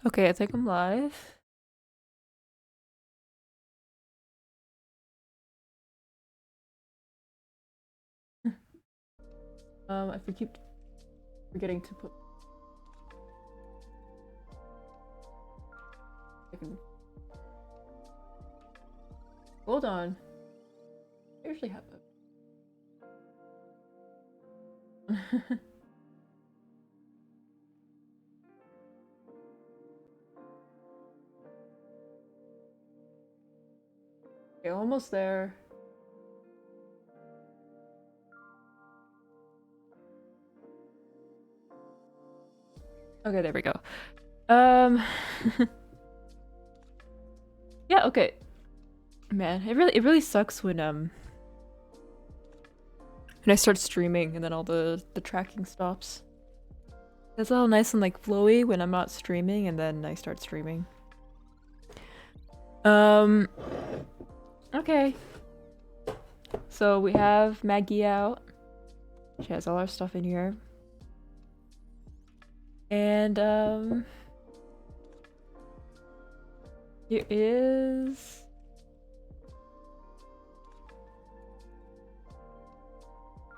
Okay, I think I'm live. If we keep forgetting to put. Hold on. I usually have it. Okay, almost there. Okay, there we go. Yeah, okay. Man, it really sucks when I start streaming and then all the tracking stops. It's all nice and like flowy when I'm not streaming and then I start streaming. Okay. So we have Maggie out. She has all our stuff in here. And here is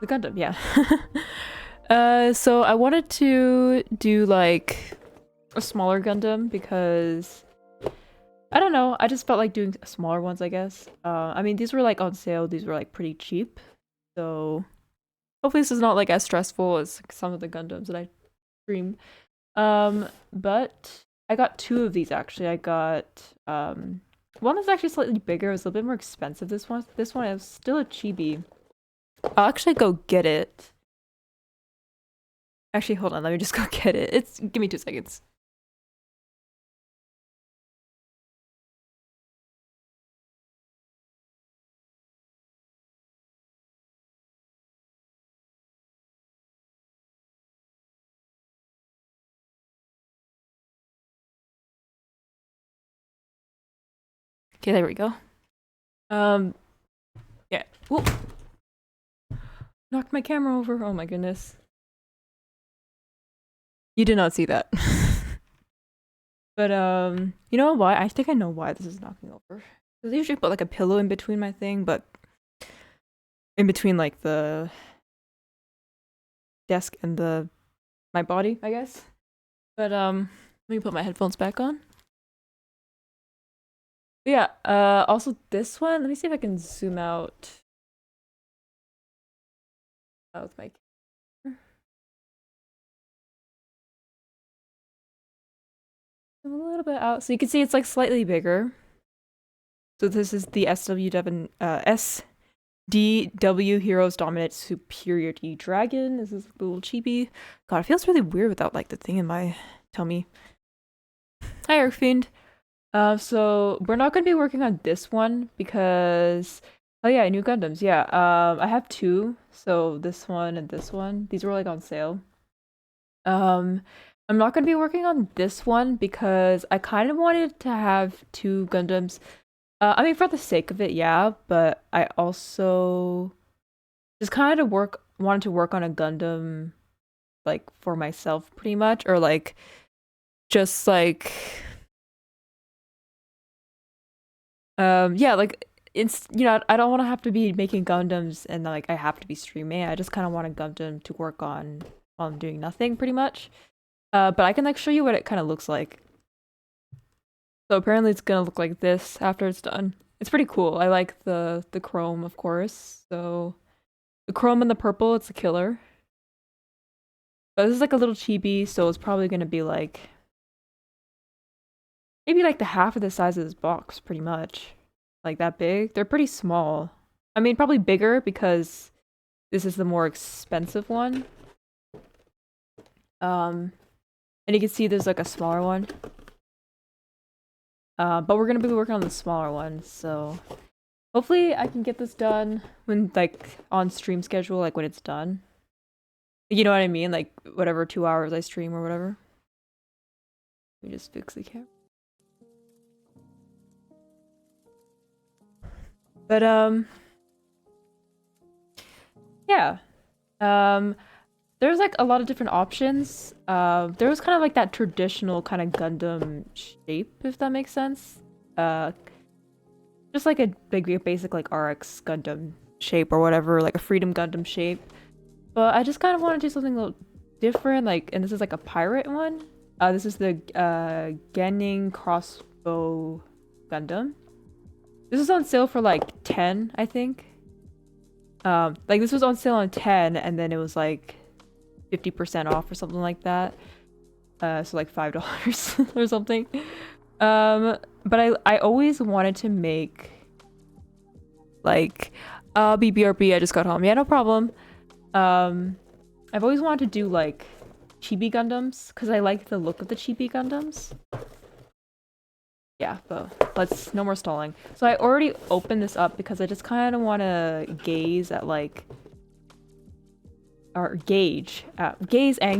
the Gundam, yeah. So I wanted to do like a smaller Gundam because I don't know, I just felt like doing smaller ones, I guess. I mean, these were like on sale, these were like pretty cheap. So hopefully this is not like as stressful as some of the Gundams that I stream. But I got two of these actually. I got one that's actually slightly bigger. It was a little bit more expensive. This one is still a chibi. I'll actually go get it. Actually, hold on. Let me just go get it. Give me 2 seconds. Okay, there we go. Yeah. Whoop. Knocked my camera over. Oh my goodness. You did not see that. But you know why? I think I know why this is knocking over. I usually put like a pillow in between my thing, but in between like the desk and my body, I guess. But let me put my headphones back on. But yeah, also this one, let me see if I can zoom out with my camera. Zoom a little bit out. So you can see it's like slightly bigger. So this is the SDW Heroes Dominant Superiority Dragon. This is a little chibi. God, it feels really weird without like the thing in my tummy. Hi, Arcfiend. So we're not gonna be working on this one because oh yeah, new Gundams. Yeah. I have two. So this one and this one. These were like on sale. Um, I'm not gonna be working on this one because I kind of wanted to have two Gundams. I mean, for the sake of it, yeah, but I also just kind of wanted to work on a Gundam like for myself pretty much, or like just like yeah, like it's I don't want to have to be making Gundams and like I have to be streaming. I just kind of want a Gundam to work on while I'm doing nothing pretty much. But I can like show you what it kind of looks like. So apparently it's gonna look like this after it's done. It's pretty cool. I like the chrome, of course. So the chrome and the purple, it's a killer. But this is like a little chibi, so it's probably gonna be like maybe like the half of the size of this box, pretty much. Like that big. They're pretty small. I mean, probably bigger because this is the more expensive one. And you can see there's like a smaller one. But we're gonna be working on the smaller one, so hopefully I can get this done when like on stream schedule, like when it's done. You know what I mean? Like whatever 2 hours I stream or whatever. Let me just fix the camera. But yeah. there's like a lot of different options. There was kind of like that traditional kind of Gundam shape, if that makes sense. Just like a basic like RX Gundam shape or whatever, like a Freedom Gundam shape. But I just kind of want to do something a little different, like, and this is like a pirate one. This is the Ning Crossbow Gundam. This is on sale for like 10, I think. Like this was on sale on 10, and then it was like 50% off or something like that. So like $5 or something. But I always wanted to make like BBRB, I just got home. Yeah, no problem. I've always wanted to do like chibi Gundams because I like the look of the chibi Gundams. Yeah, but no more stalling. So I already opened this up because I just kind of want to gaze and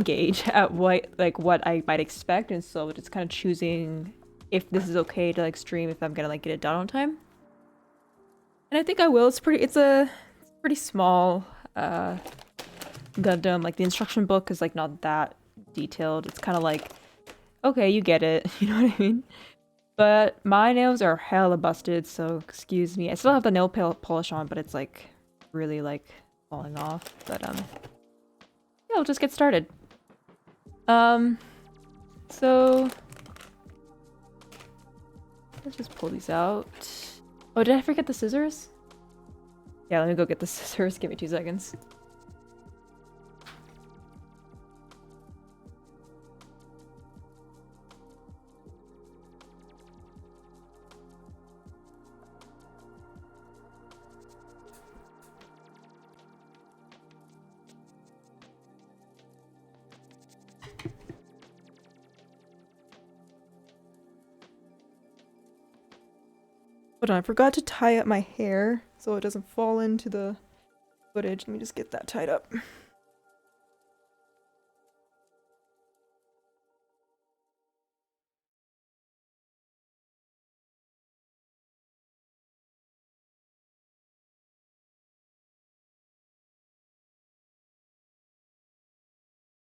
gauge at what I might expect, and so just kind of choosing if this is okay to like stream, if I'm gonna like get it done on time. And I think I will. It's a pretty small Gundam. Like the instruction book is like not that detailed. It's kind of like, okay, you get it. You know what I mean? But my nails are hella busted, so excuse me. I still have the nail polish on, but it's like really like falling off. But yeah, we'll just get started. So let's just pull these out. Oh, did I forget the scissors? Yeah, let me go get the scissors. Give me 2 seconds. Hold on, I forgot to tie up my hair so it doesn't fall into the footage. Let me just get that tied up.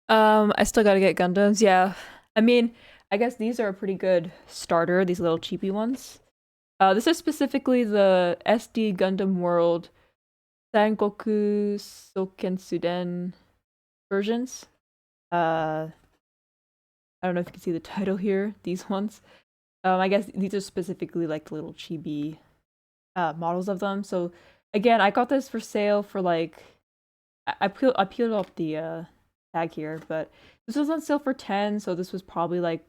I still gotta get Gundams, yeah. I mean, I guess these are a pretty good starter, these little cheapy ones. This is specifically the SD Gundam World Sangoku Soken versions. I don't know if you can see the title here, these ones. I guess these are specifically like the little chibi models of them. So again, I got this for sale for like, I peeled off the tag here, but this was on sale for 10, so this was probably like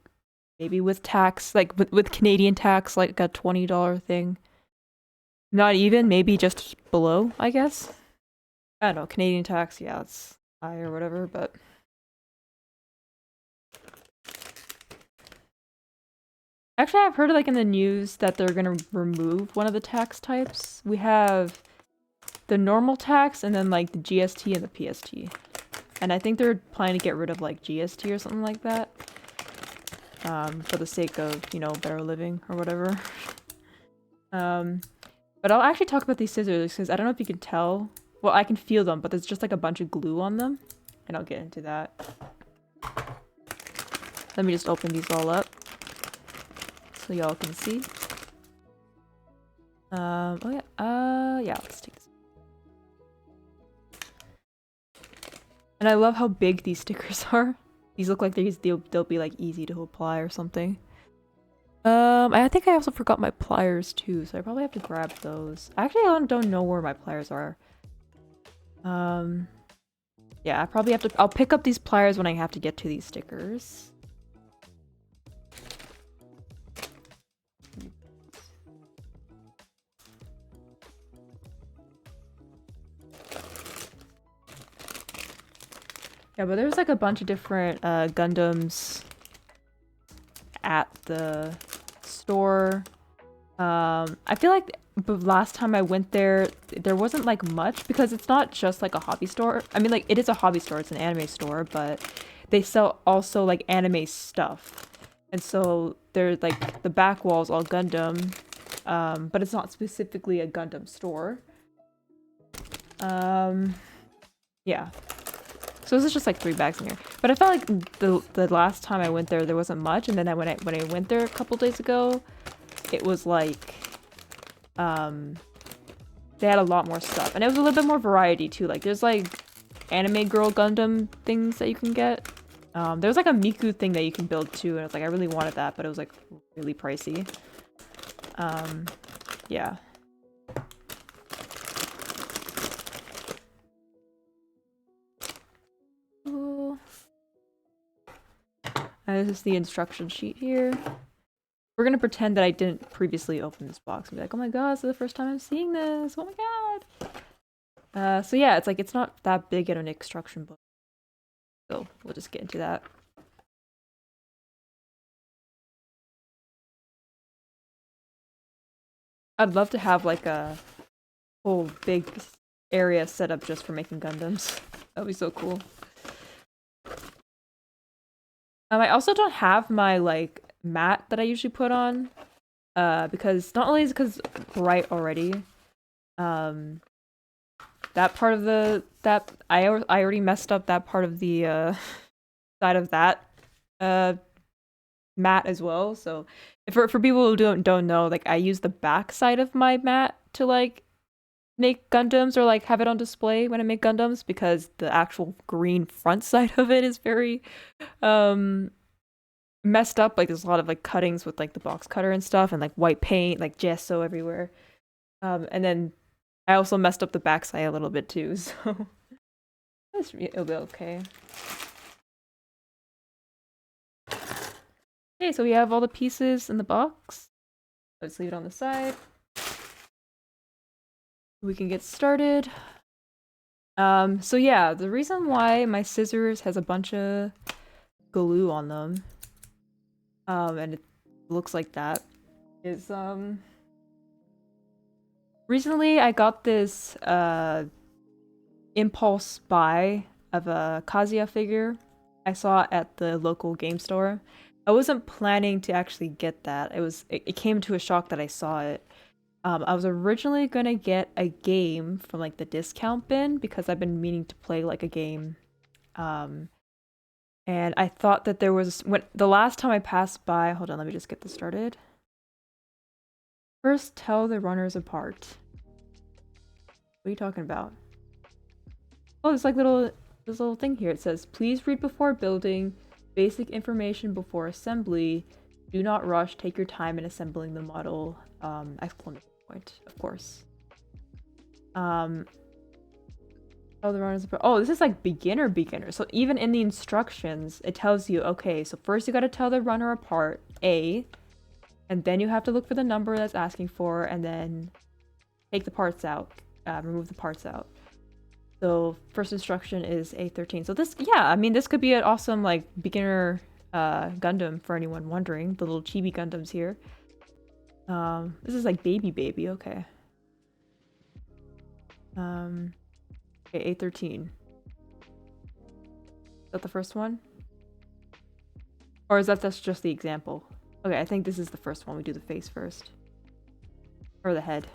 maybe with tax, like with Canadian tax, like a $20 thing. Not even, maybe just below, I guess. I don't know, Canadian tax, yeah, it's high or whatever, but actually I've heard like in the news that they're gonna remove one of the tax types. We have the normal tax and then like the GST and the PST. And I think they're planning to get rid of like GST or something like that. For the sake of, you know, better living or whatever. But I'll actually talk about these scissors because I don't know if you can tell. Well, I can feel them, but there's just like a bunch of glue on them. And I'll get into that. Let me just open these all up so y'all can see. Oh yeah. Yeah, let's take this. And I love how big these stickers are. These look like they'll be like easy to apply or something. I think I also forgot my pliers too, so I probably have to grab those. Actually, I don't know where my pliers are. Yeah, I probably have to. I'll pick up these pliers when I have to get to these stickers. Yeah, but there's like a bunch of different Gundams at the store. I feel like the last time I went there wasn't like much because it's not just like a hobby store. I mean, like it is a hobby store, it's an anime store, but they sell also like anime stuff. And so they're like the back wall's all Gundam, but it's not specifically a Gundam store. Yeah. So this is just like 3 bags in here. But I felt like the last time I went there wasn't much, and then when I went there a couple days ago, it was like they had a lot more stuff, and it was a little bit more variety too. Like there's like anime girl Gundam things that you can get. There was like a Miku thing that you can build too, and I was like, I really wanted that, but it was like really pricey. Yeah. Cool. This is the instruction sheet here. We're gonna pretend that I didn't previously open this box and be like, oh my god, this is the first time I'm seeing this. Oh my god. So yeah, it's like it's not that big in an instruction book. So we'll just get into that. I'd love to have like a whole big area set up just for making Gundams. That'd be so cool. I also don't have my like mat that I usually put on, because not only is it because bright already, that part of that I already messed up that part of the side of that mat as well. So for people who don't know, like I use the back side of my mat to like make Gundams or like have it on display when I make Gundams, because the actual green front side of it is very messed up. Like there's a lot of like cuttings with like the box cutter and stuff, and like white paint, like gesso everywhere. And then I also messed up the backside a little bit too, so it'll be okay. Okay, so we have all the pieces in the box. Let's leave it on the side. We can get started. So yeah, the reason why my scissors has a bunch of glue on them, and it looks like that, is recently I got this impulse buy of a Kazuya figure I saw at the local game store. I wasn't planning to actually get that. It came to a shock that I saw it. I was originally gonna get a game from like the discount bin because I've been meaning to play like a game. And I thought that there was the last time I passed by, hold on, let me just get this started. First, tell the runners apart. What are you talking about? Oh, there's like this little thing here. It says, please read before building, basic information before assembly. Do not rush, take your time in assembling the model. Exclamation point, of course. Oh, the runners apart. Oh, this is like beginner. So even in the instructions, it tells you, okay, so first you gotta tell the runner apart, A, and then you have to look for the number that's asking for, and then take the parts out, remove the parts out. So first instruction is A13. So this, yeah, I mean, this could be an awesome like beginner Gundam for anyone wondering. The little chibi Gundams here. This is like baby, okay. Okay, A13. Is that the first one? Or is that's just the example? Okay, I think this is the first one. We do the face first. Or the head.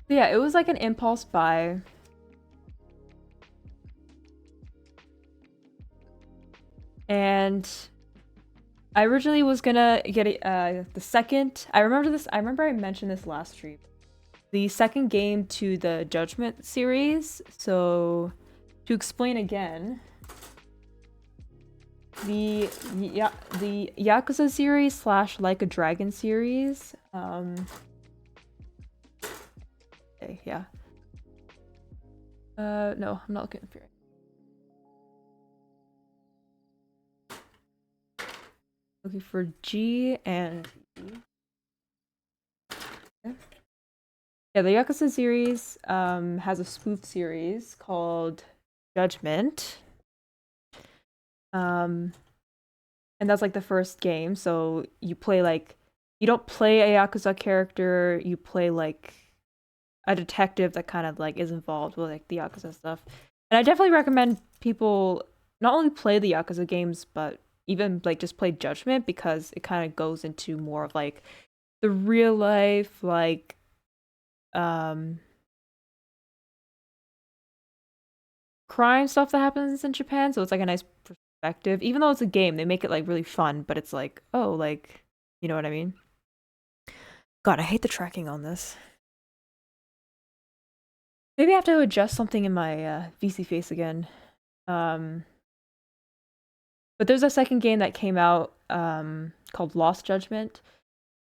So yeah, it was like an impulse buy. And I originally was gonna get the second. I remember I mentioned this last stream. The second game to the Judgment series. So to explain again, the Yakuza series / Like a Dragon series. Okay, yeah. No, I'm not looking for it. Looking for G and E. Okay. Yeah, the Yakuza series has a spoof series called Judgment. And that's like the first game. So you play like, you don't play a Yakuza character, you play like a detective that kind of like is involved with like the Yakuza stuff. And I definitely recommend people not only play the Yakuza games, but even like just play Judgment, because it kind of goes into more of like the real life, like crime stuff that happens in Japan, so it's like a nice perspective. Even though it's a game, they make it like really fun, but it's like, oh, like, you know what I mean? God, I hate the tracking on this. Maybe I have to adjust something in my VC face again. But there's a second game that came out called Lost Judgment.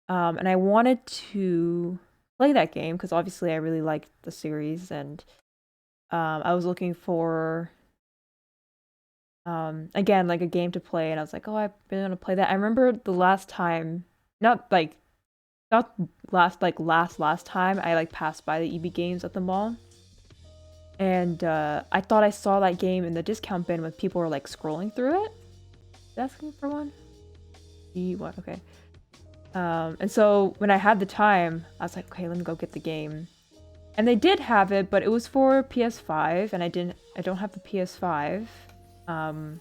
And I wanted to play that game because obviously I really liked the series, and I was looking for again like a game to play, and I was like, oh, I really want to play that. I remember the last time, not last time I like passed by the EB Games at the mall, and I thought I saw that game in the discount bin when people were like scrolling through it. Asking for one? What? Okay. And so when I had the time, I was like, okay, let me go get the game. And they did have it, but it was for PS5, and I don't have the PS5. And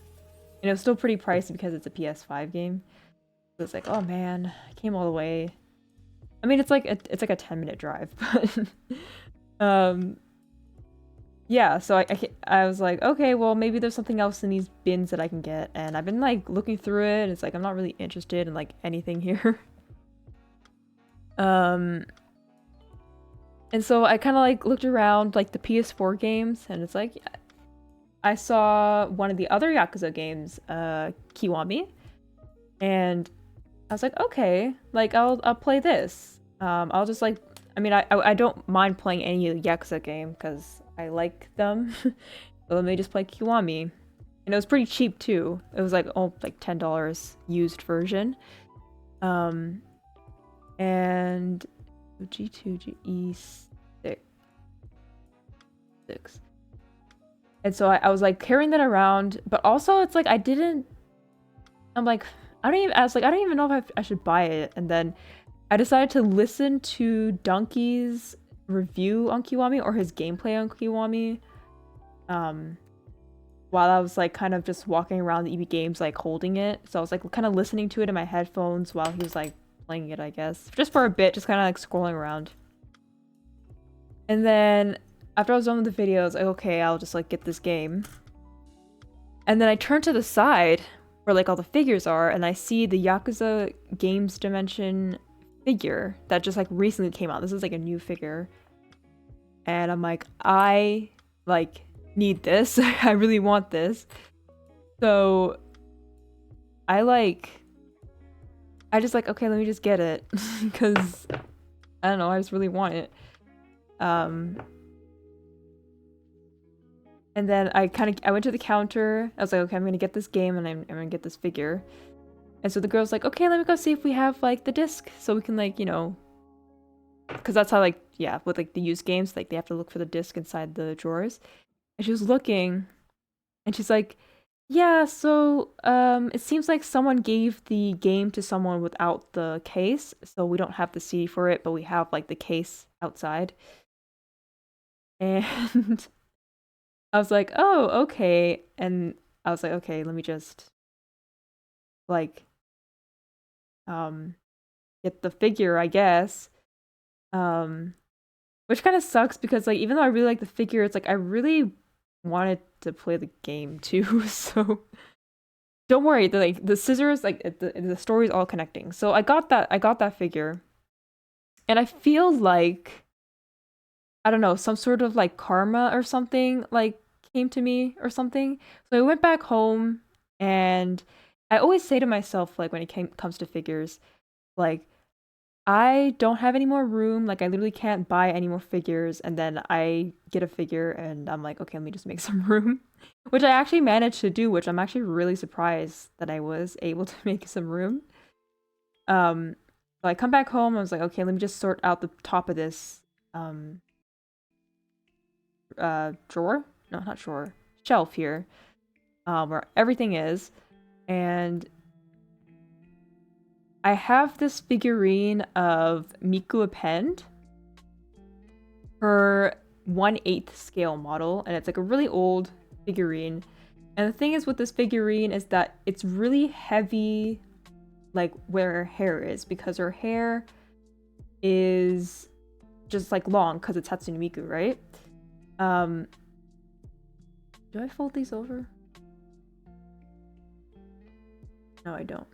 it was still pretty pricey because it's a PS5 game. So it's like, oh man, I came all the way. I mean, it's like a 10-minute drive, but yeah, so I was like, okay, well, maybe there's something else in these bins that I can get. And I've been like looking through it, and it's like I'm not really interested in like anything here. And so I kind of like looked around like the PS4 games, and it's like I saw one of the other Yakuza games, Kiwami, and I was like, okay, like I'll play this. I'll just like, I mean, I don't mind playing any Yakuza game because I like them. But let me just play Kiwami, and it was pretty cheap too. It was like like $10 used version. And G2, G6. And so I was like carrying that around, but also it's like I don't even know if I should buy it. And then I decided to listen to Donkey's review on Kiwami, or his gameplay on Kiwami, while I was like kind of just walking around the EB Games, like holding it. So I was like kind of listening to it in my headphones while he was like playing it, I guess, just for a bit, just kind of like scrolling around. And then after I was done with the video, I was like, okay, I'll just like get this game. And then I turned to the side where like all the figures are, and I see the Yakuza Games Dimension figure that just like recently came out. This is like a new figure. And I'm like, I like need this. I really want this. So I just like, okay, let me just get it because I don't know, I just really want it. And then I went to the counter. I was like, okay, I'm gonna get this game, and I'm gonna get this figure. And so the girl's like, okay, let me go see if we have like the disc, so we can like, you know, because that's how like, yeah, with like the used games, like they have to look for the disc inside the drawers. And she was looking, and she's like, yeah, so it seems like someone gave the game to someone without the case, so we don't have the CD for it, but we have like the case outside. And I was like, oh, okay. And I was like, okay, let me just like get the figure, I guess. Which kind of sucks because like even though I really like the figure, it's like I really wanted to play the game too. So don't worry, the scissors, like the story's all connecting. So I got that figure. And I feel like, I don't know, some sort of like karma or something like came to me or something. So I went back home, and I always say to myself, like when it comes to figures, like I don't have any more room, like I literally can't buy any more figures, and then I get a figure and I'm like, okay, let me just make some room. Which I actually managed to do, which I'm actually really surprised that I was able to make some room. So I come back home, I was like, okay, let me just sort out the top of this drawer? No, not drawer. Shelf here. Where everything is. And I have this figurine of Miku Append. Her 1/8 scale model, and it's like a really old figurine. And the thing is with this figurine is that it's really heavy, like where her hair is, because her hair is just like long because it's Hatsune Miku, right? Do I fold these over? No, I don't.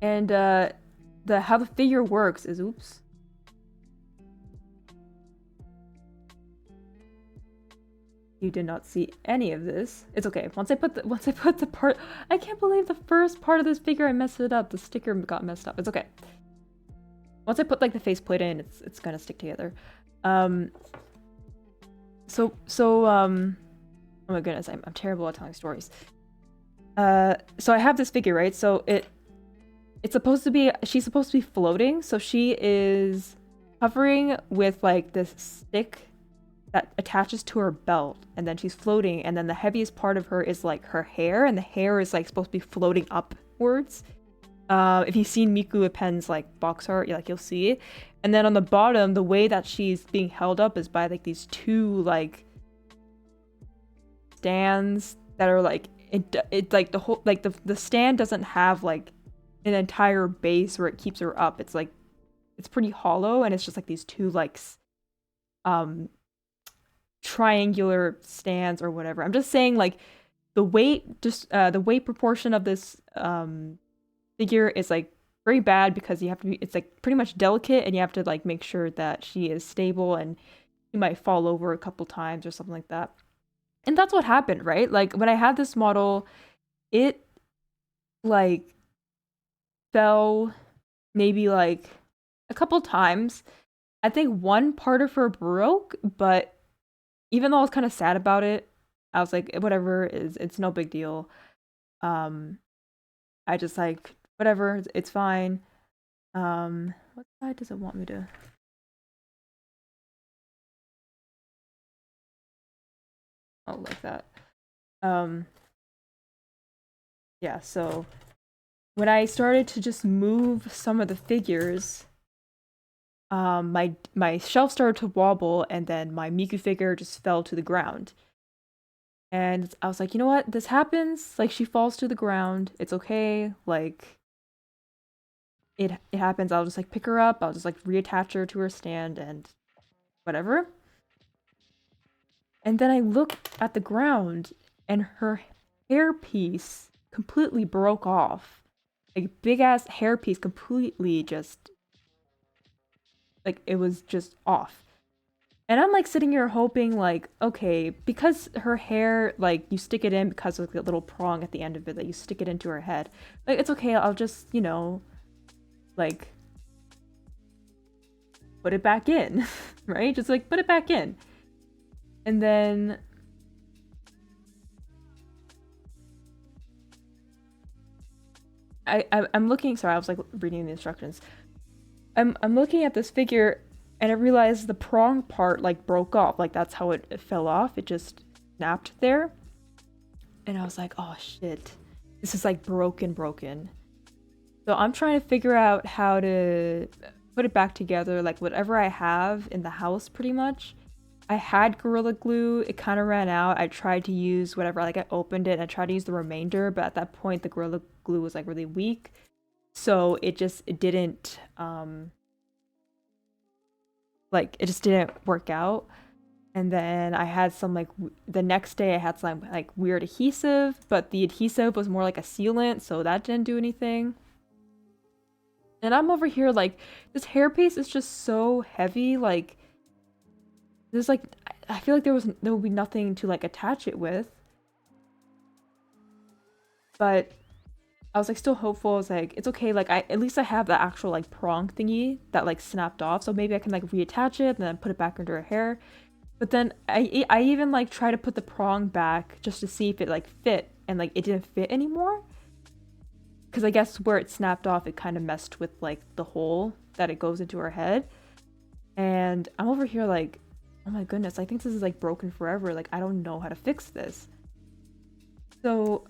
And how the figure works is, oops. You did not see any of this. It's okay. Once I put the part, I can't believe the first part of this figure I messed it up. The sticker got messed up. It's okay. Once I put like the faceplate in, it's gonna stick together. Oh my goodness, I'm terrible at telling stories. So I have this figure, right? So it's supposed to be, she's supposed to be floating, so she is hovering with like this stick that attaches to her belt, and then she's floating, and then the heaviest part of her is like her hair, and the hair is like supposed to be floating upwards. If you've seen Miku with Pen's like box art, you'll see it. And then on the bottom, the way that she's being held up is by like these two like stands that are like it like the whole like the stand doesn't have like an entire base where it keeps her up. It's like it's pretty hollow, and it's just like these two like triangular stands or whatever. I'm just saying like the weight proportion of this figure is like very bad because you have to be, it's like pretty much delicate, and you have to like make sure that she is stable, and she might fall over a couple times or something like that. And that's what happened, right? Like when I had this model, it like fell maybe like a couple times. I think one part of her broke, but even though I was kind of sad about it, I was like, whatever, it's no big deal. I just like, whatever, it's fine. What side does it want me to? Oh, like that. Yeah, so when I started to just move some of the figures, my shelf started to wobble, and then my Miku figure just fell to the ground. And I was like, you know what? This happens. Like, she falls to the ground. It's okay. Like, it happens. I'll just like pick her up. I'll just like reattach her to her stand and whatever. And then I look at the ground, and her hairpiece completely broke off. Like, big ass hairpiece completely just like it was just off. And I'm like sitting here hoping like, okay, because her hair, like you stick it in because of the little prong at the end of it that you stick it into her head. Like, it's okay, I'll just, like put it back in, right? Just like put it back in. And then I'm looking, sorry, I was like reading the instructions. I'm looking at this figure, and I realized the prong part like broke off. Like that's how it fell off. It just snapped there. And I was like, oh shit. This is like broken. So I'm trying to figure out how to put it back together, like whatever I have in the house pretty much. I had Gorilla Glue, it kind of ran out. I tried to use whatever, like I opened it and I tried to use the remainder, but at that point the Gorilla Glue was like really weak. So it didn't it just didn't work out. And then I had some like the next day I had some like weird adhesive, but the adhesive was more like a sealant, so that didn't do anything. And I'm over here like this hairpiece is just so heavy, like there's like I feel like there would be nothing to like attach it with. But I was like still hopeful. I was like, it's okay, like at least I have the actual like prong thingy that like snapped off, so maybe I can like reattach it and then put it back under her hair. But then I even like try to put the prong back just to see if it like fit, and like it didn't fit anymore. Because I guess where it snapped off, it kind of messed with like the hole that it goes into her head. And I'm over here like, oh my goodness, I think this is like broken forever. Like I don't know how to fix this. So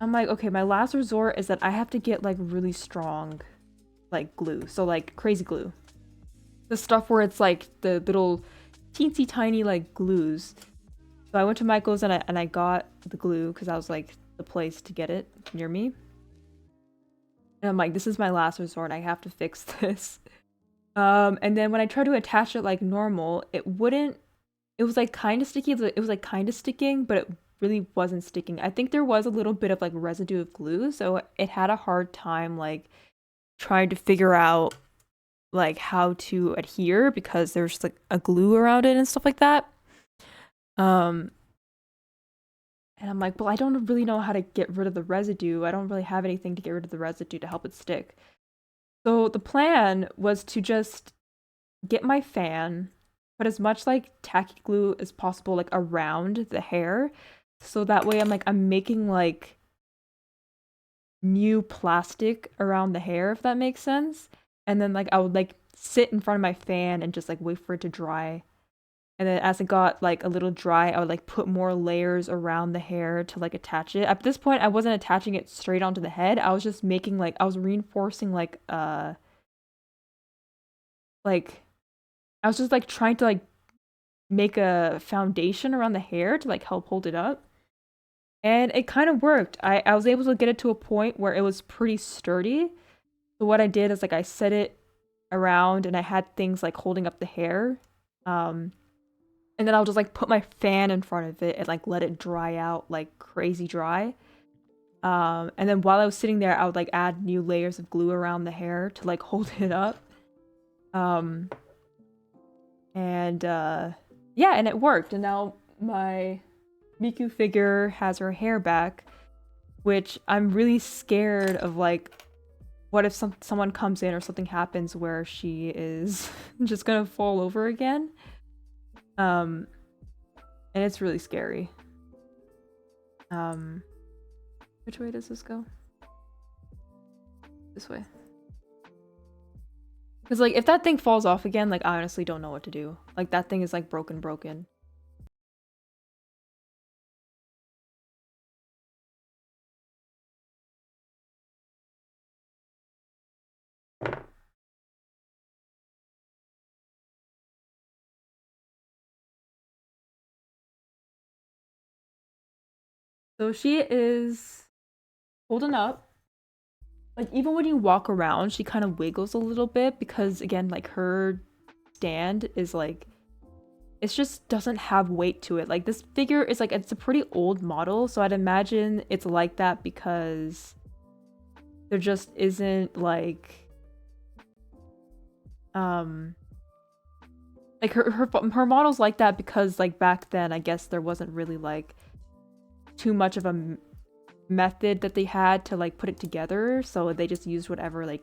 I'm like, okay, my last resort is that I have to get like really strong like glue. So like crazy glue. The stuff where it's like the little teensy tiny like glues. So I went to Michael's and I got the glue because I was like the place to get it near me. And I'm like, this is my last resort. I have to fix this. And then when I tried to attach it like normal, it wouldn't it was like kind of sticky. It was like kind of sticking, but it really wasn't sticking. I think there was a little bit of like residue of glue, so it had a hard time like trying to figure out like how to adhere because there's like a glue around it and stuff like that. Um, and I'm like, well, I don't really know how to get rid of the residue. I don't really have anything to get rid of the residue to help it stick. So the plan was to just get my fan, put as much like tacky glue as possible like around the hair, so that way I'm making like new plastic around the hair, if that makes sense. And then like I would like sit in front of my fan and just like wait for it to dry. And then as it got like a little dry, I would like put more layers around the hair to like attach it. At this point, I wasn't attaching it straight onto the head. I was just making like I was reinforcing like I was just like trying to like make a foundation around the hair to like help hold it up. And it kind of worked. I was able to get it to a point where it was pretty sturdy. So what I did is like I set it around and I had things like holding up the hair. And then I'll just like put my fan in front of it and like let it dry out like crazy dry. And then while I was sitting there, I would like add new layers of glue around the hair to like hold it up. And yeah, and it worked. And now my Miku figure has her hair back, which I'm really scared of like what if someone comes in or something happens where she is just gonna fall over again. And it's really scary. Which way does this go? This way. Because like if that thing falls off again, like I honestly don't know what to do. Like that thing is like broken. So she is holding up. Like even when you walk around, she kind of wiggles a little bit because again, like her stand is like it just doesn't have weight to it. Like this figure is like it's a pretty old model, so I'd imagine it's like that because there just isn't like her model's like that because like back then I guess there wasn't really like too much of a method that they had to like put it together, so they just used whatever like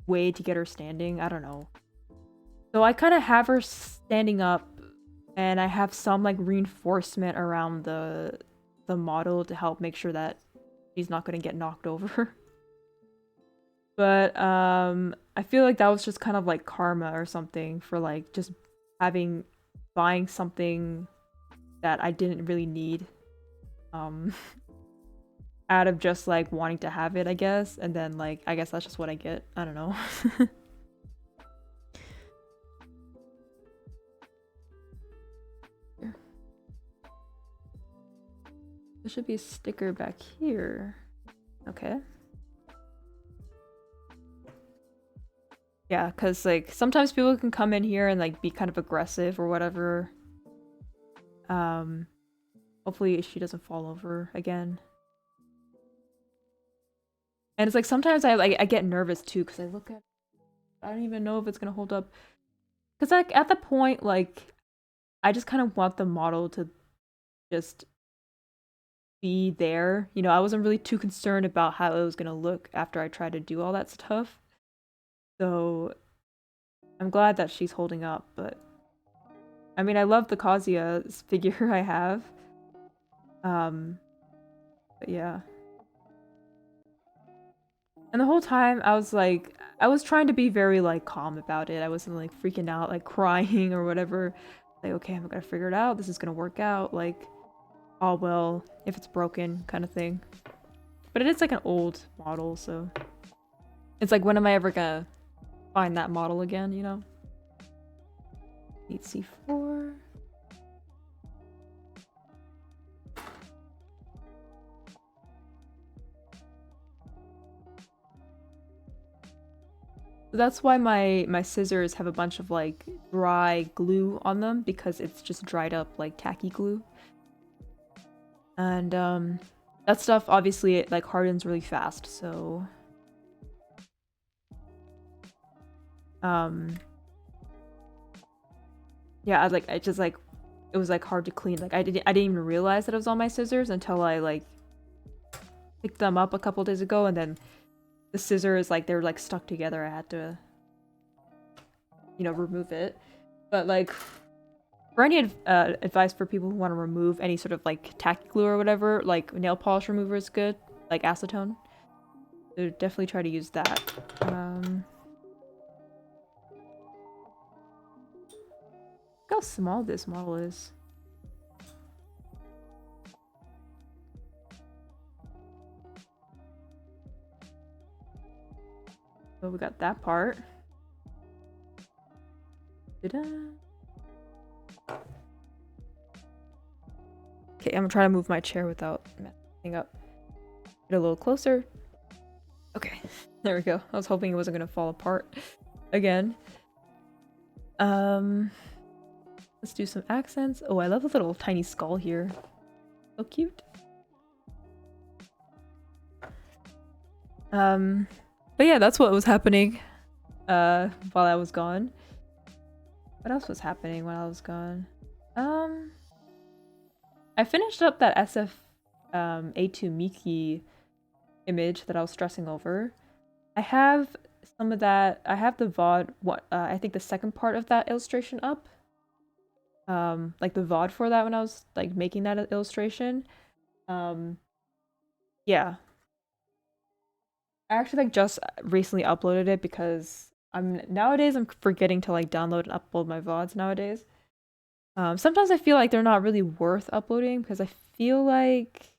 way to get her standing. I don't know. So I kind of have her standing up and I have some like reinforcement around the model to help make sure that she's not going to get knocked over. But I feel like that was just kind of like karma or something for like just buying something that I didn't really need. Out of just like wanting to have it, I guess, and then like I guess that's just what I get. I don't know. Here. There should be a sticker back here. Okay. Yeah, because like sometimes people can come in here and like be kind of aggressive or whatever. Hopefully she doesn't fall over again. And it's like sometimes I get nervous too because I look at I don't even know if it's gonna hold up. Because like at the point like I just kind of want the model to just be there. You know, I wasn't really too concerned about how it was gonna look after I tried to do all that stuff. So I'm glad that she's holding up, but I mean I love the Kazuya figure I have. But yeah. And the whole time I was trying to be very like calm about it. I wasn't like freaking out, like crying or whatever. Like, okay, I'm gonna figure it out. This is gonna work out. Like, oh well, if it's broken kind of thing. But it is like an old model, so it's like when am I ever gonna find that model again, you know? Need C4. That's why my scissors have a bunch of like dry glue on them, because it's just dried up like tacky glue. And that stuff obviously it like hardens really fast, so yeah, I just like it was like hard to clean. Like I didn't even realize that it was on my scissors until I like picked them up a couple days ago, and then the scissors like they were like stuck together. I had to, you know, remove it. But like for any advice for people who want to remove any sort of like tacky glue or whatever, like nail polish remover is good, like acetone. So definitely try to use that. Look how small this model is. So we got that part. Okay, I'm gonna try to move my chair without messing up. Get a little closer. Okay, there we go. I was hoping it wasn't gonna fall apart again. Let's do some accents. Oh, I love the little tiny skull here. So cute. But yeah, that's what was happening while I was gone. What else was happening while I was gone? I finished up that SF A2 Miki image that I was stressing over. I have some of that. I have the VOD, I think the second part of that illustration up. Like the VOD for that when I was like making that illustration. Yeah. I actually like just recently uploaded it because nowadays I'm forgetting to like download and upload my VODs nowadays. Sometimes I feel like they're not really worth uploading because I feel like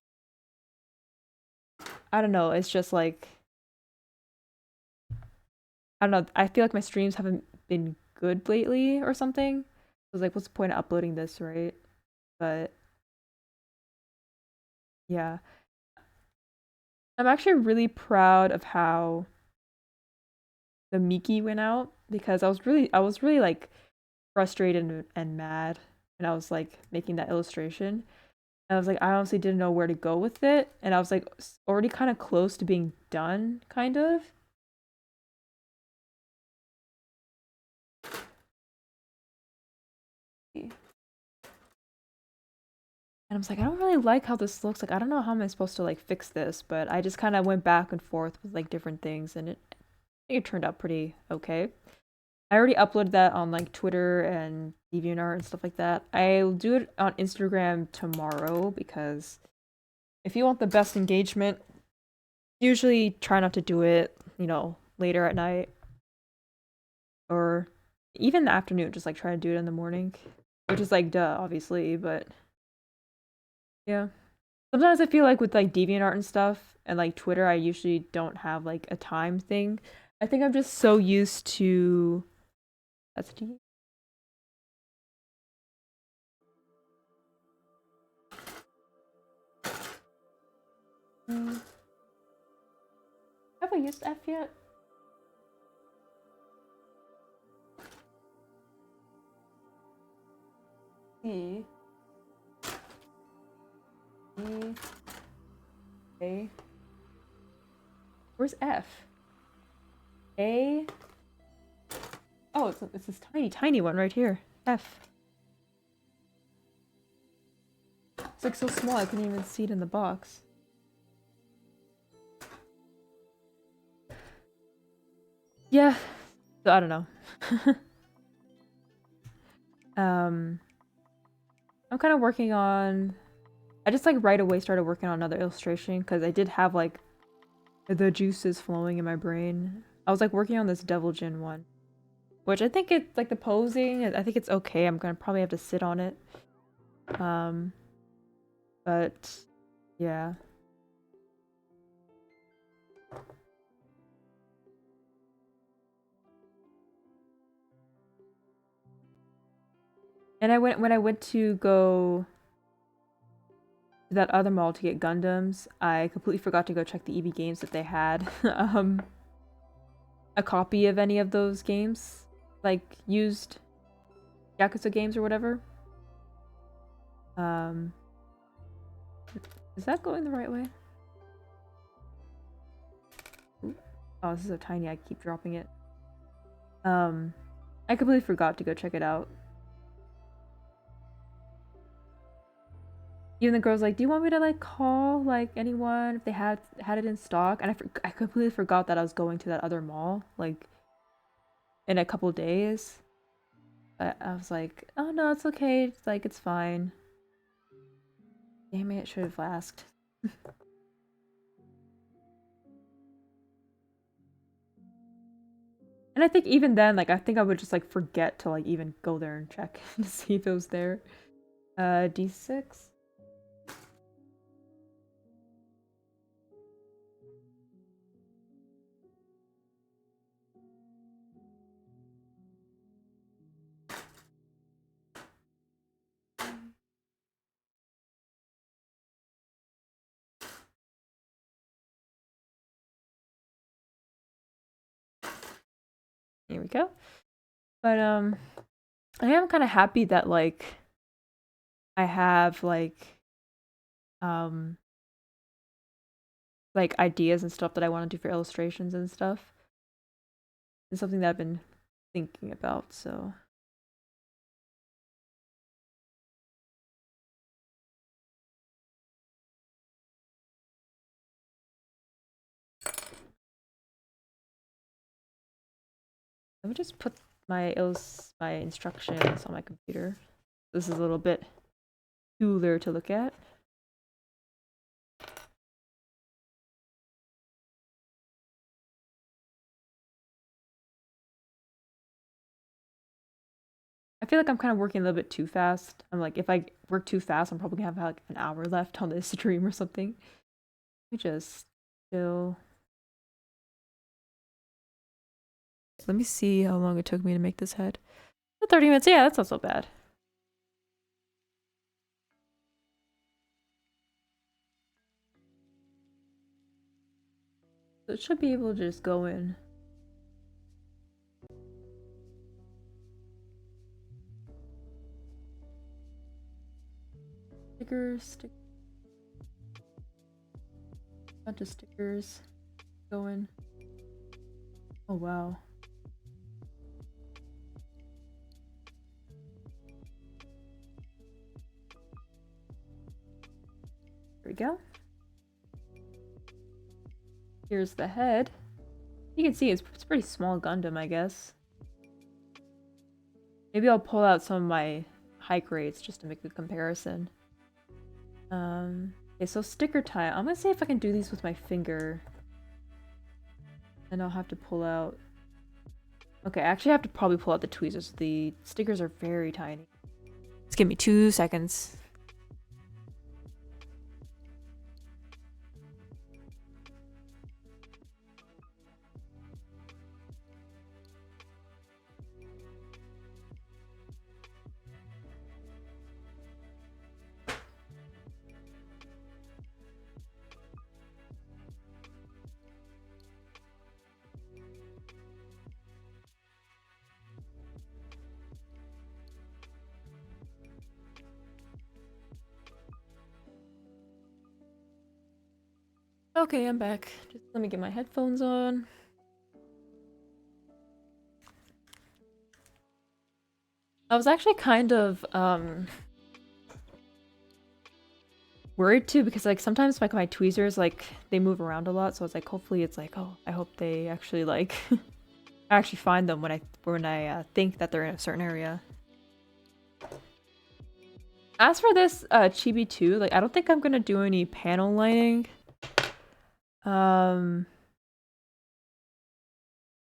I don't know, it's just like I don't know, I feel like my streams haven't been good lately or something. I was like, what's the point of uploading this, right? But yeah. I'm actually really proud of how the Miki went out because I was really like frustrated and mad when I was like making that illustration. And I was like, I honestly didn't know where to go with it, and I was like already kind of close to being done, kind of. And I was like, I don't really like how this looks. Like, I don't know how am I supposed to like fix this, but I just kind of went back and forth with like different things, and I think it turned out pretty okay. I already uploaded that on like Twitter and DeviantArt and stuff like that. I'll do it on Instagram tomorrow because if you want the best engagement, usually try not to do it, you know, later at night or even in the afternoon. Just like try to do it in the morning, which is like duh, obviously, but yeah. Sometimes I feel like with like DeviantArt and stuff and like Twitter, I usually don't have like a time thing. I think I'm just so used to that's D. Have I used F yet? E. E. A. Where's F? A. Oh, it's this tiny one right here. F. It's like so small I couldn't even see it in the box. Yeah. So I don't know. I'm kind of working on I just like right away started working on another illustration because I did have like the juices flowing in my brain. I was like working on this Devil Jin one, which I think it's like the posing, I think it's okay. I'm gonna probably have to sit on it. But yeah. And when I went to go to that other mall to get Gundams, I completely forgot to go check the EB games that they had. a copy of any of those games, like used Yakuza games or whatever. Is that going the right way? Ooh. Oh, this is so tiny, I keep dropping it. I completely forgot to go check it out. Even the girl's like, do you want me to like call like anyone if they had it in stock? And I completely forgot that I was going to that other mall like in a couple days. I was like, oh no, it's okay. It's like it's fine. Damn it, should have asked. And I think even then, like I think I would just like forget to like even go there and check to see if it was there. D6. Here we go. But I am kind of happy that like I have like ideas and stuff that I want to do for illustrations and stuff. It's something that I've been thinking about, so let me just put my instructions on my computer. This is a little bit cooler to look at. I feel like I'm kind of working a little bit too fast. I'm like, if I work too fast, I'm probably gonna have like an hour left on this stream or something. Let me just chill. Let me see how long it took me to make this head. 30 minutes, yeah, that's not so bad. So it should be able to just go in. Stickers, bunch of stickers going. Oh wow. There we go. Here's the head. You can see it's pretty small Gundam, I guess. Maybe I'll pull out some of my hike rates just to make a comparison. Okay, so sticker time. I'm gonna see if I can do these with my finger. And I'll have to pull out... Okay, I actually have to probably pull out the tweezers. The stickers are very tiny. Just give me 2 seconds. Okay, I'm back. Just let me get my headphones on. I was actually kind of worried too because like sometimes like my tweezers like they move around a lot, so it's like hopefully it's like, oh, I hope they actually like I actually find them when I think that they're in a certain area. As for this chibi 2, like I don't think I'm gonna do any panel lining.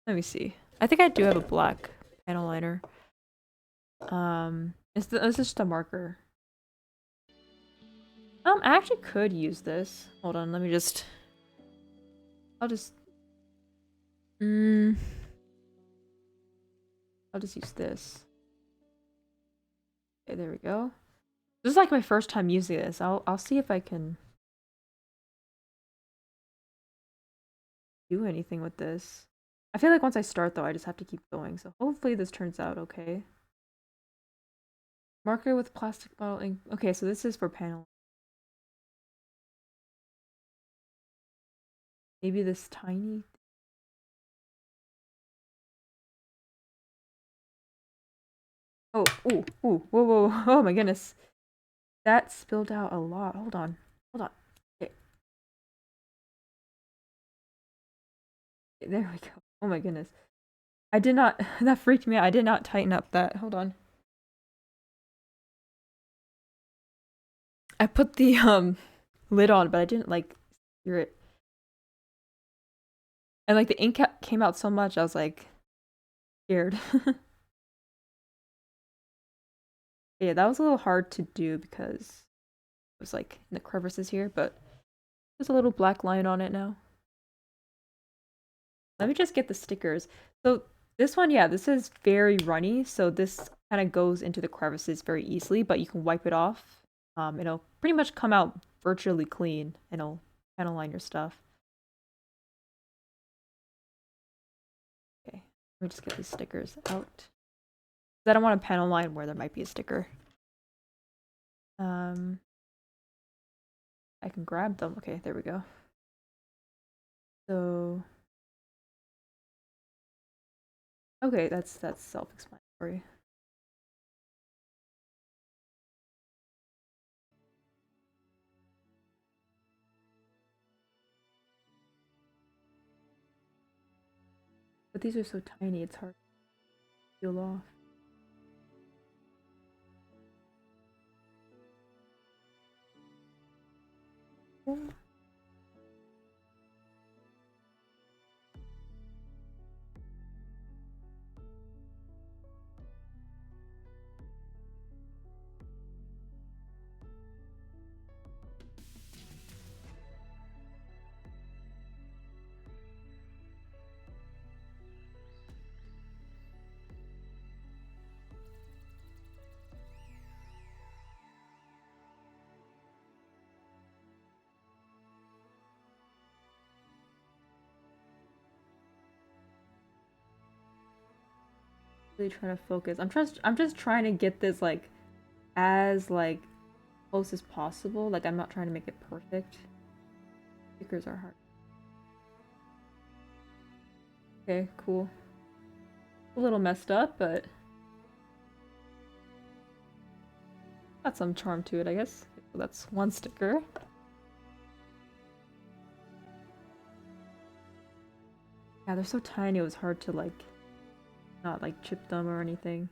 Let me see. I think I do have a black panel liner. It's just a marker. I actually could use this. Hold on, let me just... I'll just use this. Okay, there we go. This is like my first time using this. I'll see if I can do anything with this. I feel like once I start though, I just have to keep going. So hopefully this turns out okay. Marker with plastic bottle ink. Okay, so this is for panel. Maybe this tiny. Oh, ooh, ooh, whoa, whoa, oh my goodness. That spilled out a lot. Hold on. Hold on. Okay, there we go. Oh my goodness. I did not, that freaked me out. I did not tighten up that. Hold on. I put the lid on, but I didn't like hear it. And like the ink came out so much, I was like scared. Yeah, that was a little hard to do because it was like in the crevices here, but there's a little black line on it now. Let me just get the stickers. So this one, yeah, this is very runny, so this kind of goes into the crevices very easily, but you can wipe it off. It'll pretty much come out virtually clean, and it'll panel line your stuff. Okay, let me just get these stickers out. I don't want a panel line where there might be a sticker. I can grab them. Okay, there we go. So, okay, that's self-explanatory. But these are so tiny, it's hard to peel off. Yeah. Really trying to focus. I'm just trying to get this like as like close as possible. Like I'm not trying to make it perfect. Stickers are hard. Okay, cool. A little messed up, but got some charm to it, I guess. So that's one sticker. Yeah, they're so tiny. It was hard to like not like chip them or anything.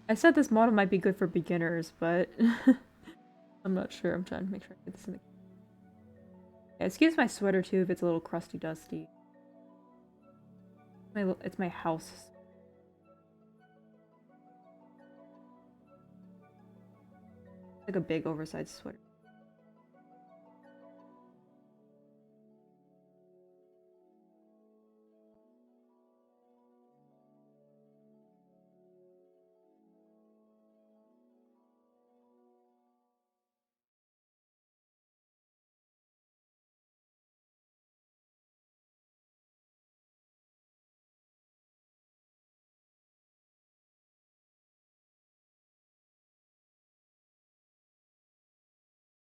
I said this model might be good for beginners, but I'm not sure. I'm trying to make sure I get this in the. Yeah, excuse my sweater too if it's a little crusty dusty. It's my house. It's like a big oversized sweater.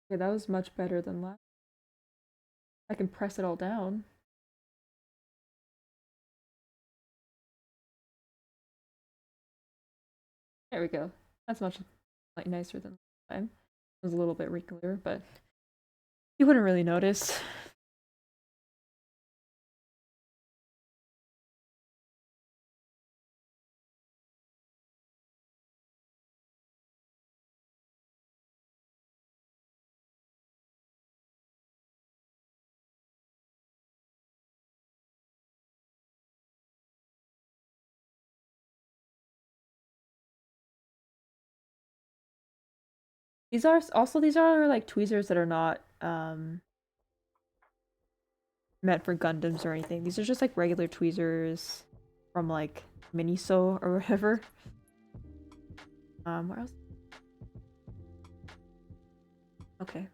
Okay, that was much better than last. I can press it all down. There we go. That's much like nicer than last time. It was a little bit wrinklier, but you wouldn't really notice. These are like tweezers that are not meant for Gundams or anything. These are just like regular tweezers from like Miniso or whatever. Where else? Okay.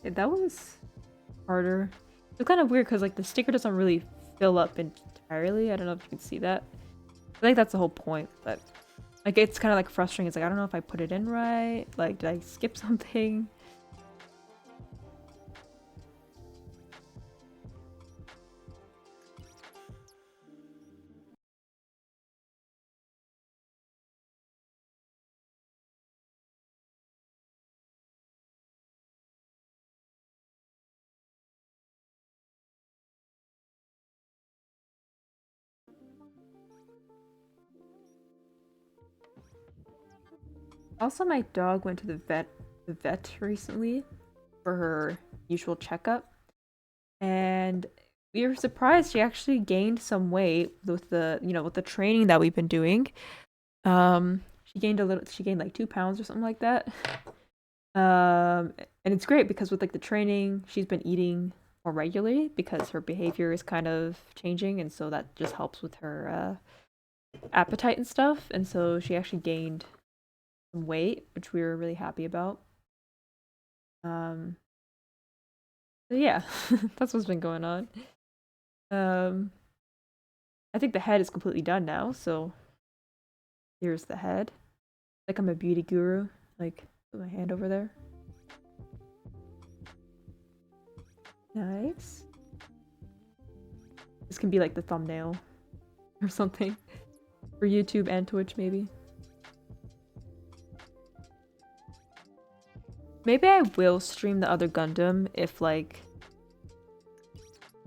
Yeah, that was harder. It's kind of weird because like the sticker doesn't really fill up entirely. I don't know if you can see that. I think that's the whole point, but like it's kind of like frustrating. It's like I don't know if I put it in right. Like did I skip something? Also, my dog went to the vet recently for her usual checkup, and we were surprised she actually gained some weight with the with the training that we've been doing. She gained a little. She gained like 2 pounds or something like that. And it's great because with like the training, she's been eating more regularly because her behavior is kind of changing, and so that just helps with her appetite and stuff. And so she actually gained some weight, which we were really happy about. Um, so yeah, that's what's been going on. Um, I think the head is completely done now, so here's the head. Like I'm a beauty guru. Like put my hand over there. Nice. This can be like the thumbnail or something for YouTube and Twitch, maybe. Maybe I will stream the other Gundam if like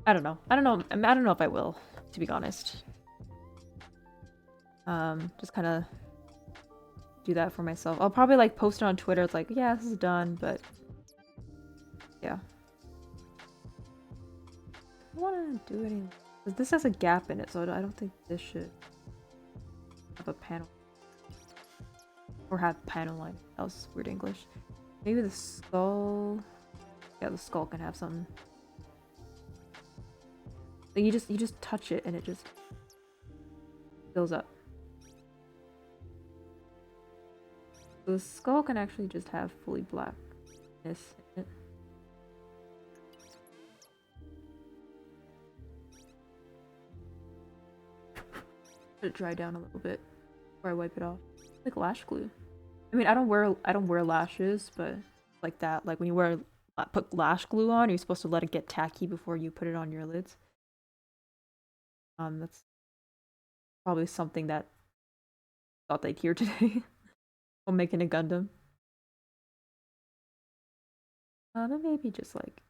I don't know. I don't know. I don't know if I will, to be honest. Just kind of do that for myself. I'll probably like post it on Twitter. It's like, yeah, this is done, but yeah. I don't want to do any. This has a gap in it, so I don't think this should have a panel or have panel line. That was weird English. Maybe the skull. Yeah, the skull can have something. Like you just touch it and it just fills up. So the skull can actually just have fully blackness in it. Let it dry down a little bit before I wipe it off. Like lash glue. I mean, I don't wear lashes, but like that. Like when you put lash glue on, you're supposed to let it get tacky before you put it on your lids. That's probably something that I thought they'd hear today while making a Gundam. And maybe just like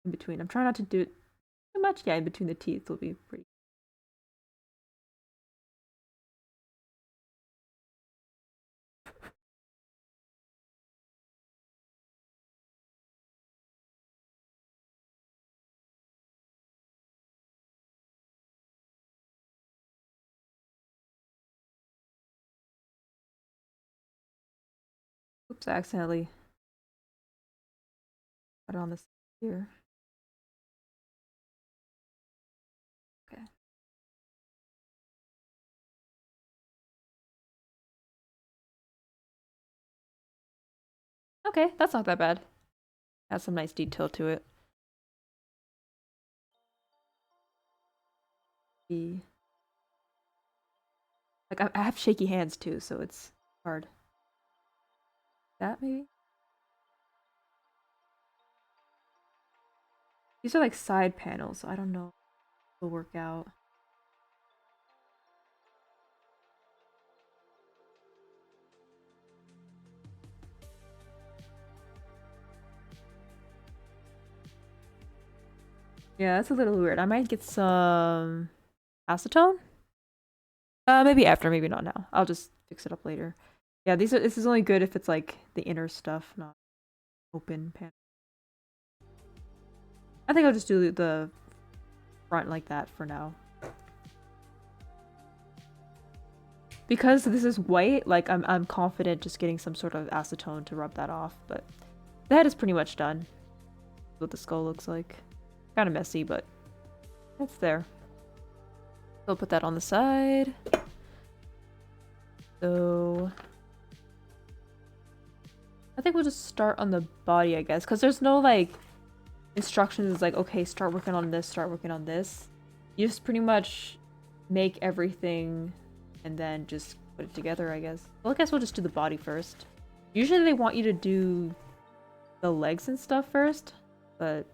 in between. I'm trying not to do it too much. Yeah, in between the teeth will be pretty. Oops, I accidentally put it on this here. Okay. Okay, that's not that bad. Has some nice detail to it. Like I have shaky hands too, so it's hard. That maybe? These are like side panels, so I don't know if it'll work out. Yeah, that's a little weird. I might get some acetone? Maybe after, maybe not now. I'll just fix it up later. Yeah, this is only good if it's like the inner stuff, not open panel. I think I'll just do the front like that for now. Because this is white, like I'm confident just getting some sort of acetone to rub that off, but the head is pretty much done. That's what the skull looks like. Kind of messy, but it's there. So I'll put that on the side. So I think we'll just start on the body, I guess, because there's no like instructions like, okay, start working on this, start working on this. You just pretty much make everything and then just put it together, I guess. Well, I guess we'll just do the body first. Usually they want you to do the legs and stuff first, but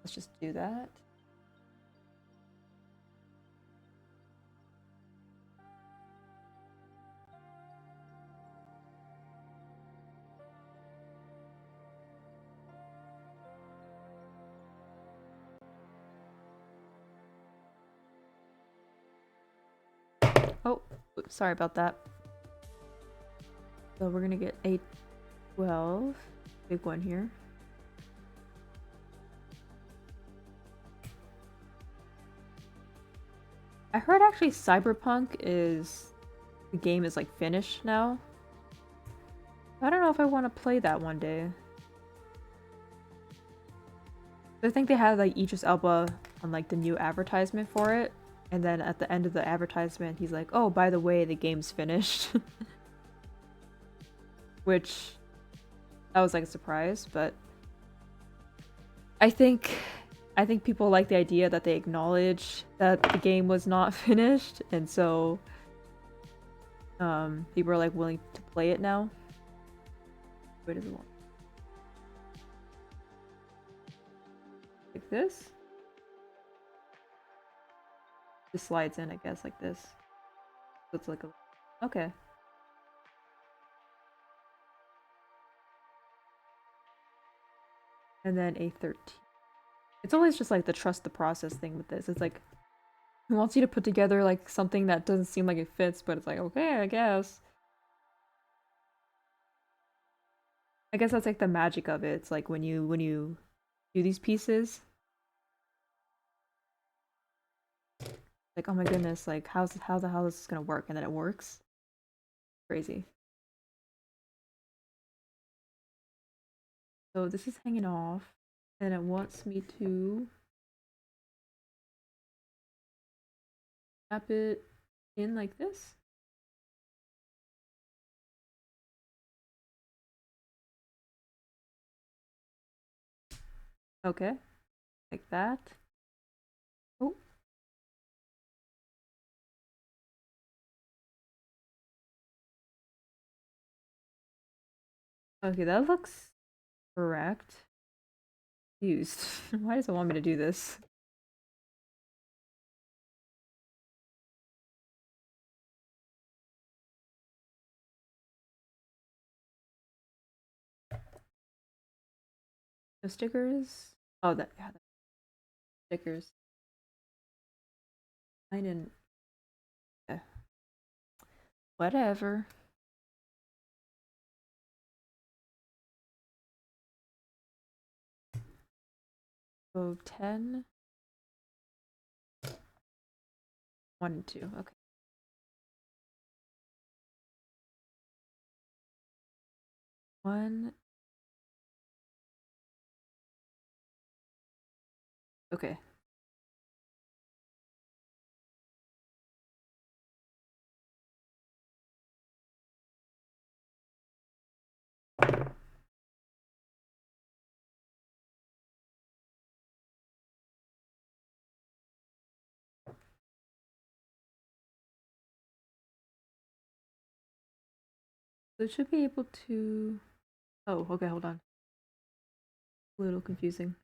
let's just do that. Oh, oops, sorry about that. So we're gonna get a 12, big one here. I heard actually Cyberpunk the game is like finished now. I don't know if I want to play that one day. I think they had like Idris Elba on like the new advertisement for it. And then at the end of the advertisement, he's like, oh, by the way, the game's finished. Which, that was like a surprise, but I think people like the idea that they acknowledge that the game was not finished, and so people are like willing to play it now. Where does it want? Like this? It slides in, I guess, like this. So it's like a... Okay. And then a 13. It's always just like the trust the process thing with this. It's like, he wants you to put together like something that doesn't seem like it fits, but it's like, okay, I guess. I guess that's like the magic of it. It's like when you do these pieces, like, oh my goodness, like how the hell is this gonna work? And then it works. Crazy. So this is hanging off, and it wants me to tap it in like this. Okay, like that. Oh. Okay, that looks correct. Used. Why does it want me to do this? No stickers? Oh, that, yeah, stickers. I didn't. Yeah. Whatever. So 10, 1 and 2. Okay. 1. Okay. So it should be able to... Oh, okay, hold on. A little confusing.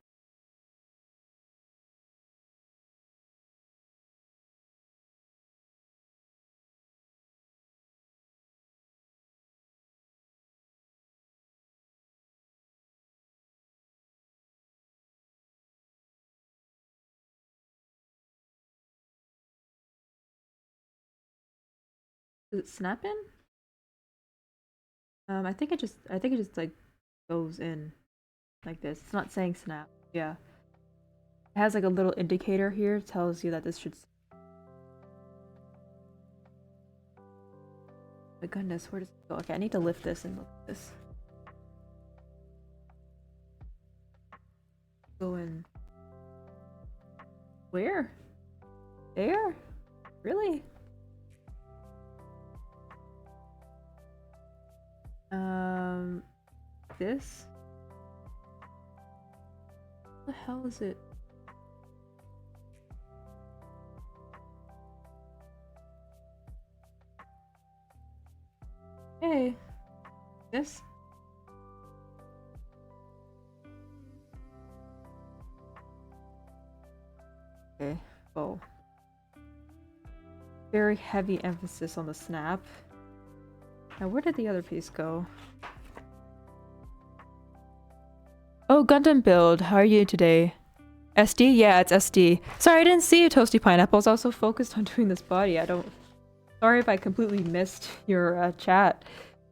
Does it snap in? I think it just like goes in like this. It's not saying snap. Yeah. It has like a little indicator here, tells you that this should. My goodness, where does it go? Okay, I need to lift this and look at this. Go in. Where? There? Really? This? What the hell is it? Hey. This? Okay. Oh. Very heavy emphasis on the snap. Now, where did the other piece go? Oh, Gundam build. How are you today? SD? Yeah, it's SD. Sorry, I didn't see you, Toasty Pineapples. I was so focused on doing this body. Sorry if I completely missed your chat.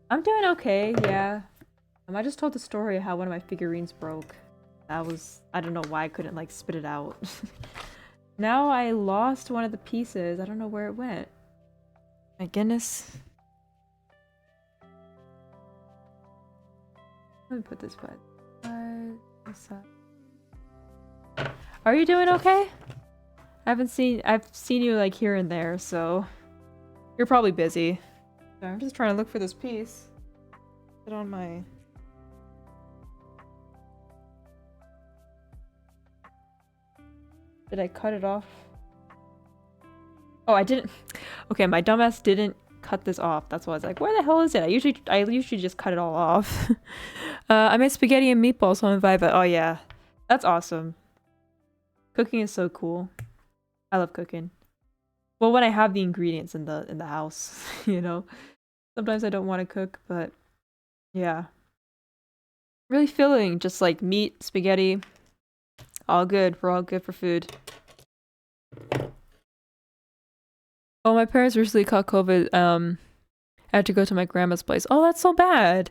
I'm doing okay, yeah. I just told the story of how one of my figurines broke. I don't know why I couldn't, like, spit it out. Now I lost one of the pieces. I don't know where it went. My goodness. Let me put this by the side. Are you doing okay? I've seen you like here and there, so you're probably busy. I'm just trying to look for this piece. Put on my. Did I cut it off? Oh, I didn't. Okay, my dumbass didn't cut this off. That's why I was like, where the hell is it? I usually just cut it all off. I made spaghetti and meatballs on Viva. Oh yeah, that's awesome. Cooking is so cool. I love cooking. Well, when I have the ingredients in the house, you know. Sometimes I don't want to cook, but yeah. Really filling, just like meat, spaghetti. All good. We're all good for food. Oh, my parents recently caught COVID. I had to go to my grandma's place. Oh, that's so bad.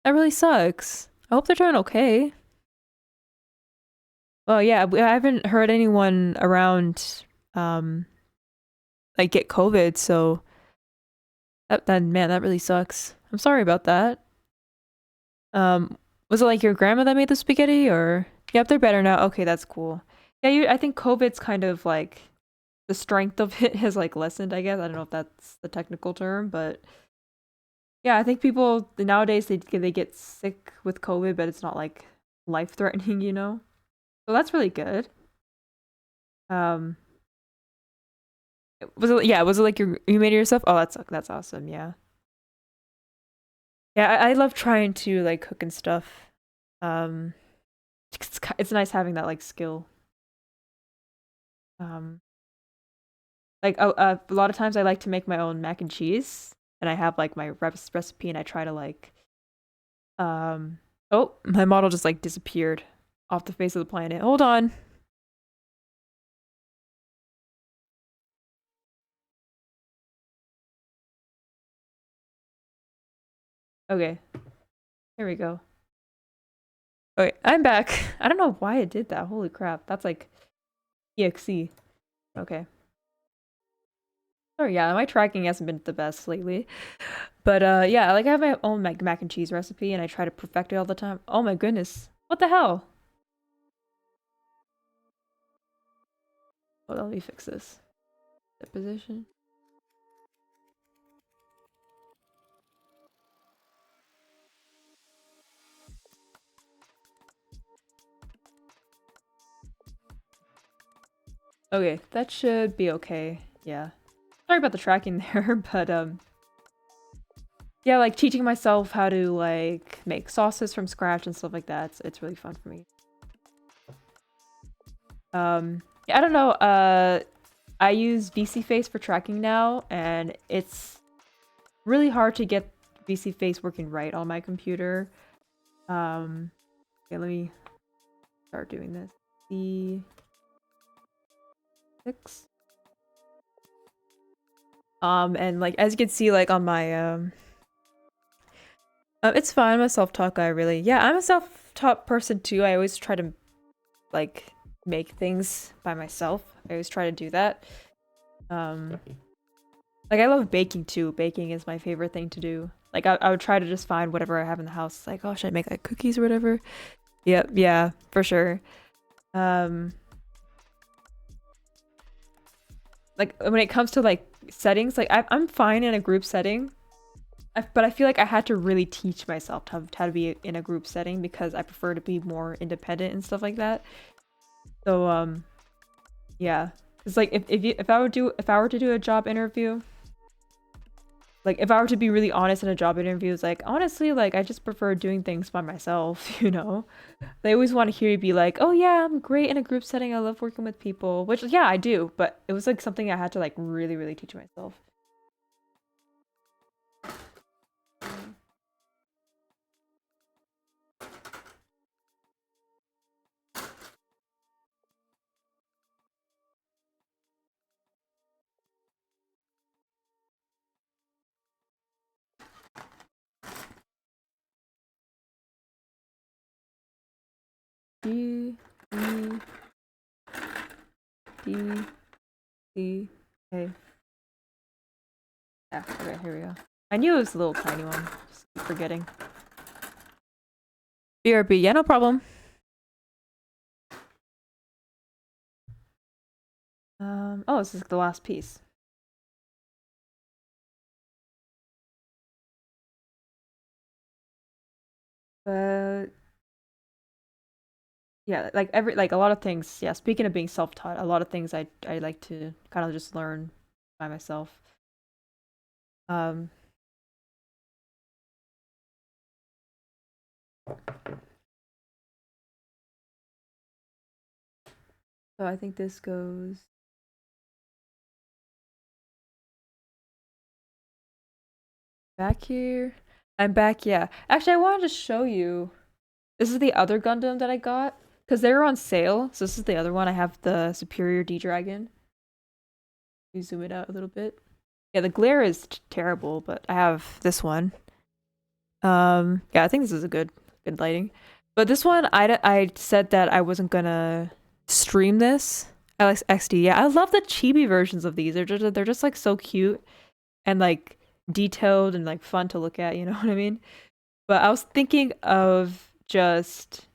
That really sucks. I hope they're doing okay. Well, yeah, I haven't heard anyone around like get COVID, so that man, that really sucks. I'm sorry about that. Was it like your grandma that made the spaghetti, or? Yep, they're better now. Okay, that's cool. Yeah, I think COVID's kind of like the strength of it has like lessened, I guess. I don't know if that's the technical term, but yeah, I think people nowadays they get sick with COVID, but it's not like life-threatening, you know? So that's really good. Um was it like you made it yourself? Oh, that's awesome. Yeah. Yeah, I love trying to like cook and stuff. Um it's nice having that like skill. Um Like, a lot of times I like to make my own mac and cheese, and I have like my recipe, and I try to like, oh, my model just like disappeared off the face of the planet. Hold on. Okay, here we go. Okay, I'm back. I don't know why it did that. Holy crap, that's like EXE. Okay. Sorry, yeah, my tracking hasn't been the best lately. But yeah, like I have my own mac and cheese recipe, and I try to perfect it all the time. Oh my goodness, what the hell? Hold on, let me fix this. The position. Okay, that should be okay. Yeah. Sorry about the tracking there, but yeah, like teaching myself how to like make sauces from scratch and stuff like that. It's really fun for me. Yeah, I don't know. I use VC Face for tracking now, and it's really hard to get VC Face working right on my computer. Okay, let me start doing this. C6. And like as you can see, like on my it's fine. I'm a self-taught guy, really. Yeah, I'm a self-taught person too. I always try to like make things by myself. I always try to do that. Like I love baking too. Baking is my favorite thing to do. Like I would try to just find whatever I have in the house. Like, oh, should I make like cookies or whatever? Yep, yeah, for sure. Um, like when it comes to like settings, like I'm fine in a group setting. But I feel like I had to really teach myself how to be in a group setting because I prefer to be more independent and stuff like that. So yeah, it's like if I were to do a job interview, like if I were to be really honest in a job interview, it's like honestly, like I just prefer doing things by myself, you know? They always want to hear you be like, "Oh yeah, I'm great in a group setting. I love working with people," which yeah, I do, but it was like something I had to like really teach myself. D E D C A. Yeah, okay, here we go. I knew it was a little tiny one. Just keep forgetting. BRB, yeah, no problem. Oh, this is the last piece. But yeah, like a lot of things. Yeah, speaking of being self-taught, a lot of things I like to kind of just learn by myself. Um, so I think this goes back here. I'm back, yeah. Actually, I wanted to show you. This is the other Gundam that I got because they were on sale. So this is the other one. I have the Superior D Dragon. You zoom it out a little bit. Yeah, the glare is terrible, but I have this one. Yeah, I think this is a good lighting. But this one, I said that I wasn't gonna stream this. Alex XD. Yeah, I love the chibi versions of these. They're just like so cute and like detailed and like fun to look at, you know what I mean? But I was thinking of just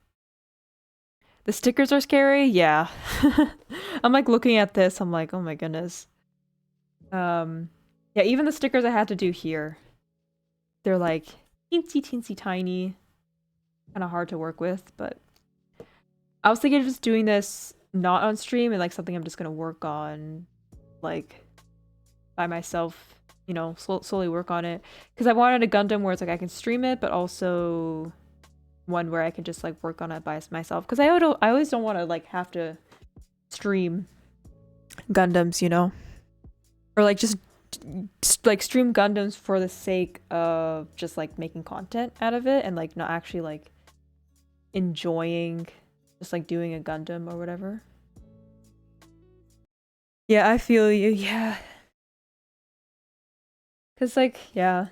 the stickers are scary. Yeah. I'm like looking at this, I'm like, "Oh my goodness." Yeah, even the stickers I had to do here. They're like teensy tiny, kind of hard to work with, but I was thinking of just doing this not on stream and like something I'm just gonna work on like by myself, you know, slowly work on it. Because I wanted a Gundam where it's like I can stream it, but also one where I can just like work on it by myself. Because I always don't want to like have to stream Gundams, you know, or like just like stream Gundams for the sake of just like making content out of it and like not actually like enjoying just like doing a Gundam or whatever. Yeah, I feel you. Yeah. Cause like, yeah.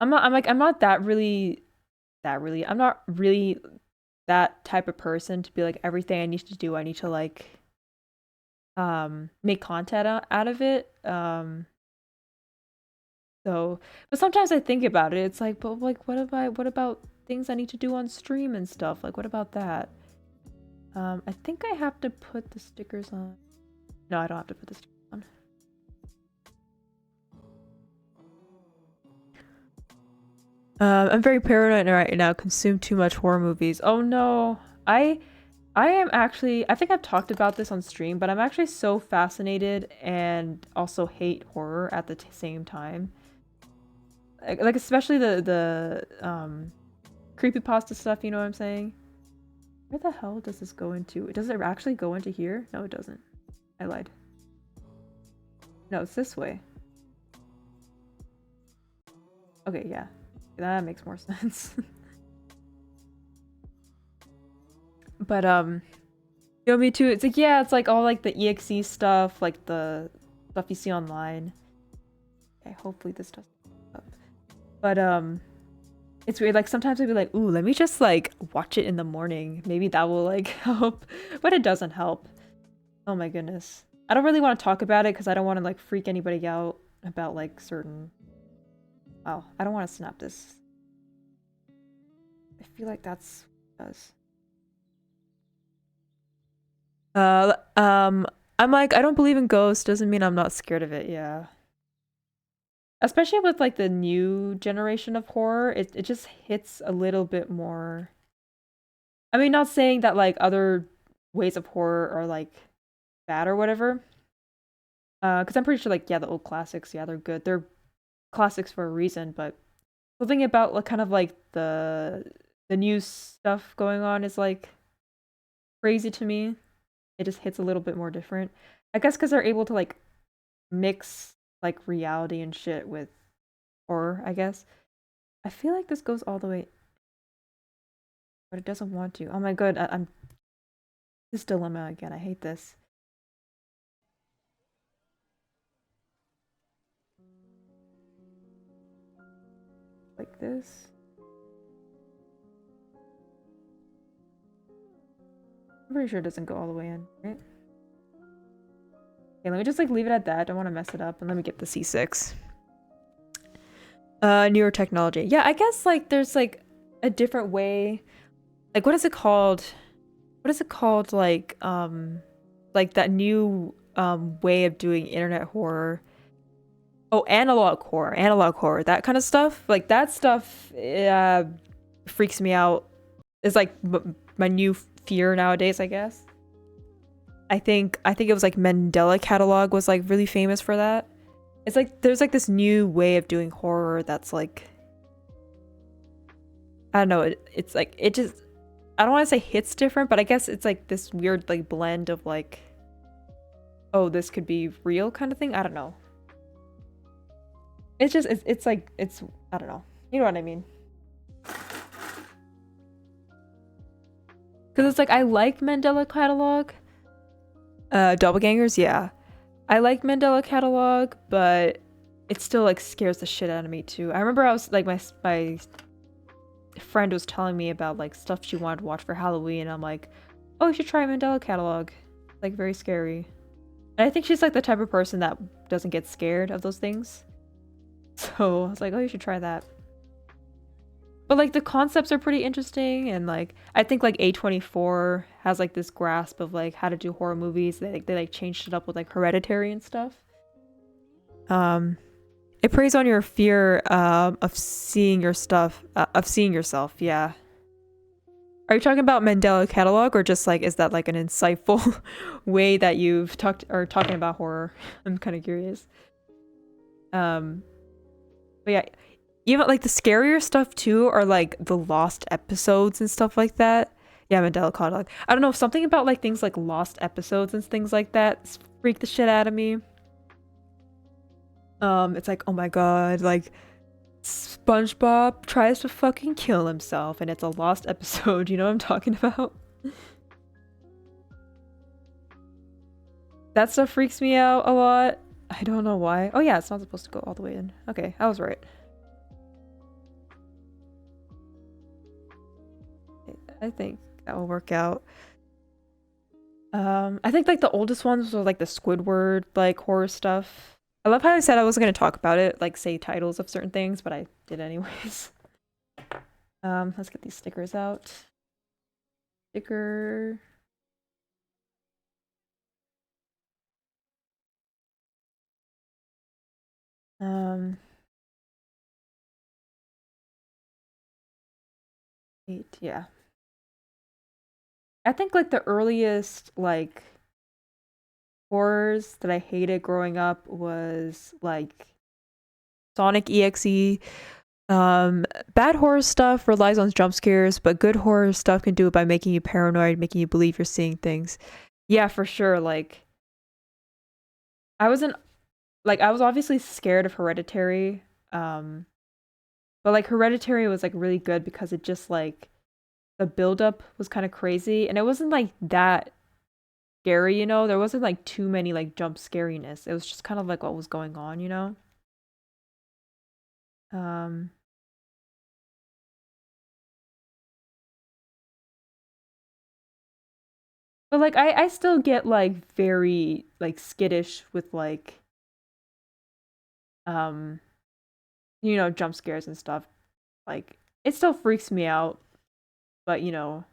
I'm not I'm not really that type of person to be like everything I need to do, I need to like make content out of it. So but sometimes I think about it, it's like, but like what about things I need to do on stream and stuff? Like what about that? I think I have to put the stickers on. No, I don't have to put the stickers on. I'm very paranoid right now. Consume too much horror movies. Oh no. I I am actually, I think I've talked about this on stream, but I'm actually so fascinated and also hate horror at the same time. Like especially the creepypasta stuff, you know what I'm saying? Where the hell does this go into? Does it actually go into here? No, it doesn't. I lied. No, it's this way. Okay, yeah. That makes more sense. But You know, me too. It's like, yeah, it's like all like the EXE stuff, like the stuff you see online. Okay, hopefully this doesn't pop up. But it's weird, like sometimes I'd be like, ooh, let me just like watch it in the morning. Maybe that will like help. But it doesn't help. Oh my goodness. I don't really want to talk about it because I don't want to like freak anybody out about like certain. Oh, I don't want to snap this. I feel like that's what it does. I'm like, I don't believe in ghosts, doesn't mean I'm not scared of it, yeah. Especially with like the new generation of horror, it just hits a little bit more. I mean, not saying that like other ways of horror are like bad or whatever. Because I'm pretty sure like yeah, the old classics, yeah, they're good. They're classics for a reason, but something about like kind of like the new stuff going on is like crazy to me. It just hits a little bit more different. I guess because they're able to like mix like reality and shit with horror, I guess. I feel like this goes all the way, but it doesn't want to. Oh my god, I'm this dilemma again. I hate this. Like this. I'm pretty sure it doesn't go all the way in, right? Okay, let me just like leave it at that. I don't want to mess it up, and let me get the C6. Newer technology. Yeah, I guess like there's like a different way. Like what is it called? What is it called? Like that new way of doing internet horror. Oh, analog horror, that kind of stuff. Like that stuff freaks me out. It's like my new fear nowadays, I guess. I think it was like Mandela Catalog was like really famous for that. It's like there's like this new way of doing horror that's like I don't know, it's like it just I don't want to say hits different, but I guess it's like this weird like blend of like oh, this could be real kind of thing. I don't know. It's just it's like it's I don't know. You know what I mean? Because it's like I like Mandela Catalog. Doppelgangers, yeah. I like Mandela Catalog, but it still like scares the shit out of me too. I remember I was like my friend was telling me about like stuff she wanted to watch for Halloween, and I'm like, oh, you should try Mandela Catalog. Like very scary. And I think she's like the type of person that doesn't get scared of those things. So I was like, oh, you should try that. But like the concepts are pretty interesting, and like I think like A24 has like this grasp of like how to do horror movies. They like changed it up with like Hereditary and stuff. Um, it preys on your fear of seeing your stuff of seeing yourself. Yeah. Are you talking about Mandela Catalog, or just like is that like an insightful way that you've talked or talking about horror? I'm kind of curious. Um, but yeah, even like the scarier stuff too are like the lost episodes and stuff like that. Yeah, Mandela Catalog. I don't know, something about like things like lost episodes and things like that freak the shit out of me. It's like, oh my god, like SpongeBob tries to fucking kill himself and it's a lost episode, you know what I'm talking about? That stuff freaks me out a lot. I don't know why. Oh yeah, it's not supposed to go all the way in. Okay, I was right. I think that will work out. I think like the oldest ones were like the Squidward like horror stuff. I love how I said I wasn't gonna talk about it, like say titles of certain things, but I did anyways. Let's get these stickers out. Sticker. Um, 8, yeah. I think like the earliest like horrors that I hated growing up was like Sonic EXE. Bad horror stuff relies on jump scares, but good horror stuff can do it by making you paranoid, making you believe you're seeing things. Yeah, for sure. Like I wasn't like I was obviously scared of Hereditary. Um, but like Hereditary was like really good because it just like the buildup was kind of crazy, and it wasn't like that scary, you know? There wasn't like too many like jump scariness. It was just kind of like what was going on, you know? Um but like I still get like very like skittish with like um you know, jump scares and stuff. Like it still freaks me out, but you know,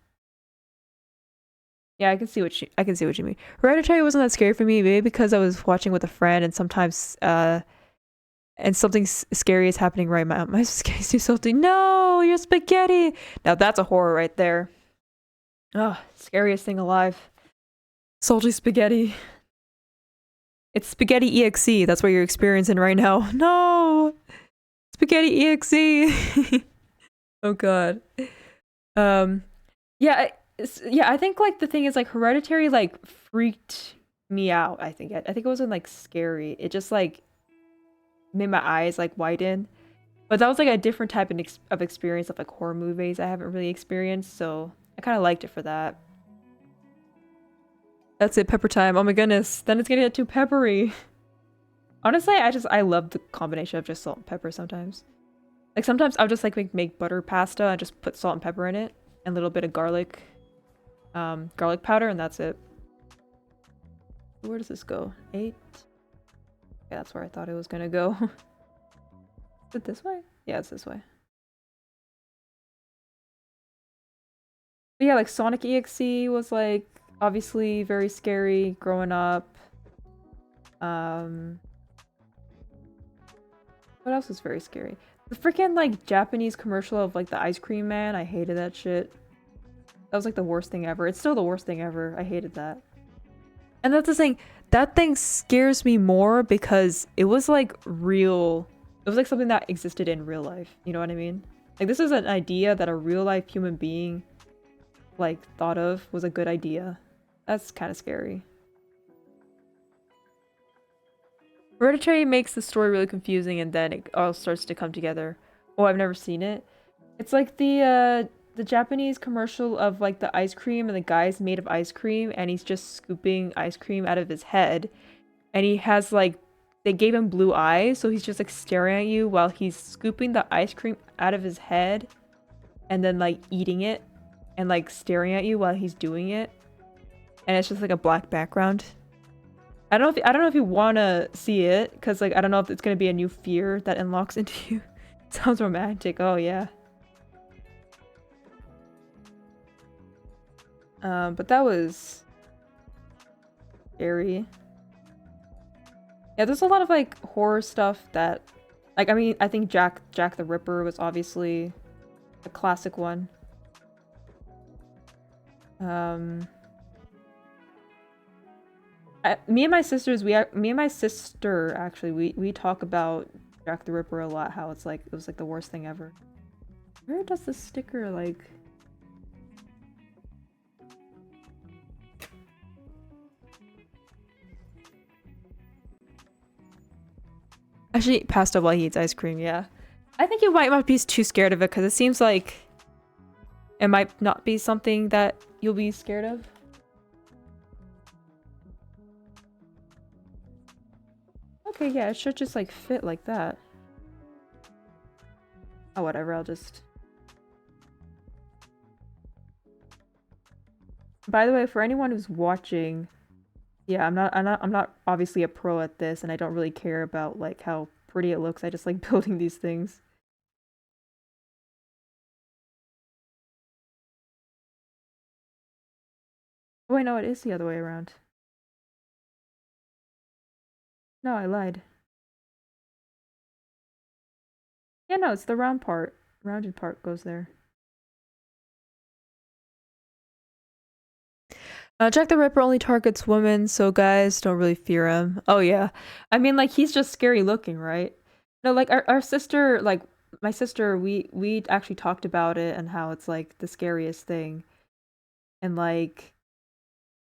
yeah, I can see what you mean. Hereditary wasn't that scary for me, maybe because I was watching with a friend and sometimes and something scary is happening right now. My scary do something. No, you're spaghetti. Now that's a horror right there. Oh, scariest thing alive. Salty spaghetti. It's spaghetti EXE. That's what you're experiencing right now. No, spaghetti EXE. Oh god. Um, yeah, yeah. I think like the thing is like Hereditary like freaked me out. I think it wasn't like scary. It just like made my eyes like widen. But that was like a different type of experience of like horror movies I haven't really experienced, so I kind of liked it for that. That's it, pepper time. Oh my goodness, then it's gonna get too peppery. Honestly, I love the combination of just salt and pepper sometimes. Like sometimes I'll just like make butter pasta and just put salt and pepper in it and a little bit of garlic powder, and that's it. Where does this go? 8? Yeah, that's where I thought it was gonna go. Is it this way? Yeah, it's this way. But yeah, like Sonic EXE was like obviously very scary growing up. Um, what else was very scary? The freaking like Japanese commercial of like the ice cream man. I hated that shit. That was like the worst thing ever. It's still the worst thing ever. I hated that. And that's the thing. That thing scares me more because it was like real. It was like something that existed in real life. You know what I mean? Like this is an idea that a real life human being like thought of was a good idea. That's kind of scary. Hereditary makes the story really confusing and then it all starts to come together. Oh, I've never seen it. It's like the Japanese commercial of like the ice cream and the guy's made of ice cream and he's just scooping ice cream out of his head. And he has like they gave him blue eyes, so he's just like staring at you while he's scooping the ice cream out of his head and then like eating it and like staring at you while he's doing it. And it's just like a black background. I don't know if you want to see it because like I don't know if it's going to be a new fear that unlocks into you. Sounds romantic. Oh yeah. But that was scary. Yeah, there's a lot of like horror stuff that like I mean, I think Jack the Ripper was obviously a classic one. Um me and my sisters, me and my sister actually, we talk about Jack the Ripper a lot. How it's like it was like the worst thing ever. Where does the sticker like? Actually, eat pasta while he eats ice cream. Yeah, I think you might be too scared of it because it seems like it might not be something that you'll be scared of. Okay, yeah, it should just like fit like that. Oh, whatever. I'll just. By the way, for anyone who's watching, yeah, I'm not obviously a pro at this, and I don't really care about like how pretty it looks. I just like building these things. Oh, wait, no, it is the other way around. No, I lied. Yeah, no, it's the round part. Rounded part goes there. Jack the Ripper only targets women, so guys don't really fear him. Oh yeah. I mean, like, he's just scary looking, right? No, like, our sister, like, my sister, we actually talked about it and how it's, like, the scariest thing. And, like,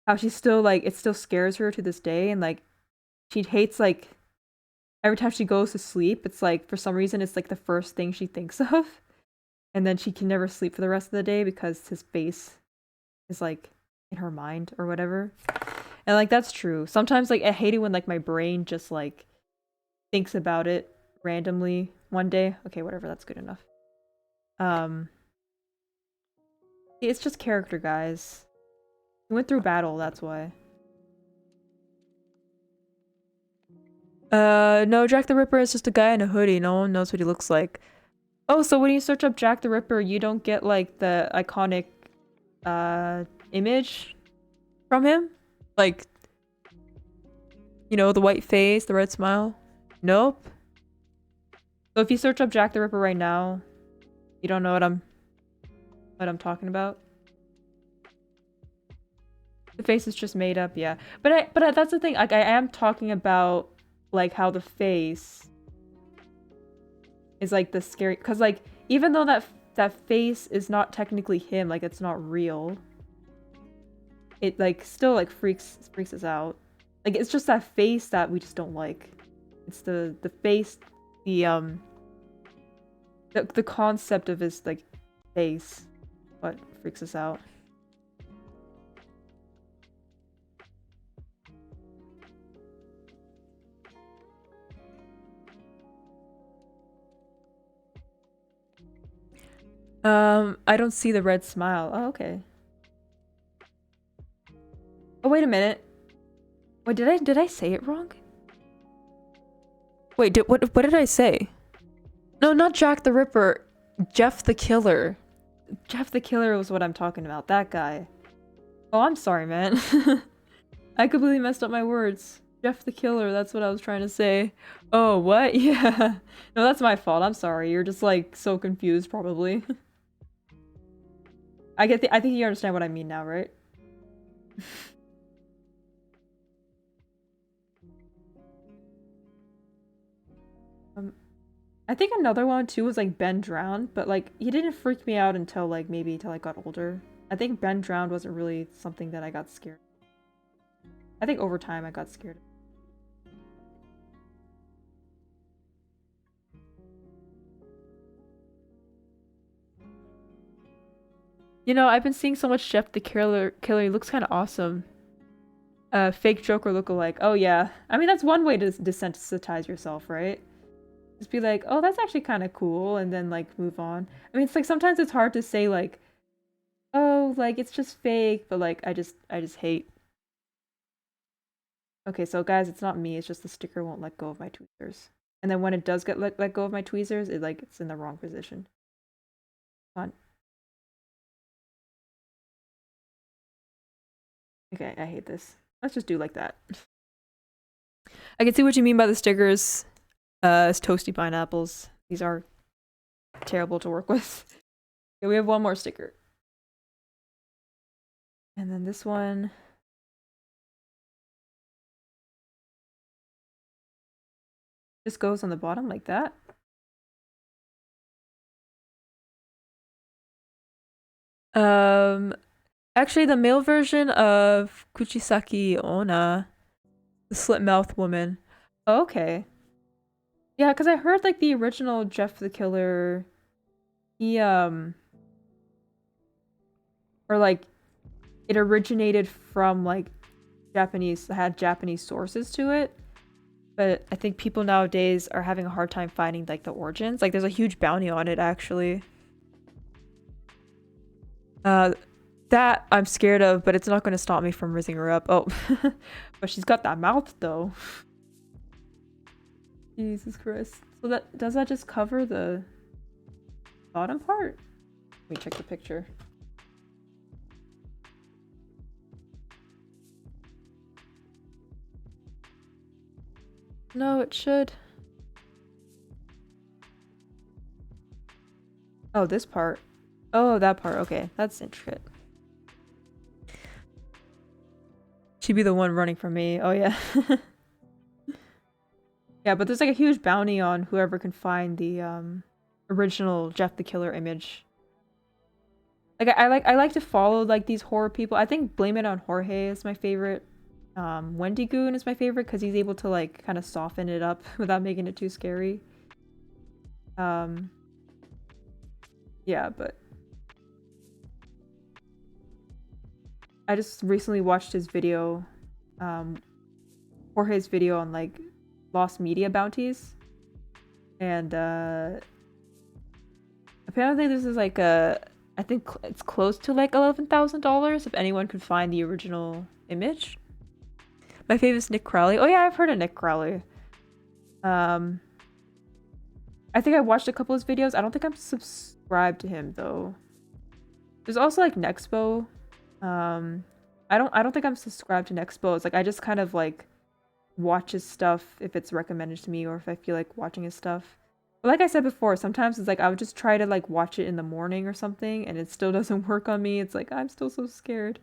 how she's still, like, it still scares her to this day. And, like, she hates, like, every time she goes to sleep, it's, like, for some reason, it's, like, the first thing she thinks of. And then she can never sleep for the rest of the day because his face is, like, in her mind or whatever. And like that's true. Sometimes like I hate it when like my brain just like thinks about it randomly one day. Okay, whatever, that's good enough. It's just character, guys. We went through battle, that's why. No, Jack the Ripper is just a guy in a hoodie. No one knows what he looks like. Oh, so when you search up Jack the Ripper, you don't get like the iconic image from him? Like, you know, the white face, the red smile? Nope. So if you search up Jack the Ripper right now, you don't know what I'm talking about? The face is just made up, yeah. But that's the thing, like I am talking about like how the face is like the scary, because like even though that face is not technically him, like it's not real, it like still like freaks us out. Like it's just that face that we just don't like. It's the face, the concept of his like face what freaks us out. I don't see the red smile. Oh, okay. Oh, wait a minute. Wait, did I say it wrong? Wait, what did I say? No, not Jack the Ripper. Jeff the Killer. Jeff the Killer was what I'm talking about. That guy. Oh, I'm sorry, man. I completely messed up my words. Jeff the Killer, that's what I was trying to say. Oh, what? Yeah. No, that's my fault. I'm sorry. You're just like so confused, probably. I think you understand what I mean now, right? I think another one too was like Ben Drowned, but like he didn't freak me out until like maybe until I got older. I think Ben Drowned wasn't really something that I got scared. I think over time I got scared. You know, I've been seeing so much Jeff the Killer. He looks kind of awesome. Fake Joker lookalike. Oh yeah. I mean, that's one way to desensitize yourself, right? Just be like, oh, that's actually kind of cool, and then like move on. I mean, it's like sometimes it's hard to say like, oh, like it's just fake, but like I just hate. Okay, so guys, it's not me. It's just the sticker won't let go of my tweezers, and then when it does get let go of my tweezers, it's in the wrong position. Come on. Okay, I hate this. Let's just do like that. I can see what you mean by the stickers. As toasty pineapples. These are terrible to work with. Okay, we have one more sticker. And then this one. Just goes on the bottom like that. Actually the male version of Kuchisaki Onna, the slit mouth woman. Oh, okay. Yeah, because I heard like the original Jeff the Killer, he or like it originated from like had Japanese sources to it. But I think people nowadays are having a hard time finding like the origins. Like there's a huge bounty on it actually. That I'm scared of, but it's not going to stop me from rizzing her up. Oh, but she's got that mouth though. Jesus Christ. So does that just cover the bottom part? Let me check the picture. No, it should. Oh, this part. Oh, that part. Okay, that's intricate. She'd be the one running from me. Oh, yeah. Yeah, but there's like a huge bounty on whoever can find the original Jeff the Killer image. Like I like to follow like these horror people. I think Blame It on Jorge is my favorite. Wendy Goon is my favorite because he's able to like kind of soften it up without making it too scary. Yeah, but I just recently watched his video Jorge's video on like lost media bounties, and apparently this is like I think it's close to like $11,000 if anyone could find the original image. My favorite is Nick Crowley. Oh yeah, I've heard of Nick Crowley. I think I watched a couple of his videos. I don't think I'm subscribed to him though. There's also like Nexpo. I don't think I'm subscribed to Nexpo. It's like I just kind of like watch his stuff if it's recommended to me or if I feel like watching his stuff. But like I said before, sometimes it's like I would just try to like watch it in the morning or something and it still doesn't work on me. It's like I'm still so scared.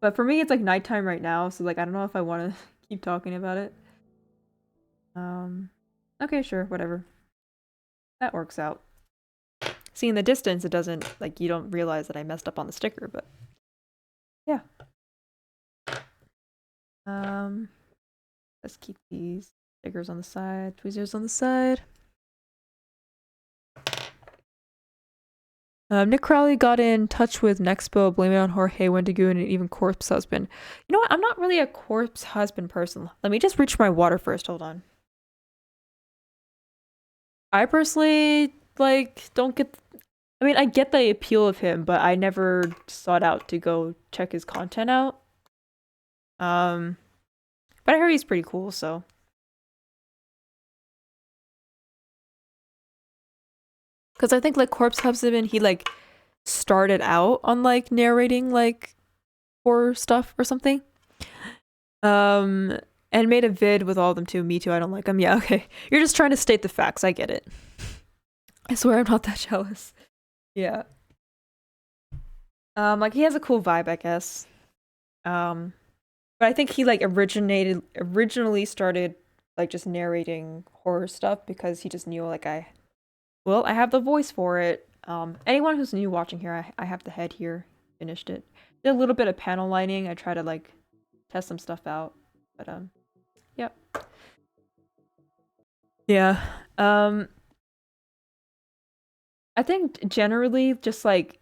But for me, it's like nighttime right now, so like I don't know if I want to keep talking about it. Okay, sure, whatever. That works out. See, in the distance, it doesn't, like, you don't realize that I messed up on the sticker, but yeah. Let's keep these stickers on the side, tweezers on the side. Nick Crowley got in touch with Nexpo, blaming it on Jorge Wendigo and even Corpse Husband. You know what? I'm not really a Corpse Husband person. Let me just reach my water first. Hold on. I personally, like, don't get... I mean, I get the appeal of him, but I never sought out to go check his content out. But I heard he's pretty cool, so... Because I think, like, Corpse Husband, he, like, started out on, like, narrating, like, horror stuff or something. And made a vid with all of them, too. Me too, I don't like him. Yeah, okay. You're just trying to state the facts. I get it. I swear I'm not that jealous. Yeah. Like, he has a cool vibe, I guess. But I think he, like, originally started, like, just narrating horror stuff because he just knew, like, I have the voice for it. Anyone who's new watching here, I have the head here. Finished it. Did a little bit of panel lining. I try to, like, test some stuff out. But, yep. Yeah. I think generally just, like,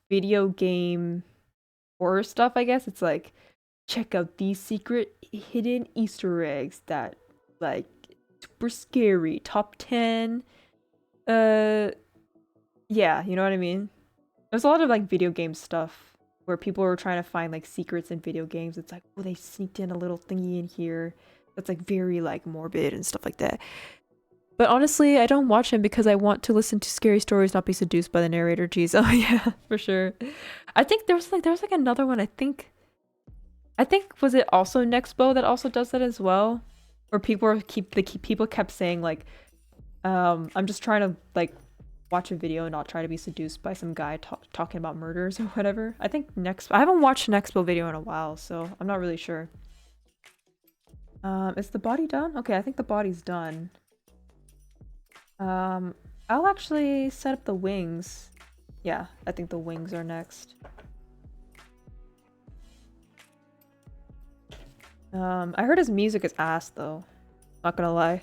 video game horror stuff, I guess. It's like, check out these secret hidden Easter eggs that, like, super scary. Top 10. Yeah, you know what I mean? There's a lot of, like, video game stuff where people are trying to find, like, secrets in video games. It's like, oh, they sneaked in a little thingy in here that's, like, very, like, morbid and stuff like that. But honestly, I don't watch him because I want to listen to scary stories, not be seduced by the narrator. Jeez, oh yeah, for sure. I think there was like another one. I think was it also Nexpo that also does that as well, where people kept saying like, I'm just trying to like watch a video and not try to be seduced by some guy talking about murders or whatever. I think I haven't watched an Nexpo video in a while, so I'm not really sure. Is the body done? Okay, I think the body's done. I'll actually set up the wings. Yeah, I think the wings are next. I heard his music is ass though. Not gonna lie.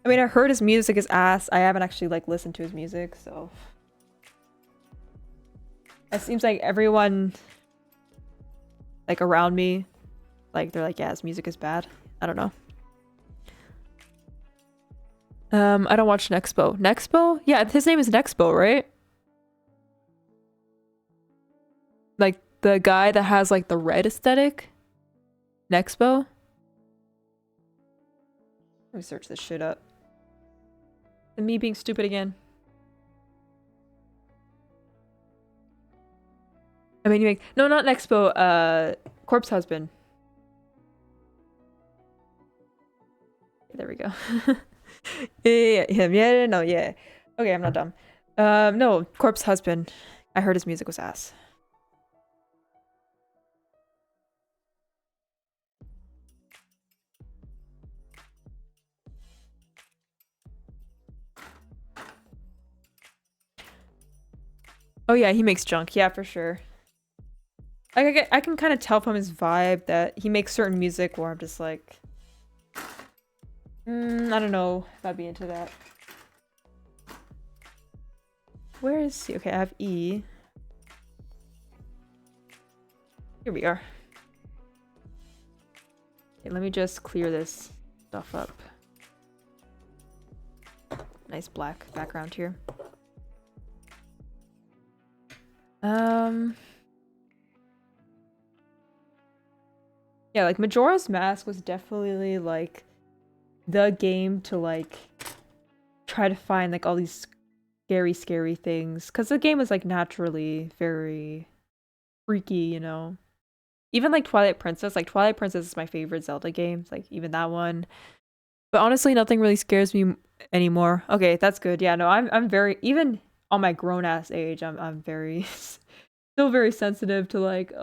I mean, I heard his music is ass. I haven't actually like listened to his music, so it seems like everyone like around me, like they're like, yeah, his music is bad. I don't know. I don't watch Nexpo. Nexpo? Yeah, his name is Nexpo, right? Like the guy that has like the red aesthetic? Nexpo? Let me search this shit up. And me being stupid again. I mean, you make no, not Nexpo. Corpse Husband. There we go. Yeah, him. Yeah, no, yeah. Okay, I'm not dumb. No, Corpse Husband. I heard his music was ass. Oh yeah, he makes junk. Yeah, for sure. I can kind of tell from his vibe that he makes certain music where I'm just like, I don't know if I'd be into that. Where is he? Okay, I have E. Here we are. Okay, let me just clear this stuff up. Nice black background here. Yeah, like Majora's Mask was definitely like the game to like try to find like all these scary things, because the game is like naturally very freaky, you know. Even like Twilight Princess is my favorite Zelda game, like even that one. But honestly, nothing really scares me anymore. Okay, that's good. Yeah, no, I'm very, even on my grown ass age, I'm very still very sensitive to like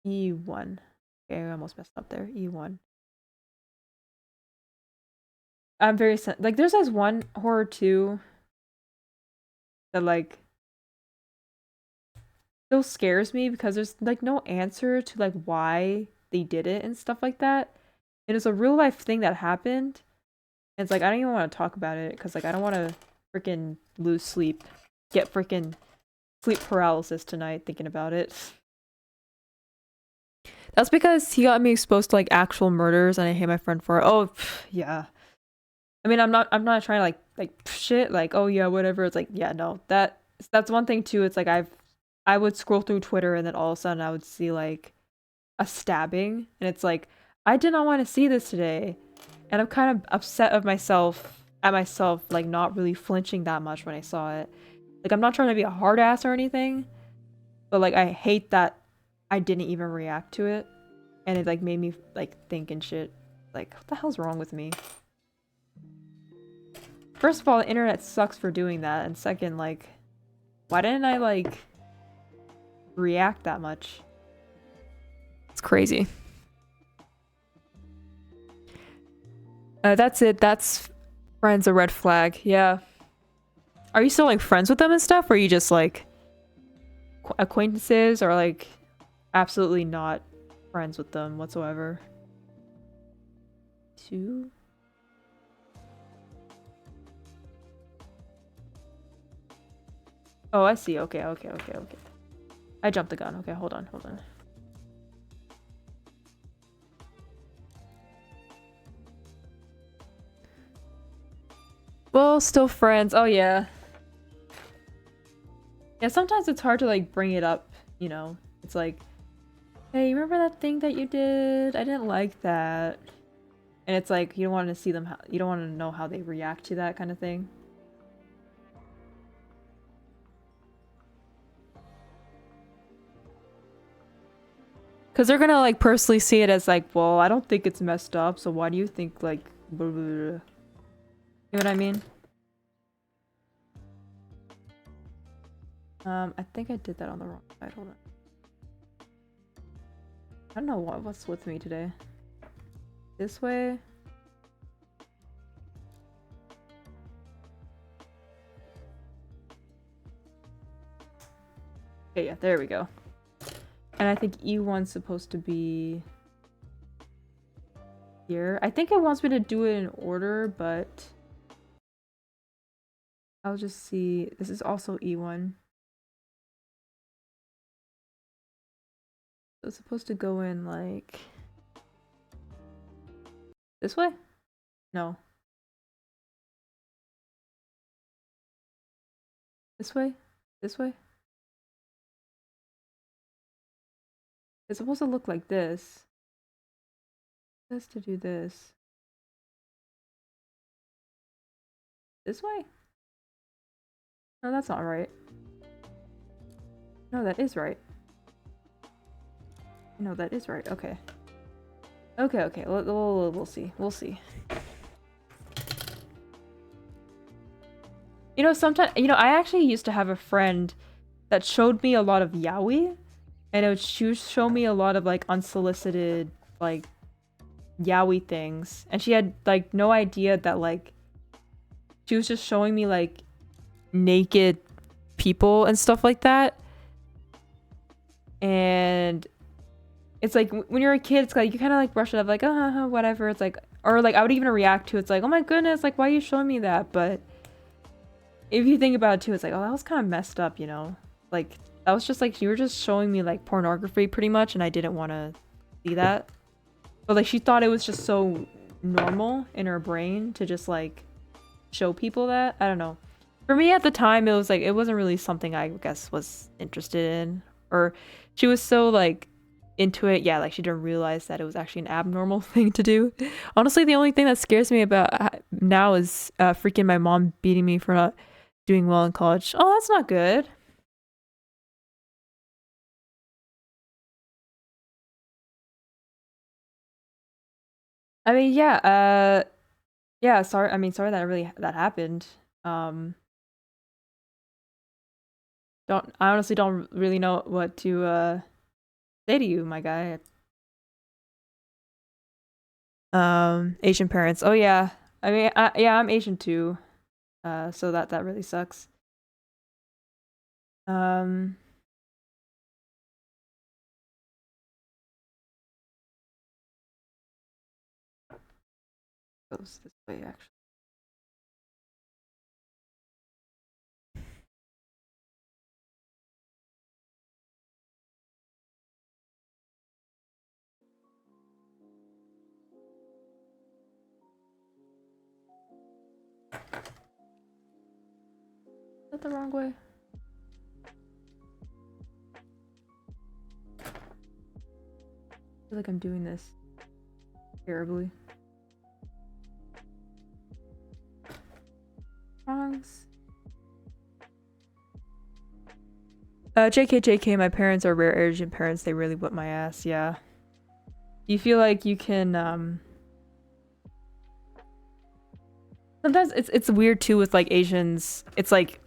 E1. Okay, I almost messed up there. E1. I'm very like there's this one horror too that like still scares me because there's like no answer to like why they did it and stuff like that. It is a real life thing that happened. And it's like I don't even want to talk about it because like I don't want to freaking lose sleep, get freaking sleep paralysis tonight thinking about it. That's because he got me exposed to like actual murders and I hate my friend for it. Oh yeah. I mean, I'm not trying to like shit like, oh yeah, whatever. It's like, yeah, no. That's one thing too. It's like I would scroll through Twitter and then all of a sudden I would see like a stabbing and it's like I did not want to see this today. And I'm kind of upset at myself like not really flinching that much when I saw it. Like I'm not trying to be a hard ass or anything, but like I hate that I didn't even react to it and it like made me like think and shit. Like what the hell's wrong with me? First of all, the internet sucks for doing that, and second, like, why didn't I, like, react that much? It's crazy. That's it. That's friends a red flag. Yeah. Are you still, like, friends with them and stuff, or are you just, like, acquaintances, or, like, absolutely not friends with them whatsoever? 2? Oh, I see. Okay. I jumped the gun. Okay, hold on. Well, still friends. Oh, yeah. Yeah, sometimes it's hard to, like, bring it up, you know? It's like, hey, you remember that thing that you did? I didn't like that. And it's like, you don't want to see them, you don't want to know how they react to that kind of thing. Because they're gonna, like, personally see it as, like, well, I don't think it's messed up, so why do you think, like, blah, blah, blah. You know what I mean? I think I did that on the wrong side. Hold on. I don't know what's with me today. This way? Okay, yeah, there we go. And I think E1's supposed to be here. I think it wants me to do it in order, but I'll just see. This is also E1. So it's supposed to go in like this way? No. This way? This way? It's supposed to look like this. It has to do this. This way? No, that's not right. No, that is right. No, that is right. Okay. Okay. We'll see. We'll see. You know, sometimes, you know, I actually used to have a friend that showed me a lot of yaoi, and it would show me a lot of, like, unsolicited, like, yaoi things. And she had, like, no idea that, like, she was just showing me, like, naked people and stuff like that. And it's like, when you're a kid, it's like, you kind of, like, brush it up, like, whatever. It's like, or, like, I would even react to it. It's like, oh my goodness, like, why are you showing me that? But if you think about it too, it's like, oh, that was kind of messed up, you know? Like, That was just like, you were just showing me like pornography pretty much, and I didn't want to see that. But like, she thought it was just so normal in her brain to just like show people that. I don't know. For me at the time, it was like, it wasn't really something I guess was interested in. Or she was so like into it, yeah, like she didn't realize that it was actually an abnormal thing to do. Honestly, the only thing that scares me about now is freaking my mom beating me for not doing well in college. Oh, that's not good. I mean, yeah, yeah, sorry. I mean, sorry that really that happened. Um, don't I honestly don't really know what to say to you, my guy. Asian parents. Oh yeah. I mean, yeah, I'm Asian too. So that really sucks. Um, goes this way actually. Is that the wrong way? I feel like I'm doing this terribly. Wrongs. JK, my parents are rare Asian parents. They really whip my ass. Yeah. You feel like you can sometimes it's weird too with like Asians. It's like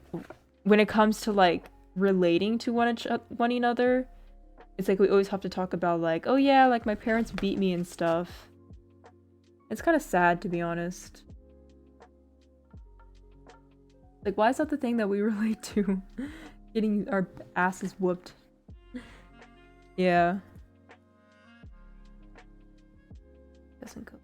when it comes to like relating to one another, it's like we always have to talk about like, oh yeah, like my parents beat me and stuff. It's kind of sad to be honest. Like, why is that the thing that we relate to? Getting our asses whooped. Yeah. Doesn't go.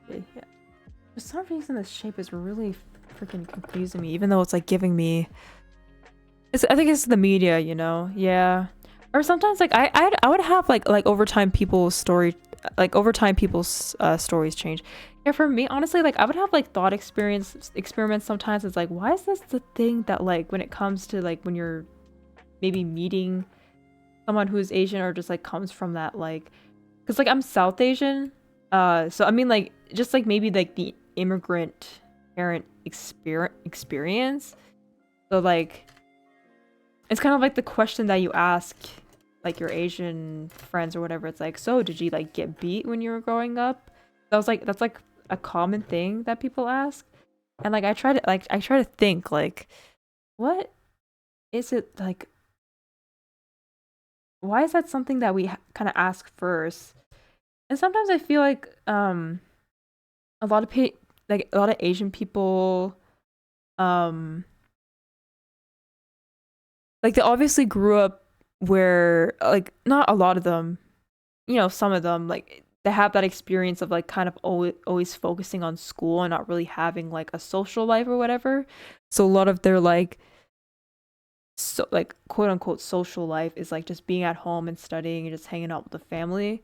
Yeah. For some reason, this shape is really freaking confusing me, even though it's like giving me. I think it's the media, you know. Yeah. Or sometimes like I would have like over time people's stories change. Yeah, for me, honestly, like I would have like thought experiments sometimes. It's like, why is this the thing that like when it comes to like when you're maybe meeting someone who's Asian or just like comes from that like, because like I'm South Asian, so I mean like just like maybe like the immigrant parent experience. So like it's kind of like the question that you ask like your Asian friends or whatever. It's like, so did you like get beat when you were growing up? That's like a common thing that people ask. And like I try to think like what is it like, why is that something that we kind of ask first? And sometimes I feel like a lot of like a lot of Asian people um like they obviously grew up where like not a lot of them, you know, some of them like they have that experience of like kind of always focusing on school and not really having like a social life or whatever. So a lot of their like so like quote unquote social life is like just being at home and studying and just hanging out with the family.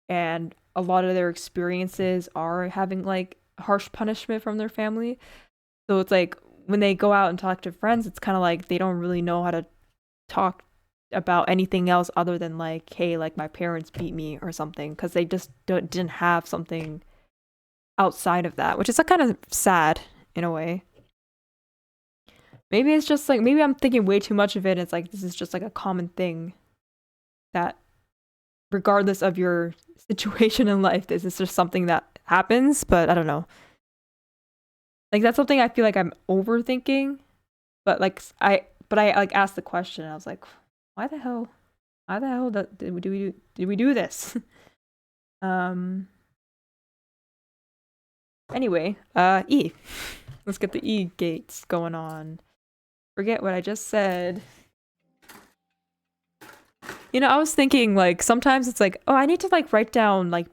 And a lot of their experiences are having like harsh punishment from their family. So it's like when they go out and talk to friends, it's kind of like they don't really know how to talk about anything else other than like, hey, like my parents beat me or something, because they just didn't have something outside of that, which is like kind of sad in a way. Maybe it's just like maybe I'm thinking way too much of it. It's like this is just like a common thing that regardless of your situation in life, this is just something that happens, but I don't know. Like that's something I feel like I'm overthinking, but like I like asked the question and I was like, why the hell? Why the hell did we do this? um anyway, E. Let's get the E gates going on. Forget what I just said. You know, I was thinking like sometimes it's like, oh, I need to like write down like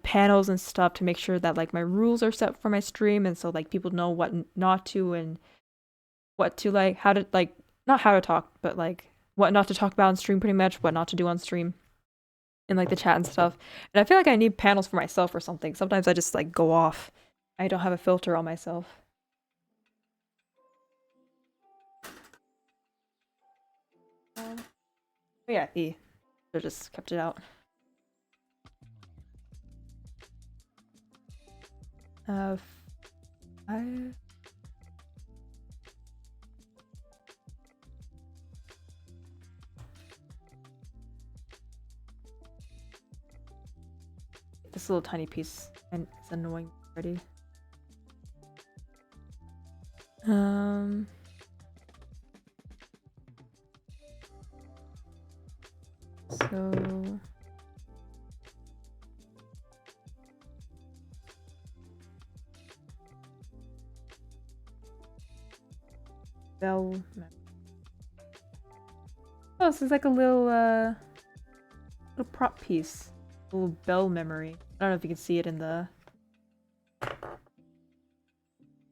panels and stuff to make sure that like my rules are set for my stream, and so like people know what not to and what to like, how to like, not how to talk, but like what not to talk about on stream, pretty much what not to do on stream in like the chat and stuff. And I feel like I need panels for myself or something. Sometimes I just like go off. I don't have a filter on myself. Oh yeah, E. I just kept it out. I this little tiny piece and it's annoying already. So bell. Oh, this is like a little prop piece, a little bell memory. I don't know if you can see it in the.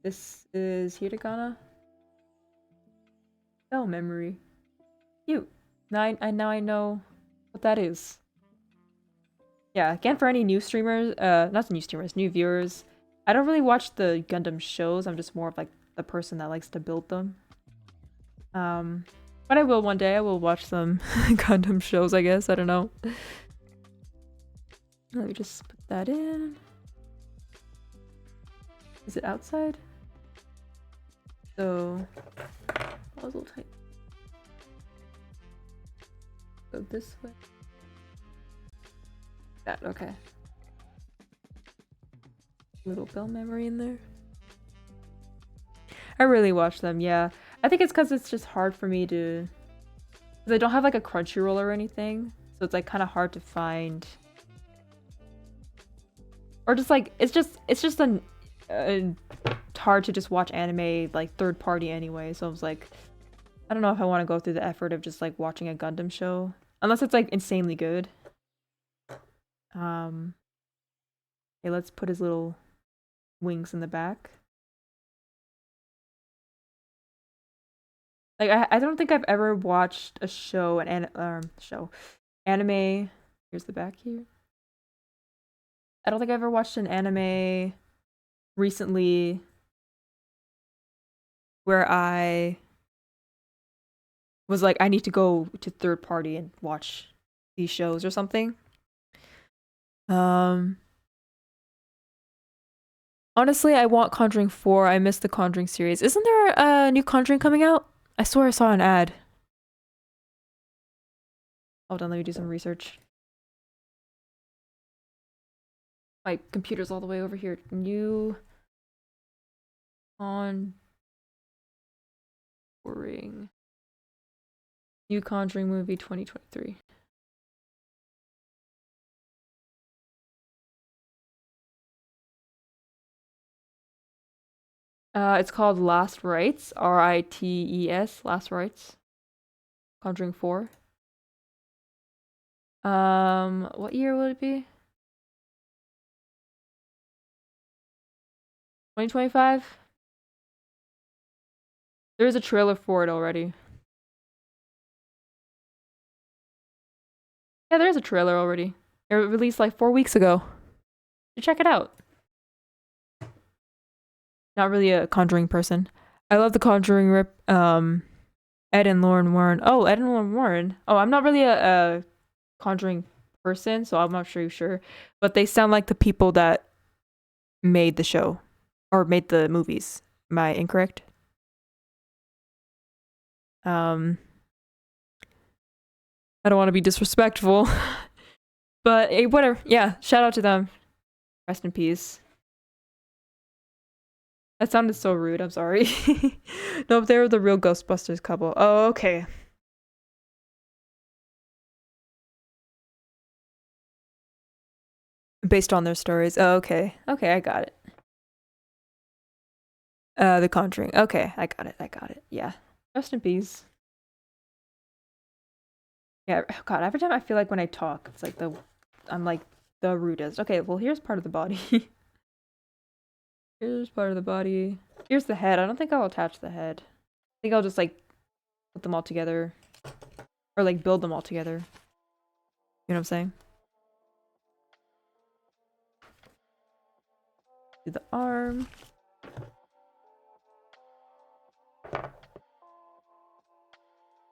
This is hiragana. Bell memory. Cute. Now I know what that is. Yeah, again for any new streamers, not new streamers, new viewers. I don't really watch the Gundam shows. I'm just more of like the person that likes to build them. But I will one day. I will watch some Gundam shows, I guess. I don't know. Let me just put that in. Is it outside? So, puzzle type. Go this way. That, okay. Little bell memory in there. I really watch them, yeah. I think it's because it's just hard for me to... Because I don't have like a Crunchyroll or anything. So it's like kind of hard to find... Or just like, it's just hard to just watch anime like third party anyway. So I was like, I don't know if I want to go through the effort of just like watching a Gundam show. Unless it's like insanely good. Okay, let's put his little wings in the back. Like I don't think I've ever watched a show, anime. Here's the back here. I don't think I've ever watched an anime recently where I was like, I need to go to third party and watch these shows or something. Honestly, I want Conjuring 4. I missed the Conjuring series. Isn't there a new Conjuring coming out? I swear I saw an ad. Hold on, let me do some research. My computer's all the way over here. New Conjuring. New Conjuring movie 2023. It's called Last Rites. R-I-T-E-S. Last Rites. Conjuring 4. What year would it be? 2025? There is a trailer for it already. Yeah, there is a trailer already. It released like 4 weeks ago. Check it out. Not really a Conjuring person. I love the Conjuring rip. Ed and Lauren Warren. Oh, Ed and Lauren Warren. Oh, I'm not really a Conjuring person, so I'm not sure. But they sound like the people that made the show or made the movies. Am I incorrect? I don't want to be disrespectful, but hey, whatever. Yeah, shout out to them. Rest in peace. That sounded so rude. I'm sorry. No, they were the real Ghostbusters couple. Oh, okay. Based on their stories. Oh, okay. Okay, I got it. The Conjuring. Okay, I got it. Yeah. Rest in peace. Yeah, God, every time I feel like when I talk, it's like I'm like the rudest. Okay, well, here's part of the body. Here's part of the body. Here's the head. I don't think I'll attach the head. I think I'll just like put them all together. Or like build them all together. You know what I'm saying? Do the arm.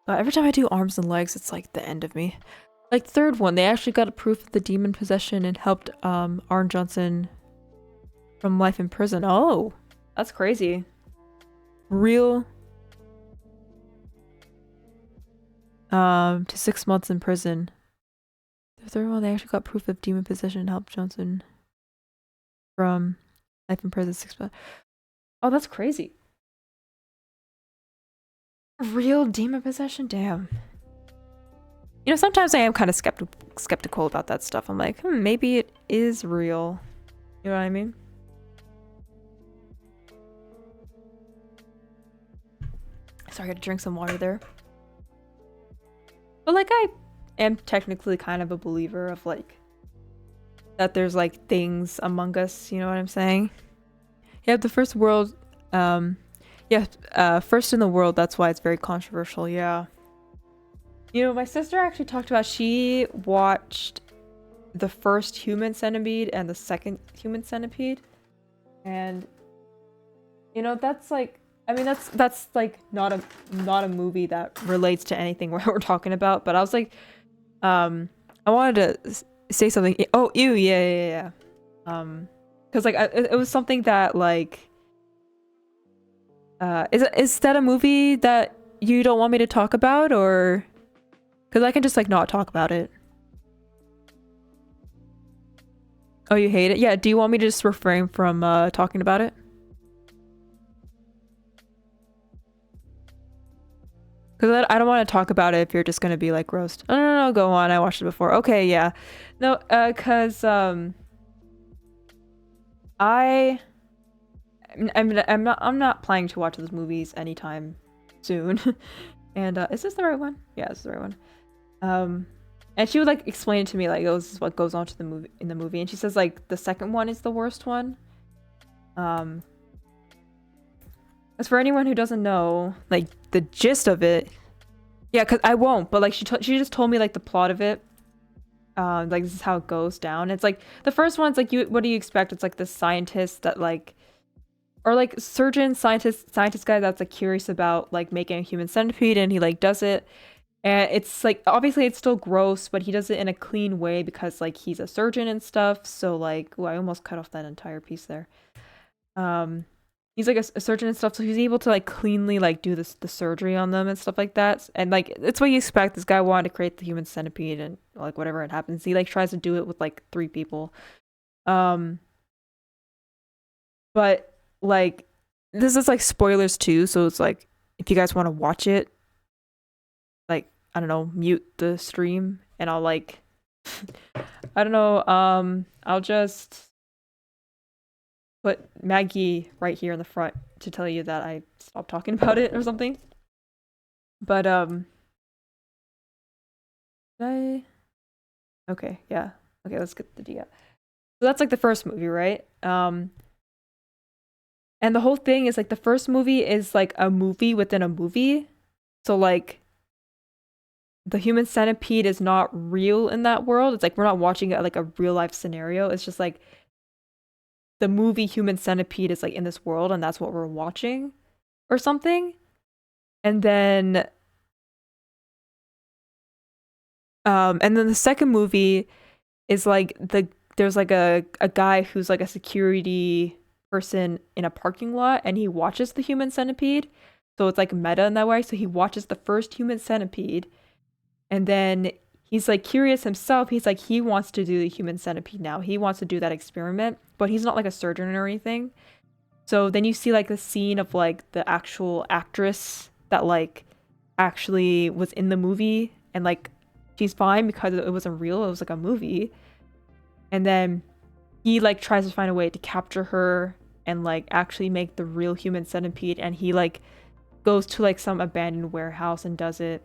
Every time I do arms and legs, it's like the end of me. Like third one, they actually got a proof of the demon possession and helped Arn Johnson from life in prison. Oh, that's crazy. Real to 6 months in prison. The third one, they actually got proof of demon possession and helped Johnson from life in prison 6 months. Oh, that's crazy. Real demon possession? Damn. You know, sometimes I am kind of skeptical about that stuff. I'm like, maybe it is real. You know what I mean? Sorry, I gotta drink some water there. But like, I am technically kind of a believer of like, that there's like things among us, you know what I'm saying? Yeah, the first world, first in the world, that's why it's very controversial, yeah. You know, my sister actually talked about, she watched the first human centipede and the second human centipede. And, you know, that's like, I mean, that's like not a movie that relates to anything we're talking about, but I was like, I wanted to say something. Oh, ew, yeah. Because like, it was something that like, is that a movie that you don't want me to talk about, or? Because I can just like not talk about it. Oh, you hate it? Yeah, do you want me to just refrain from talking about it? Because I don't want to talk about it if you're just going to be like roast. No, go on. I watched it before. Okay, yeah. No, because I'm not planning to watch those movies anytime soon. And is this the right one? Yeah, this is the right one. And she would like explain it to me, like, oh, this is what goes on to the movie in the movie, and she says like the second one is the worst one. As for anyone who doesn't know, like the gist of it, yeah, cause I won't, but like she just told me like the plot of it. Like this is how it goes down. It's like the first one's like, what do you expect? It's like this scientist that like, or like surgeon scientist guy that's like curious about like making a human centipede, and he like does it. And it's like, obviously it's still gross, but he does it in a clean way because like he's a surgeon and stuff. So like, I almost cut off that entire piece there. He's like a surgeon and stuff, so he's able to like cleanly like do the surgery on them and stuff like that. And like, it's what you expect. This guy wanted to create the human centipede, and like whatever it happens, he like tries to do it with like 3 people. But like, this is like spoilers too, so it's like, if you guys want to watch it, like, I don't know, mute the stream, and I'll like I don't know, I'll just put Maggie right here in the front to tell you that I stopped talking about it or something. But okay, yeah. Okay, let's get the Dia. So that's like the first movie, right? And the whole thing is like, the first movie is like a movie within a movie. So like, the human centipede is not real in that world. It's like, we're not watching it like a real life scenario. It's just like, the movie Human Centipede is like in this world, and that's what we're watching or something. And then the second movie is like, there's like a guy who's like a security person in a parking lot, and he watches the human centipede. So it's like meta in that way. So he watches the first human centipede, and then he's like curious himself. He's like, he wants to do the human centipede now. He wants to do that experiment, but he's not like a surgeon or anything. So then you see like the scene of like the actual actress that like actually was in the movie, and like she's fine because it wasn't real. It was like a movie. And then he like tries to find a way to capture her and like actually make the real human centipede, and he like goes to like some abandoned warehouse and does it,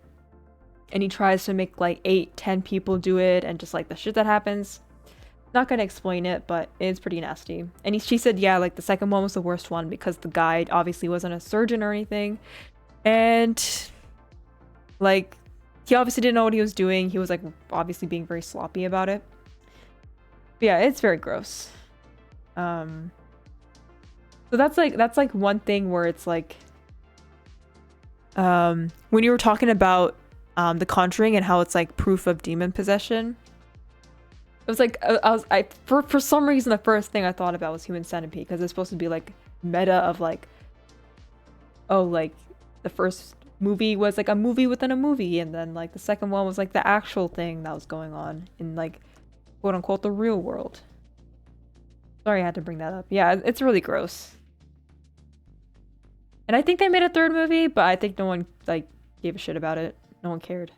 and he tries to make like 8-10 people do it, and just like the shit that happens. Not gonna explain it, but it's pretty nasty. And she said, yeah, like the second one was the worst one because the guy obviously wasn't a surgeon or anything, and like he obviously didn't know what he was doing. He was like obviously being very sloppy about it. But yeah, it's very gross. So that's like one thing where it's like when you were talking about The Conjuring and how it's like proof of demon possession, it was like for some reason the first thing I thought about was human centipede, because it's supposed to be like meta of like, oh, like the first movie was like a movie within a movie, and then like the second one was like the actual thing that was going on in like quote unquote the real world. Sorry I had to bring that up. Yeah, it's really gross. And I think they made a third movie, but I think no one like gave a shit about it. No one cared.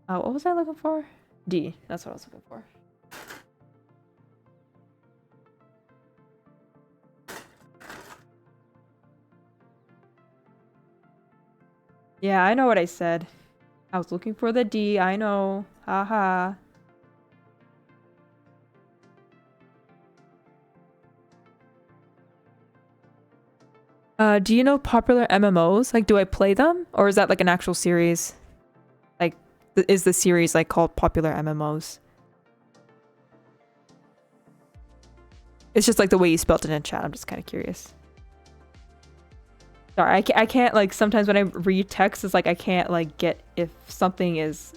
What was I looking for? D. That's what I was looking for. Yeah, I know what I said. I was looking for the D. I know. Haha. Do you know popular MMOs? Like, do I play them? Or is that like an actual series? Like, is the series like called popular MMOs? It's just like the way you spelled it in chat. I'm just kind of curious. Sorry, I can't like, sometimes when I read text, it's like I can't like get if something is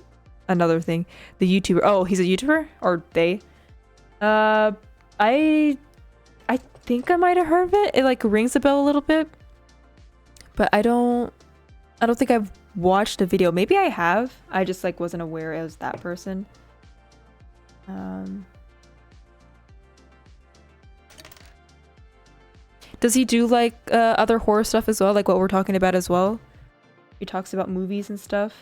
another thing. The YouTuber. Oh, he's a YouTuber? Or they? I think I might have heard of it. It like rings a bell a little bit, but I don't think I've watched a video. Maybe I have. I just like wasn't aware it was that person. Does he do like other horror stuff as well, like what we're talking about as well? He talks about movies and stuff.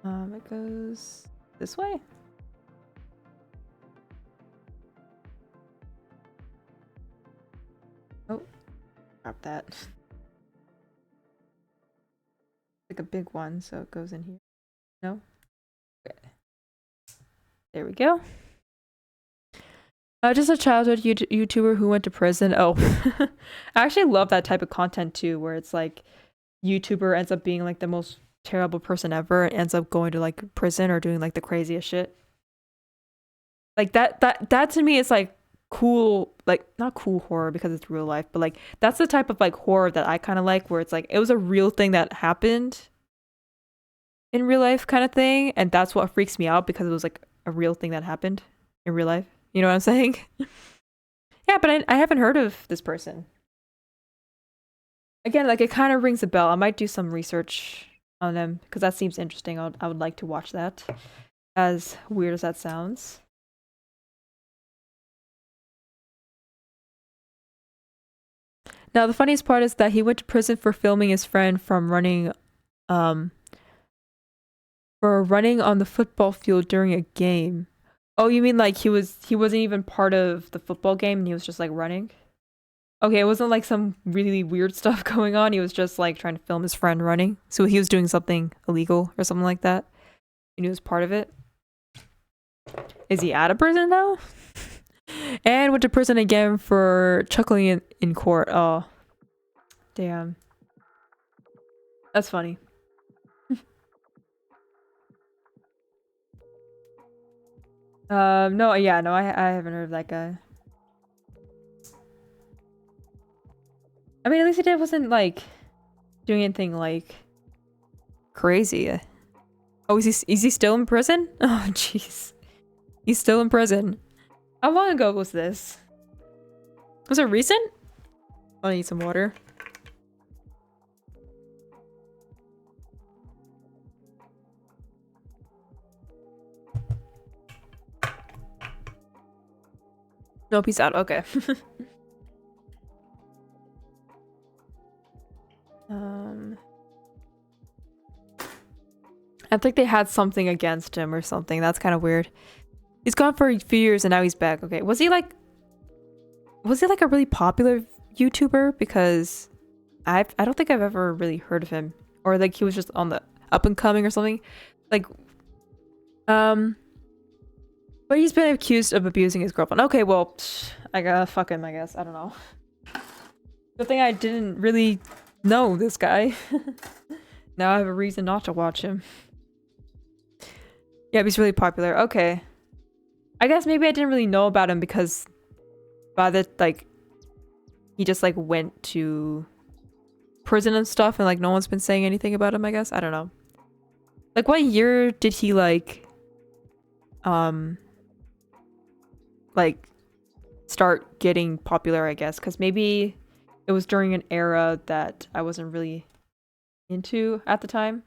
It goes this way. Oh, grab that. Like a big one, so it goes in here. No? Okay. There we go. Just a childhood YouTuber who went to prison. Oh, I actually love that type of content too, where it's like YouTuber ends up being like the most terrible person ever and ends up going to like prison or doing like the craziest shit. Like that to me is like cool, like not cool horror because it's real life, but like that's the type of like horror that I kind of like, where it's like it was a real thing that happened in real life kind of thing, and that's what freaks me out, because it was like a real thing that happened in real life. You know what I'm saying? Yeah, but I haven't heard of this person. Again, like it kind of rings a bell. I might do some research on them because that seems interesting. I would like to watch that, as weird as that sounds. Now, the funniest part is that he went to prison for filming his friend from running on the football field during a game. Oh, you mean like he wasn't even part of the football game and he was just like running? Okay, it wasn't like some really weird stuff going on. He was just like trying to film his friend running. So he was doing something illegal or something like that. And he was part of it. Is he out of prison now? And went to prison again for chuckling in court. Oh, damn. That's funny. No, yeah, no, I haven't heard of that guy. I mean, at least he wasn't like doing anything like crazy. Oh, is he still in prison? Oh, jeez. He's still in prison. How long ago was this? Was it recent? I need some water. No, peace out. Okay. I think they had something against him or something. That's kind of weird. He's gone for a few years and now he's back. Okay, was he like a really popular YouTuber? Because I don't think I've ever really heard of him, or like he was just on the up and coming or something. Like, but he's been accused of abusing his girlfriend. Okay, well, I gotta fuck him, I guess. I don't know. Good thing I didn't really know this guy. Now I have a reason not to watch him. Yeah, he's really popular. Okay. I guess maybe I didn't really know about him because by the, like, he just, like, went to prison and stuff and, like, no one's been saying anything about him, I guess. I don't know. Like, what year did he, like, start getting popular, I guess? Because maybe it was during an era that I wasn't really into at the time.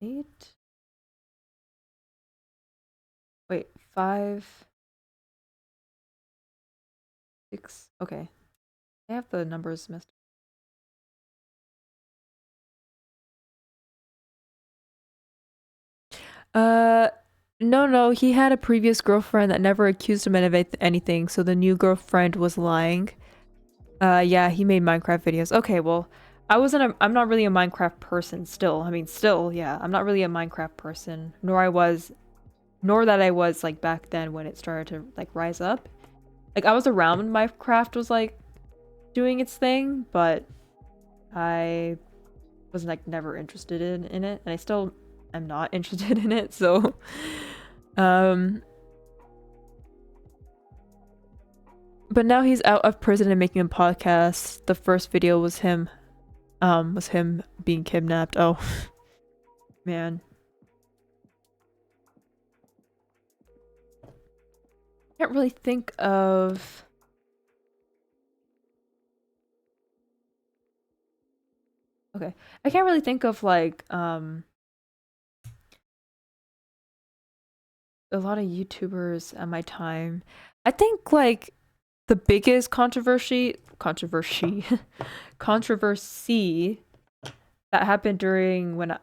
Eight. Wait, 5, 6. Okay, I have the numbers messed up. No, he had a previous girlfriend that never accused him of anything, so the new girlfriend was lying. Yeah, he made Minecraft videos. Okay, well, I'm not really a Minecraft person still. I mean, still, yeah, I'm not really a Minecraft person, nor that I was, like, back then when it started to, like, rise up. Like, I was around when Minecraft was, like, doing its thing, but I was, like, never interested in it, and I still am not interested in it, so but now he's out of prison and making a podcast. The first video was him being kidnapped. Oh man. Can't really think of Okay. I can't really think of, like, a lot of YouTubers at my time. I think, like, the biggest controversy that happened during when I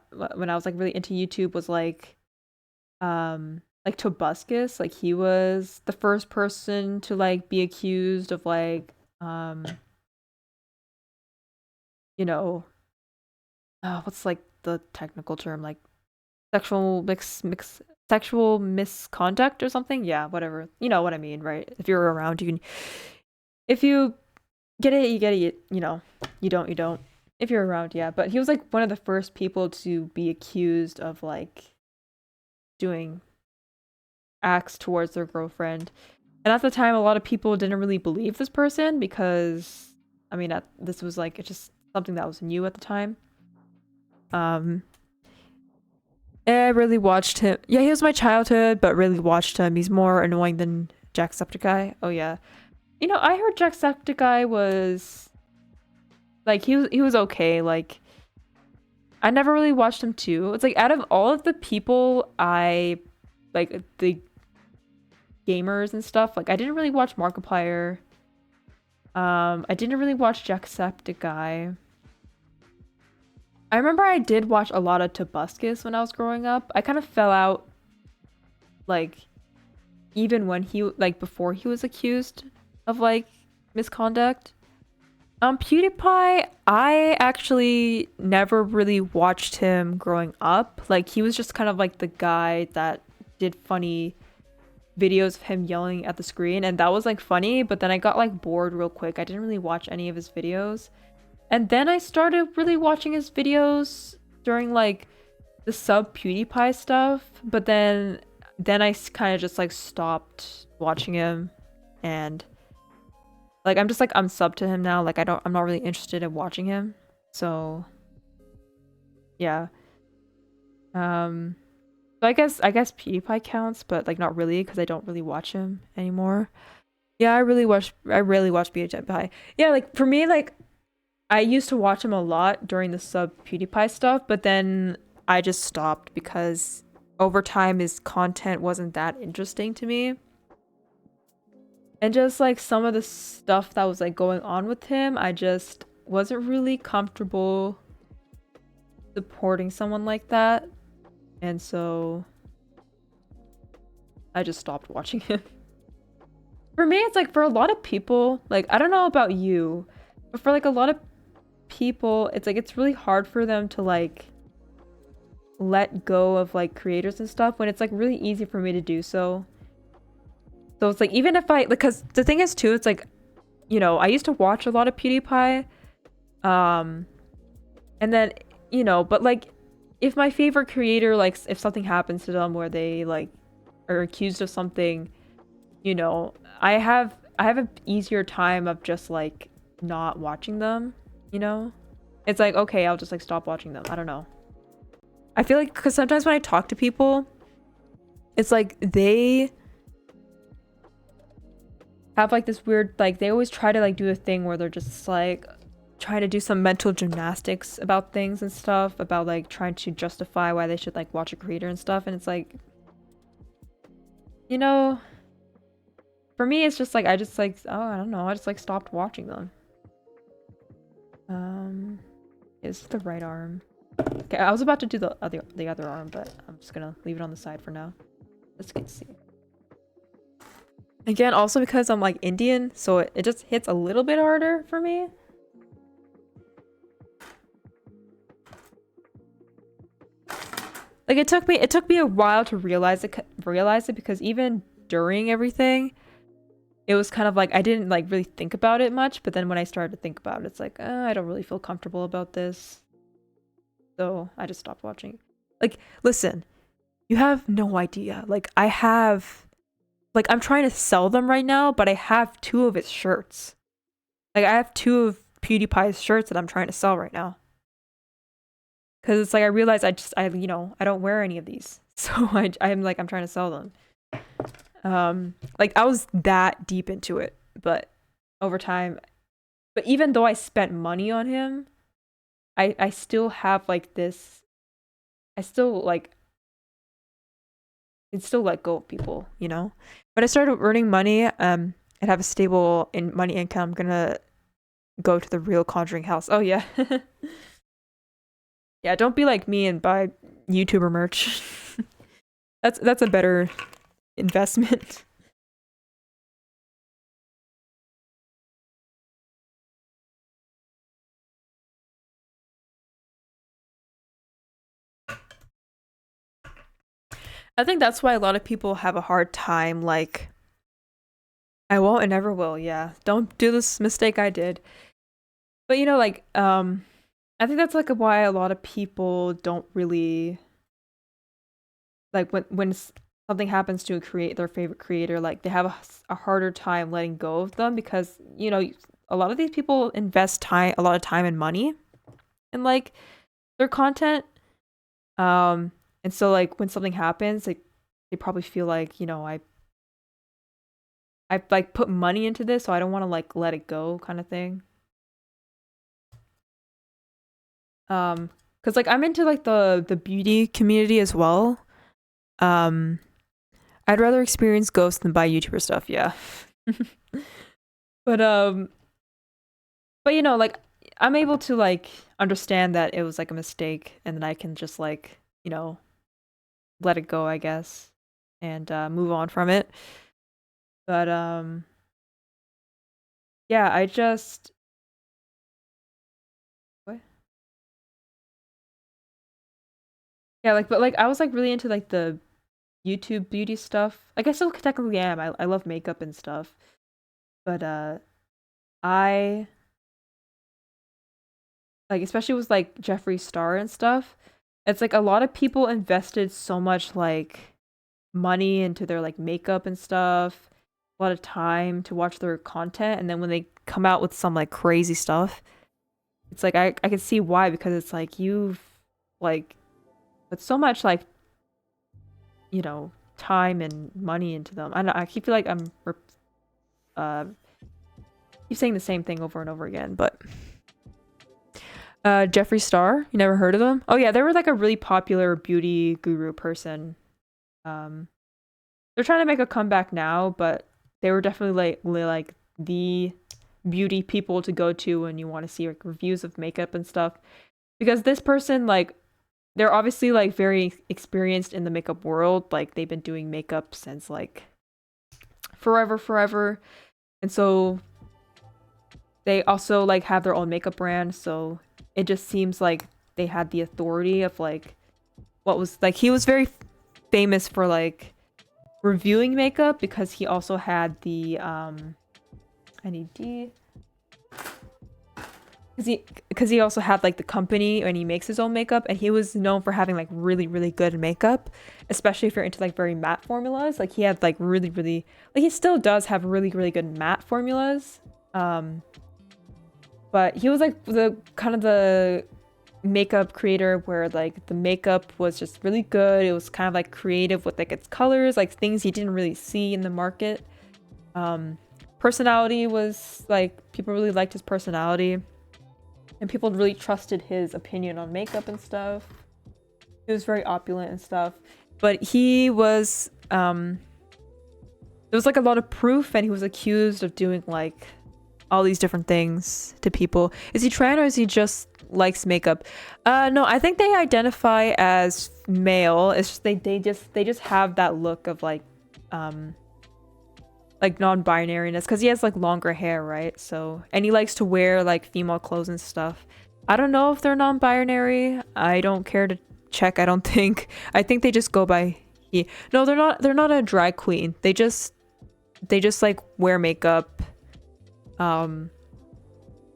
was, like, really into YouTube was, like Tobuscus. Like, he was the first person to, like, be accused of, like, you know, what's, like, the technical term, like sexual misconduct or something. Yeah, whatever, you know what I mean, right? If you're around, you can, if you get it, you get it. You know, you don't if you're around. Yeah, but he was, like, one of the first people to be accused of, like, doing acts towards their girlfriend. And at the time, a lot of people didn't really believe this person because, I mean, this was, like, it's just something that was new at the time. I really watched him. Yeah, he was my childhood, but really watched him. He's more annoying than Jacksepticeye. Oh yeah. You know, I heard Jacksepticeye was, like, he was okay. Like, I never really watched him too. It's like, out of all of the people I like, the gamers and stuff, like, I didn't really watch Markiplier. I didn't really watch Jacksepticeye. I remember I did watch a lot of Tobuscus when I was growing up. I kind of fell out, like, even when before he was accused of, like, misconduct. PewDiePie, I actually never really watched him growing up. Like, he was just kind of like the guy that did funny videos of him yelling at the screen, and that was, like, funny, but then I got, like, bored real quick. I didn't really watch any of his videos. And then I started really watching his videos during, like, the sub PewDiePie stuff, but then I kind of just, like, stopped watching him, and, like, I'm just, like, I'm sub to him now. Like, I'm not really interested in watching him. So yeah. So I guess PewDiePie counts, but, like, not really, because I don't really watch him anymore. Yeah, I really watch PewDiePie. Yeah, like, for me, like, I used to watch him a lot during the sub PewDiePie stuff, but then I just stopped because over time his content wasn't that interesting to me. And just, like, some of the stuff that was, like, going on with him, I just wasn't really comfortable supporting someone like that, and so I just stopped watching him. For me, it's like for a lot of people, like I don't know about you, but for like a lot of people, it's like it's really hard for them to like let go of like creators and stuff when it's like really easy for me to do so. So it's like even if I, because the thing is too, it's like, you know, I used to watch a lot of PewDiePie, and then, you know, but like if my favorite creator, like if something happens to them where they like are accused of something, you know, I have an easier time of just like not watching them, you know? It's like, okay, I'll just like stop watching them. I don't know. I feel like because sometimes when I talk to people, it's like they have like this weird, like they always try to like do a thing where they're just like trying to do some mental gymnastics about things and stuff, about like trying to justify why they should like watch a creator and stuff. And it's like, you know, for me, it's just like, I just like, oh, I don't know. I just like stopped watching them. Is the right arm. Okay, I was about to do the other arm, but I'm just gonna leave it on the side for now. Let's get to see. Again, also because I'm like Indian, so it just hits a little bit harder for me. Like it took me a while to realize it because even during everything, it was kind of like I didn't like really think about it much, but then when I started to think about it, it's like, I don't really feel comfortable about this. So I just stopped watching. Like, listen, you have no idea. Like I have, like I'm trying to sell them right now, but I have 2 of his shirts. Like I have 2 of PewDiePie's shirts that I'm trying to sell right now. Cause it's like I realized I you know, I don't wear any of these. So I'm like I'm trying to sell them. Like I was that deep into it, but over time, but even though I spent money on him, I still have like this, I still like, it's still let go of people, you know? When I started earning money, and have a stable money income, I'm gonna go to the real Conjuring house. Oh yeah. Yeah, don't be like me and buy YouTuber merch. That's a better investment. I think that's why a lot of people have a hard time, like, I won't and never will, yeah. Don't do this mistake I did. But you know, like, I think that's like why a lot of people don't really like when something happens to their favorite creator, like they have a harder time letting go of them because, you know, a lot of these people invest a lot of time and money in like their content. And so like when something happens, like they probably feel like, you know, I like put money into this, so I don't want to like let it go kind of thing. Because like I'm into like the beauty community as well. Um, I'd rather experience ghosts than buy YouTuber stuff, yeah. But but you know, like I'm able to like understand that it was like a mistake and then I can just like, you know, let it go, I guess, and move on from it. But yeah, I just what? Yeah, like but like I was like really into like the YouTube beauty stuff. Like I still technically am. I love makeup and stuff. But I like especially with like Jeffree Star and stuff. It's like a lot of people invested so much like money into their like makeup and stuff, a lot of time to watch their content, and then when they come out with some like crazy stuff, it's like I can see why, because it's like you've like put so much like, you know, time and money into them. I don't know, I keep feel like I'm uh keep saying the same thing over and over again, but Jeffree Star, you never heard of them? Oh yeah, they were like a really popular beauty guru person. Um they're trying to make a comeback now, but they were definitely like the beauty people to go to when you want to see like reviews of makeup and stuff. Because this person like they're obviously like very experienced in the makeup world. Like they've been doing makeup since like forever. And so they also like have their own makeup brand, so it just seems like they had the authority of like what was like he was very famous for like reviewing makeup because he also had the NED because he also had like the company and he makes his own makeup, and he was known for having like really good makeup, especially if you're into like very matte formulas. Like he had like really like he still does have really good matte formulas, but he was like the kind of the makeup creator where like the makeup was just really good. It was kind of like creative with like its colors, like things you didn't really see in the market. Personality was like people really liked his personality, and people really trusted his opinion on makeup and stuff. He was very opulent and stuff, but he was there was like a lot of proof, and he was accused of doing like all these different things to people. Is he trans or is he just likes makeup? No, I think they identify as male. It's just they just have that look of like non-binariness because he has like longer hair, right? So, and he likes to wear like female clothes and stuff. I don't know if they're non-binary. I don't care to check. I don't think. I think they just go by he. No, they're not. They're not a drag queen. They just like wear makeup.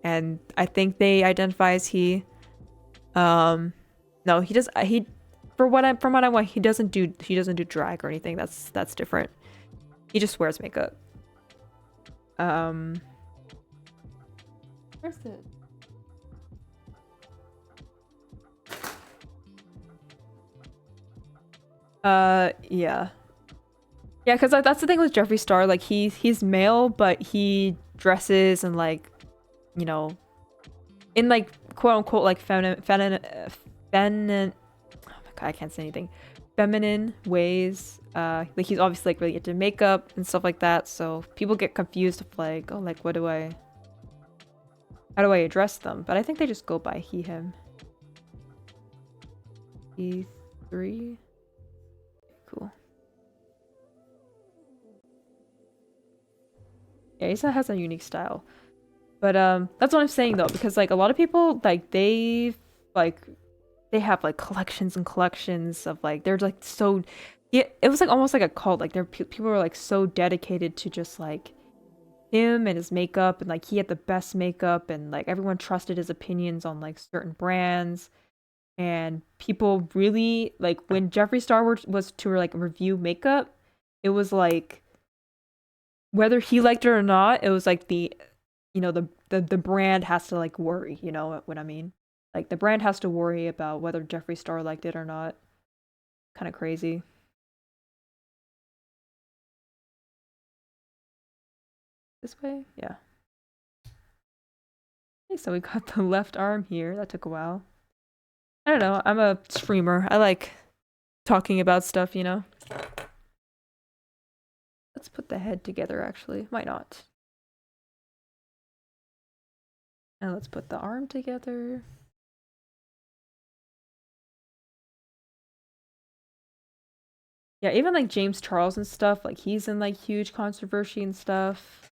And I think they identify as he. No, he does. From what I want, he doesn't do drag or anything. That's different. He just wears makeup. Where's it? Yeah. Yeah, because that's the thing with Jeffree Star. Like he's male, but he dresses and like, you know, in like quote unquote like feminine. Oh my god, I can't say anything. Feminine ways. Like he's obviously like really into makeup and stuff like that. So people get confused of like, oh, like how do I address them? But I think they just go by he, him. E3. Cool. Yeah, Issa has a unique style. But that's what I'm saying though, because like a lot of people like they have like collections and collections of like they're like so yeah, it was like almost like a cult. Like people were like so dedicated to just like him and his makeup, and like he had the best makeup, and like everyone trusted his opinions on like certain brands. And people really like when Jeffree Star was to like review makeup, it was like whether he liked it or not, it was like the brand has to like worry, you know what I mean? Like the brand has to worry about whether Jeffree Star liked it or not. Kind of crazy. This way? Yeah. Okay, so we got the left arm here. That took a while. I don't know. I'm a streamer. I like talking about stuff, you know? Let's put the head together, actually. Why not? And let's put the arm together. Yeah, even like James Charles and stuff, like he's in like huge controversy and stuff.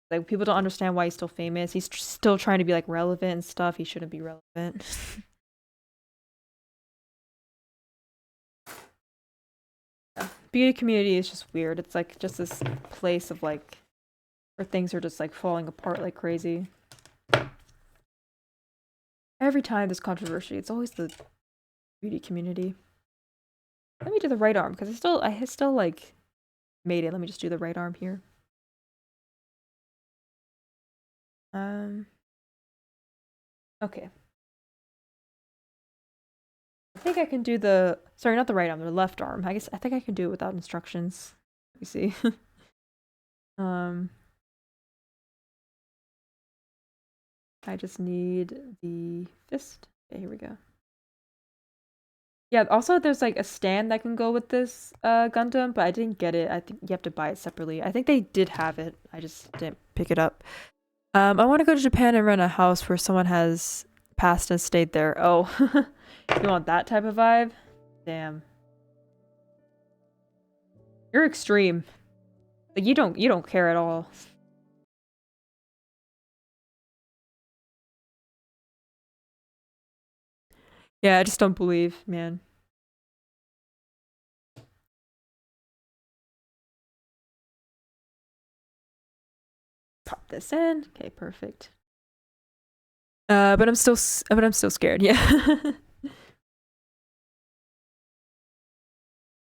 Like people don't understand why he's still famous. He's still trying to be like relevant and stuff. He shouldn't be relevant. Yeah. Beauty community is just weird. It's like just this place of like where things are just like falling apart like crazy. Every time there's controversy, it's always the beauty community. Let me do the right arm because I still like made it. Let me just do the right arm here. Okay. I think I can do sorry, not the right arm, the left arm. I think I can do it without instructions. Let me see. I just need the fist. Okay, here we go. Yeah, also there's like a stand that can go with this Gundam, but I didn't get it. I think you have to buy it separately. I think they did have it. I just didn't pick it up. I want to go to Japan and rent a house where someone has passed and stayed there. Oh, you want that type of vibe? Damn. You're extreme. Like you don't care at all. Yeah, I just don't believe, man. Pop this in. Okay, perfect. But I'm still scared. Yeah.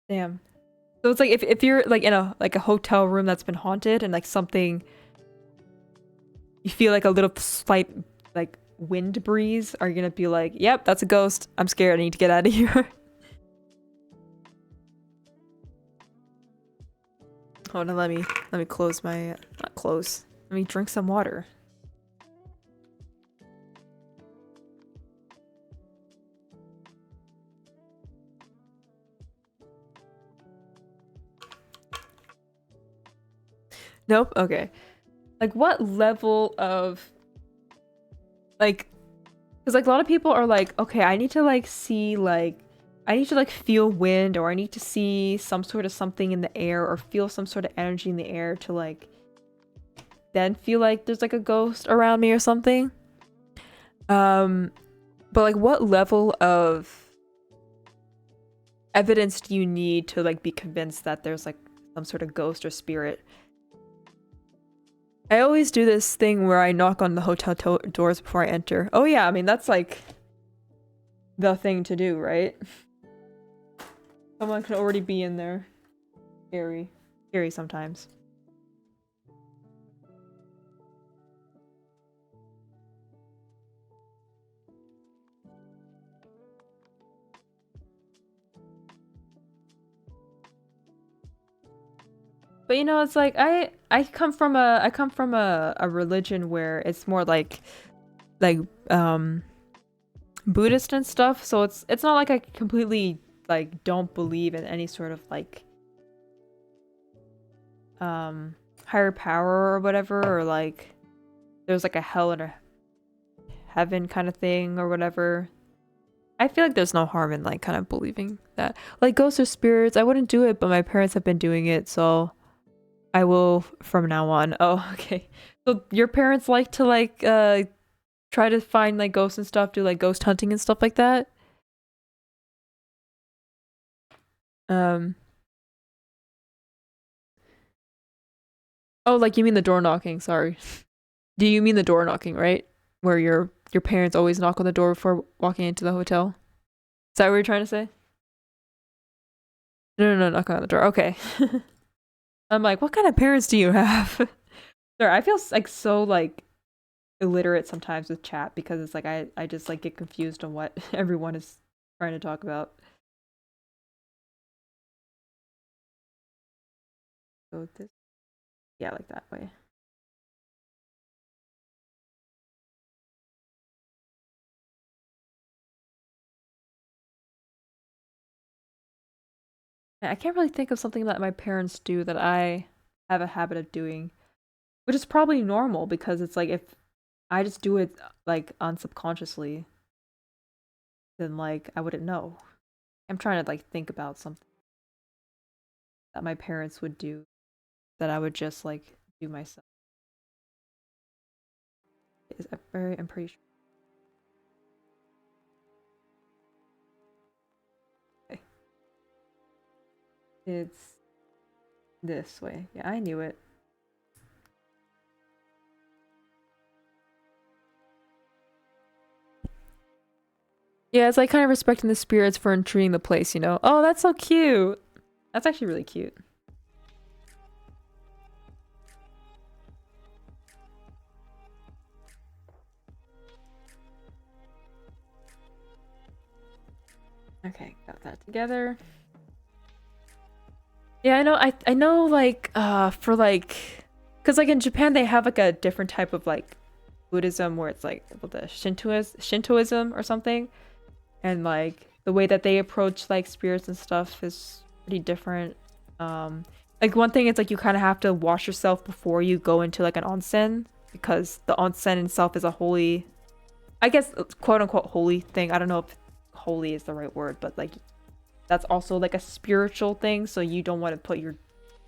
Damn. So it's like if you're like in a hotel room that's been haunted and like something, you feel like a little slight like wind breeze, are you gonna be like, yep, that's a ghost. I'm scared. I need to get out of here. Oh no, let me close my not close. Let me drink some water. Nope. Okay. Like what level of like, because like a lot of people are like, okay, I need to like see like, I need to like feel wind, or I need to see some sort of something in the air, or feel some sort of energy in the air to like then feel like there's like a ghost around me or something. But like what level of evidence do you need to like be convinced that there's like some sort of ghost or spirit? I always do this thing where I knock on the hotel doors before I enter. Oh yeah, I mean that's like the thing to do, right? Someone could already be in there. Scary. Scary sometimes. But you know, it's like I come from a religion where it's more like Buddhist and stuff, so it's not like I completely like don't believe in any sort of like higher power or whatever, or like there's like a hell and a heaven kind of thing or whatever. I feel like there's no harm in like kind of believing that. Like ghosts or spirits, I wouldn't do it, but my parents have been doing it, so I will from now on. Oh, okay. So your parents like to like try to find like ghosts and stuff, do like ghost hunting and stuff like that? Um Oh, like you mean the door knocking, sorry. Do you mean the door knocking, right? Where your parents always knock on the door before walking into the hotel? Is that what you're trying to say? No, knock on the door. Okay. I'm like, what kind of parents do you have? Sorry, I feel like so like illiterate sometimes with chat because it's like I just like get confused on what everyone is trying to talk about. Go with this. Yeah, like that way. I can't really think of something that my parents do that I have a habit of doing, which is probably normal because it's like if I just do it like unsubconsciously, then like I wouldn't know. I'm trying to like think about something that my parents would do that I would just like do myself. I'm pretty sure. Okay. It's this way. Yeah, I knew it. Yeah, it's like kind of respecting the spirits for intriguing the place, you know? Oh, that's so cute. That's actually really cute. Okay, got that together. Yeah, I know like for like cuz like in Japan they have like a different type of like Buddhism where it's like what the Shintoism or something, and like the way that they approach like spirits and stuff is pretty different. Like one thing is like you kind of have to wash yourself before you go into like an onsen because the onsen itself is a holy I guess quote unquote holy thing. I don't know if holy is the right word, but like that's also like a spiritual thing. So you don't want to put your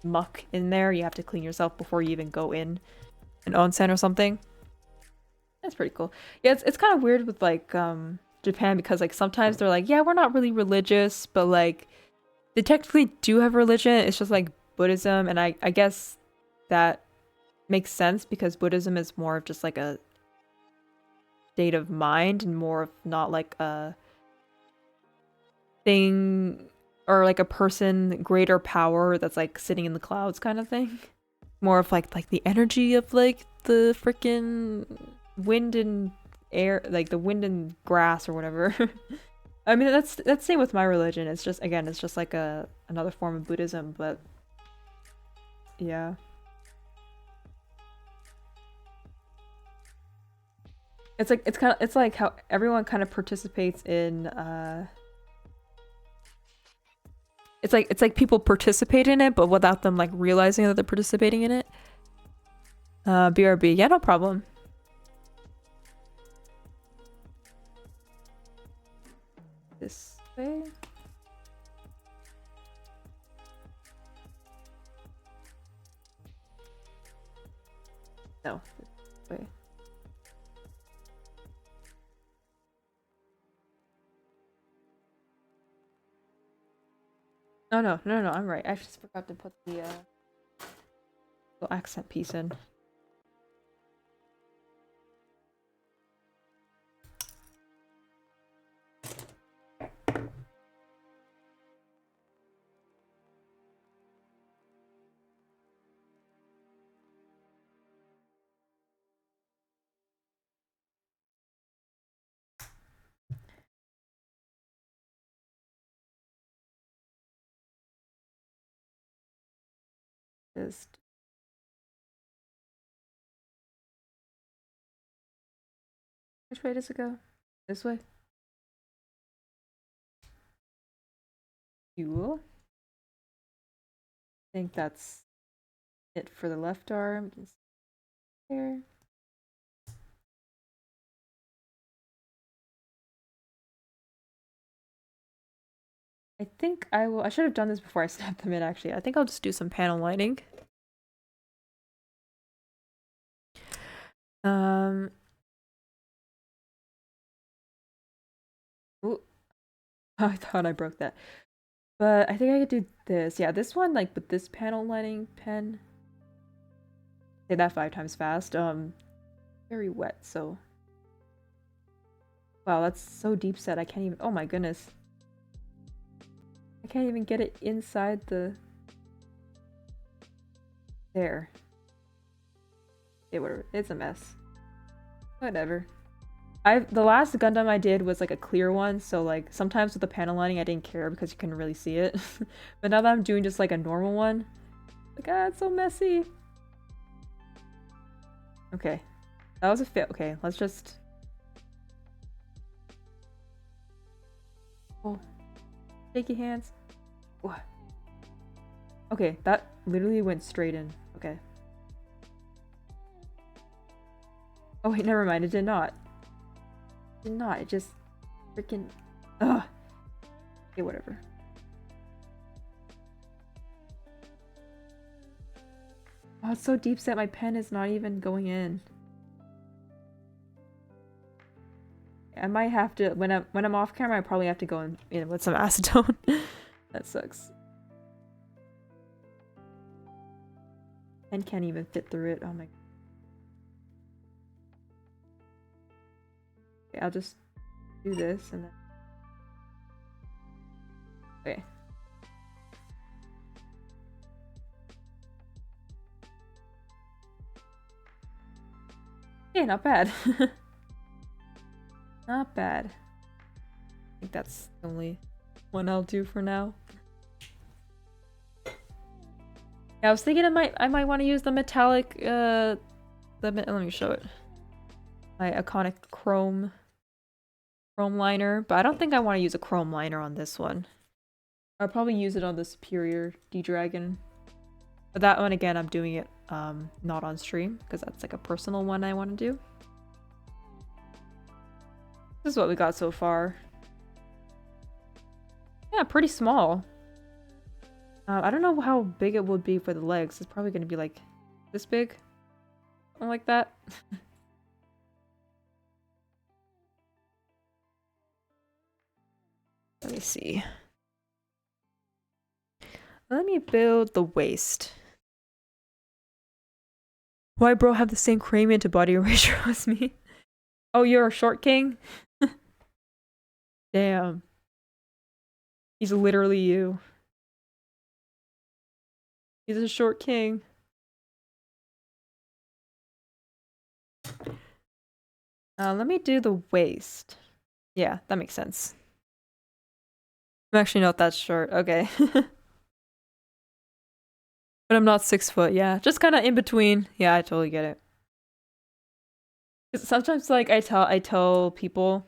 muck in there. You have to clean yourself before you even go in an onsen or something. That's pretty cool. Yeah, it's kind of weird with like Japan because like sometimes they're like, yeah, we're not really religious, but like they technically do have religion. It's just like Buddhism, and I guess that makes sense because Buddhism is more of just like a state of mind and more of not like a thing or like a person greater power that's like sitting in the clouds kind of thing. More of like the energy of like the freaking wind and air, like the wind and grass or whatever. I mean that's same with my religion. It's just again, it's just like another form of Buddhism, but yeah. It's like how everyone kind of participates in it's like people participate in it but without them like realizing that they're participating in it. BRB, yeah, no problem. This way. No, this way. No, I'm right. I just forgot to put the little accent piece in. Just which way does it go? This way? Cool. I think that's it for the left arm. Just there. I think I should have done this before I snapped them in actually. I think I'll just do some panel lining. Ooh. I thought I broke that. But I think I could do this. Yeah, this one, like with this panel lining pen. Say that 5 times fast. Very wet, so. Wow, that's so deep set. I can't even. Oh my goodness. I can't even get it inside the. There. Whatever. It's a mess. Whatever. The last Gundam I did was like a clear one, so like sometimes with the panel lining I didn't care because you couldn't really see it. But now that I'm doing just like a normal one, like it's so messy. Okay. That was a fit. Okay, let's just oh, shaky hands. What? Okay, that literally went straight in. Okay. Oh wait, never mind, it did not. It did not, it just freaking ugh. Okay, whatever. Oh, it's so deep set my pen is not even going in. I might have to when I'm off camera I probably have to go in with some acetone. That sucks. And can't even fit through it. Oh my. Okay, I'll just do this and then. Okay. Okay, not bad. Not bad. I think that's the only one I'll do for now. Yeah, I was thinking I might want to use the metallic let me show it. My iconic chrome liner, but I don't think I want to use a chrome liner on this one. I'll probably use it on the Superior D-Dragon. But that one again, I'm doing it not on stream because that's like a personal one I want to do. This is what we got so far. Yeah, pretty small. I don't know how big it would be for the legs. It's probably going to be like this big. Something like that. Let me see. Let me build the waist. Why bro have the same cranium to body erasure as me? Oh, you're a short king? Damn. He's literally you. He's a short king. Let me do the waist. Yeah, that makes sense. I'm actually not that short. Okay. But I'm not 6 foot. Yeah, just kind of in between. Yeah, I totally get it. 'Cause sometimes, like, I tell people,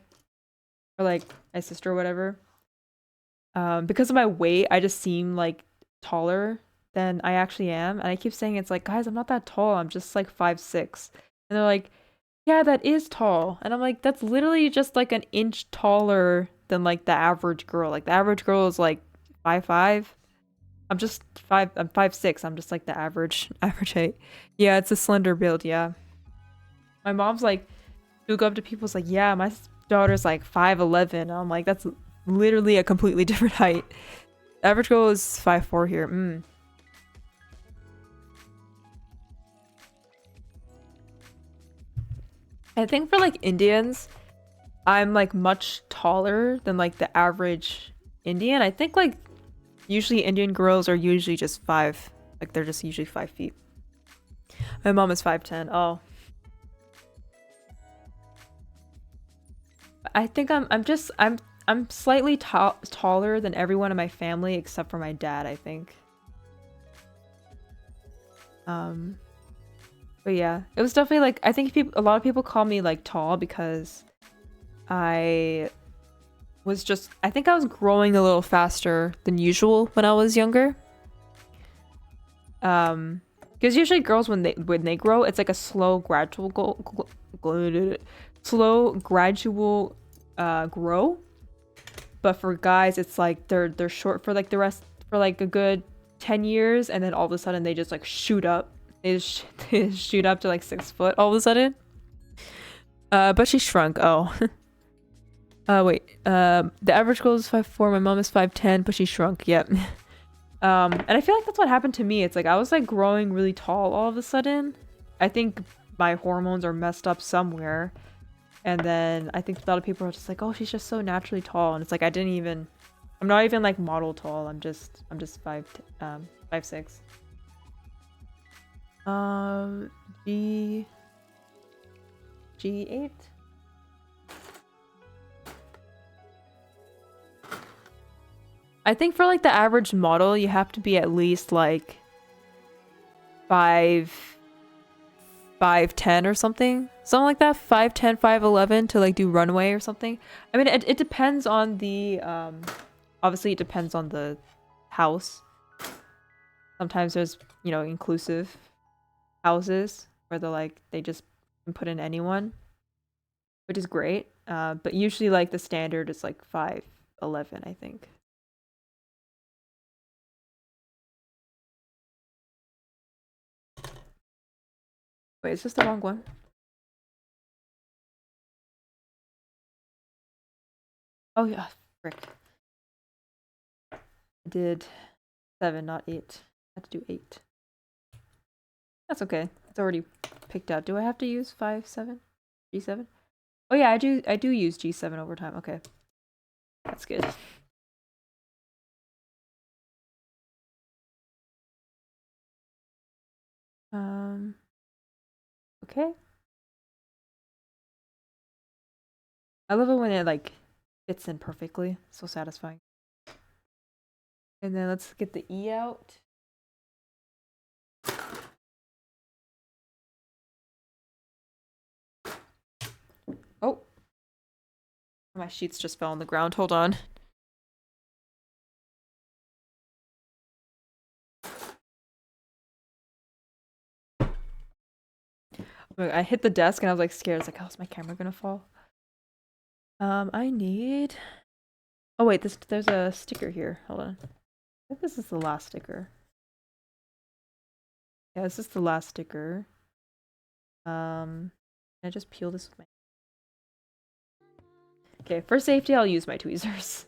or like my sister or whatever, because of my weight, I just seem like taller than I actually am, and I keep saying it's like, guys, I'm not that tall. I'm just like 5'6", and they're like, yeah, that is tall, and I'm like, that's literally just like an inch taller than like the average girl. Like the average girl is like 5'5". I'm just 5. I'm 5'6". I'm just like the average height. Yeah, it's a slender build. Yeah, my mom's like, she'll go up to people's like, yeah, my daughter's like 5'11". I'm like, that's literally a completely different height. Average girl is 5'4" here. I think for like Indians, I'm like much taller than like the average Indian. I think like usually Indian girls are usually just 5. Like they're just usually 5 feet. My mom is 5'10". Oh. I think I'm slightly taller than everyone in my family except for my dad, I think. But yeah, it was definitely like, I think a lot of people call me like tall because I was just, I think I was growing a little faster than usual when I was younger. Because usually girls when they grow, it's like a slow gradual grow. But for guys, it's like they're short for like the rest for like a good 10 years, and then all of a sudden they just like shoot up. They just shoot up to like 6 foot all of a sudden. But she shrunk. Oh. Wait. The average girl is 5'4". My mom is 5'10", but she shrunk. Yep. And I feel like that's what happened to me. It's like I was like growing really tall all of a sudden. I think my hormones are messed up somewhere. And then I think a lot of people are just like, oh, she's just so naturally tall. And it's like I'm not even like model tall. I'm just 5'6". G8. I think for like the average model, you have to be at least like 5'10" or something like that. 5'10", 5'11" to like do runway or something. I mean, it depends on the obviously it depends on the house. Sometimes there's, you know, inclusive houses where they just put in anyone, which is great. But usually like the standard is like 5'11", I think. Wait, is this the wrong one? Oh yeah, frick. I did 7, not 8. I had to do 8. That's okay. It's already picked out. Do I have to use 5, 7? G7? Oh yeah, I do use G7 over time. Okay. That's good. Okay. I love it when it like fits in perfectly. So satisfying. And then let's get the E out. Oh. My sheets just fell on the ground. Hold on. I hit the desk and I was like scared. I was like, oh, is my camera gonna fall? I need... Oh wait, there's a sticker here. Hold on. I think this is the last sticker. Yeah, this is the last sticker. Can I just peel this with my... Okay, for safety, I'll use my tweezers.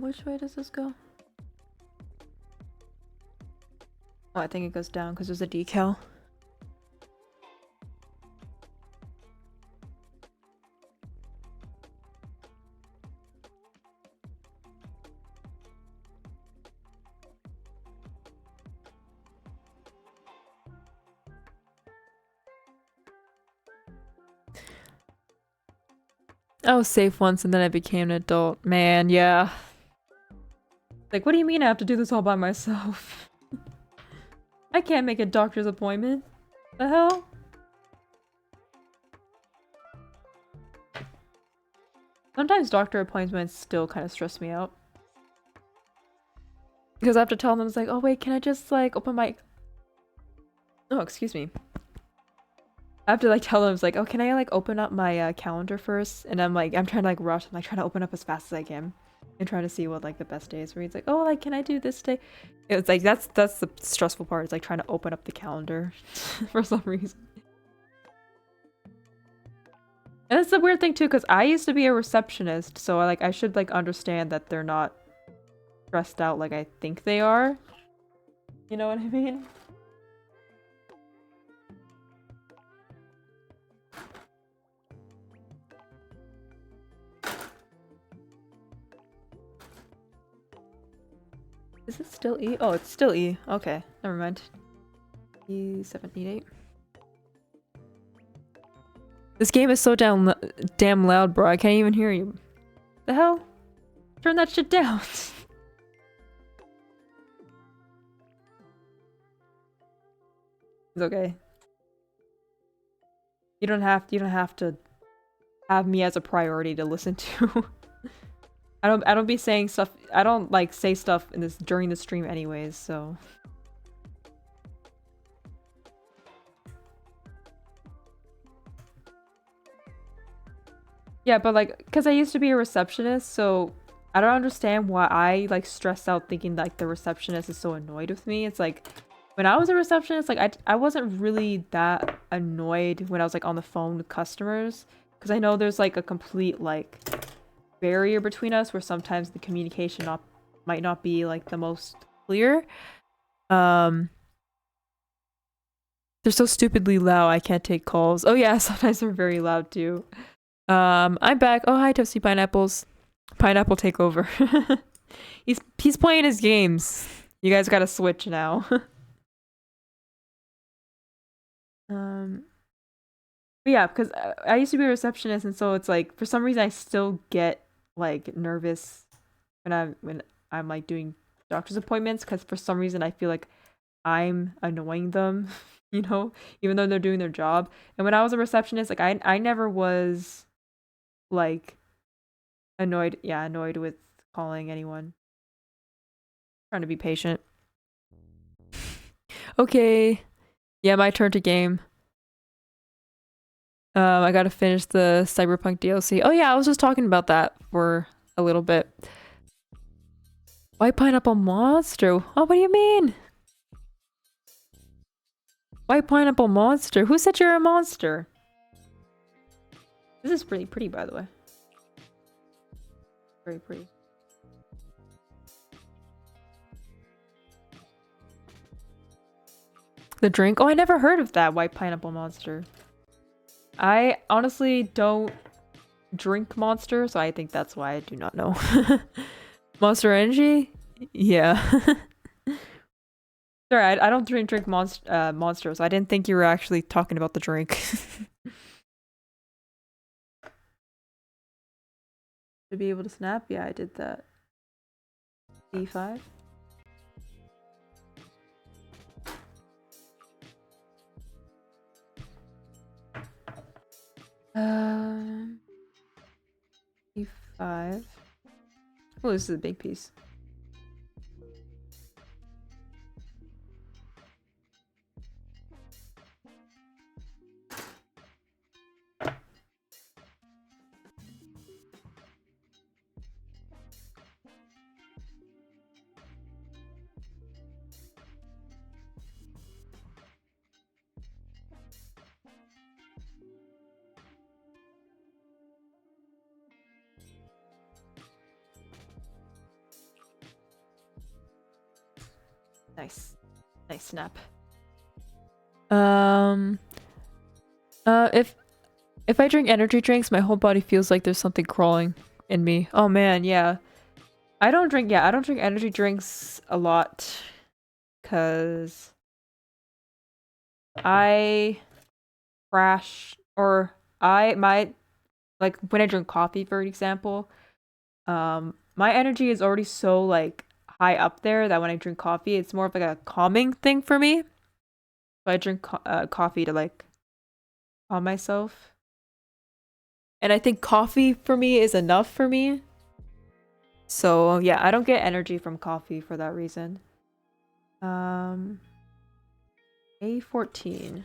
Which way does this go? Oh, I think it goes down because there's a decal. I was safe once and then I became an adult. Man, yeah. Like, what do you mean I have to do this all by myself? I can't make a doctor's appointment. The hell? Sometimes doctor appointments still kind of stress me out. Because I have to tell them, it's like, oh wait, can I just like open my... Oh, excuse me. I have to like tell them, it's like, oh, can I like open up my calendar first? And I'm trying to like rush. I'm like trying to open up as fast as I can. And trying to see what like the best day is where he's like, oh, like, can I do this day? It's like, that's the stressful part. It's like trying to open up the calendar for some reason. And it's the weird thing too, because I used to be a receptionist, so I should like understand that they're not stressed out like I think they are. You know what I mean? Is it still E? Oh, it's still E. Okay, never mind. E7, E8. This game is so damn loud, bro. I can't even hear you. The hell? Turn that shit down. It's okay. You don't have to have me as a priority to listen to. I don't be saying stuff. I don't like say stuff in this during the stream anyways, so. Yeah, but like, cause I used to be a receptionist, so I don't understand why I like stress out thinking like the receptionist is so annoyed with me. It's like when I was a receptionist, like I wasn't really that annoyed when I was like on the phone with customers, because I know there's like a complete like barrier between us where sometimes the communication might not be like the most clear. They're so stupidly loud I can't take calls. Oh yeah, sometimes they're very loud too. I'm back. Oh hi Toasty Pineapples. Pineapple take over. He's playing his games. You guys gotta switch now. But yeah, because I used to be a receptionist, and so it's like for some reason I still get like nervous when I'm like doing doctor's appointments, because for some reason I feel like I'm annoying them, you know, even though they're doing their job. And when I was a receptionist, like I never was like annoyed with calling anyone. Trying to be patient. Okay. Yeah, my turn to game. I gotta finish the Cyberpunk DLC. Oh yeah, I was just talking about that for a little bit. White Pineapple Monster? Oh, what do you mean? White Pineapple Monster? Who said you're a monster? This is pretty pretty, by the way. Very pretty. The drink? Oh, I never heard of that White Pineapple Monster. I honestly don't drink Monster, so I think that's why I do not know. Monster Energy? Yeah. Sorry, I don't drink Monster, so I didn't think you were actually talking about the drink. To be able to snap? Yeah, I did that. D5. D5. Oh, this is a big piece. Nice. Nice snap. If I drink energy drinks, my whole body feels like there's something crawling in me. Oh man, yeah. I don't drink energy drinks a lot cuz I crash or I might like when I drink coffee for example, my energy is already so like high up there that when I drink coffee, it's more of like a calming thing for me. So I drink coffee to like calm myself. And I think coffee for me is enough for me. So yeah, I don't get energy from coffee for that reason. A14.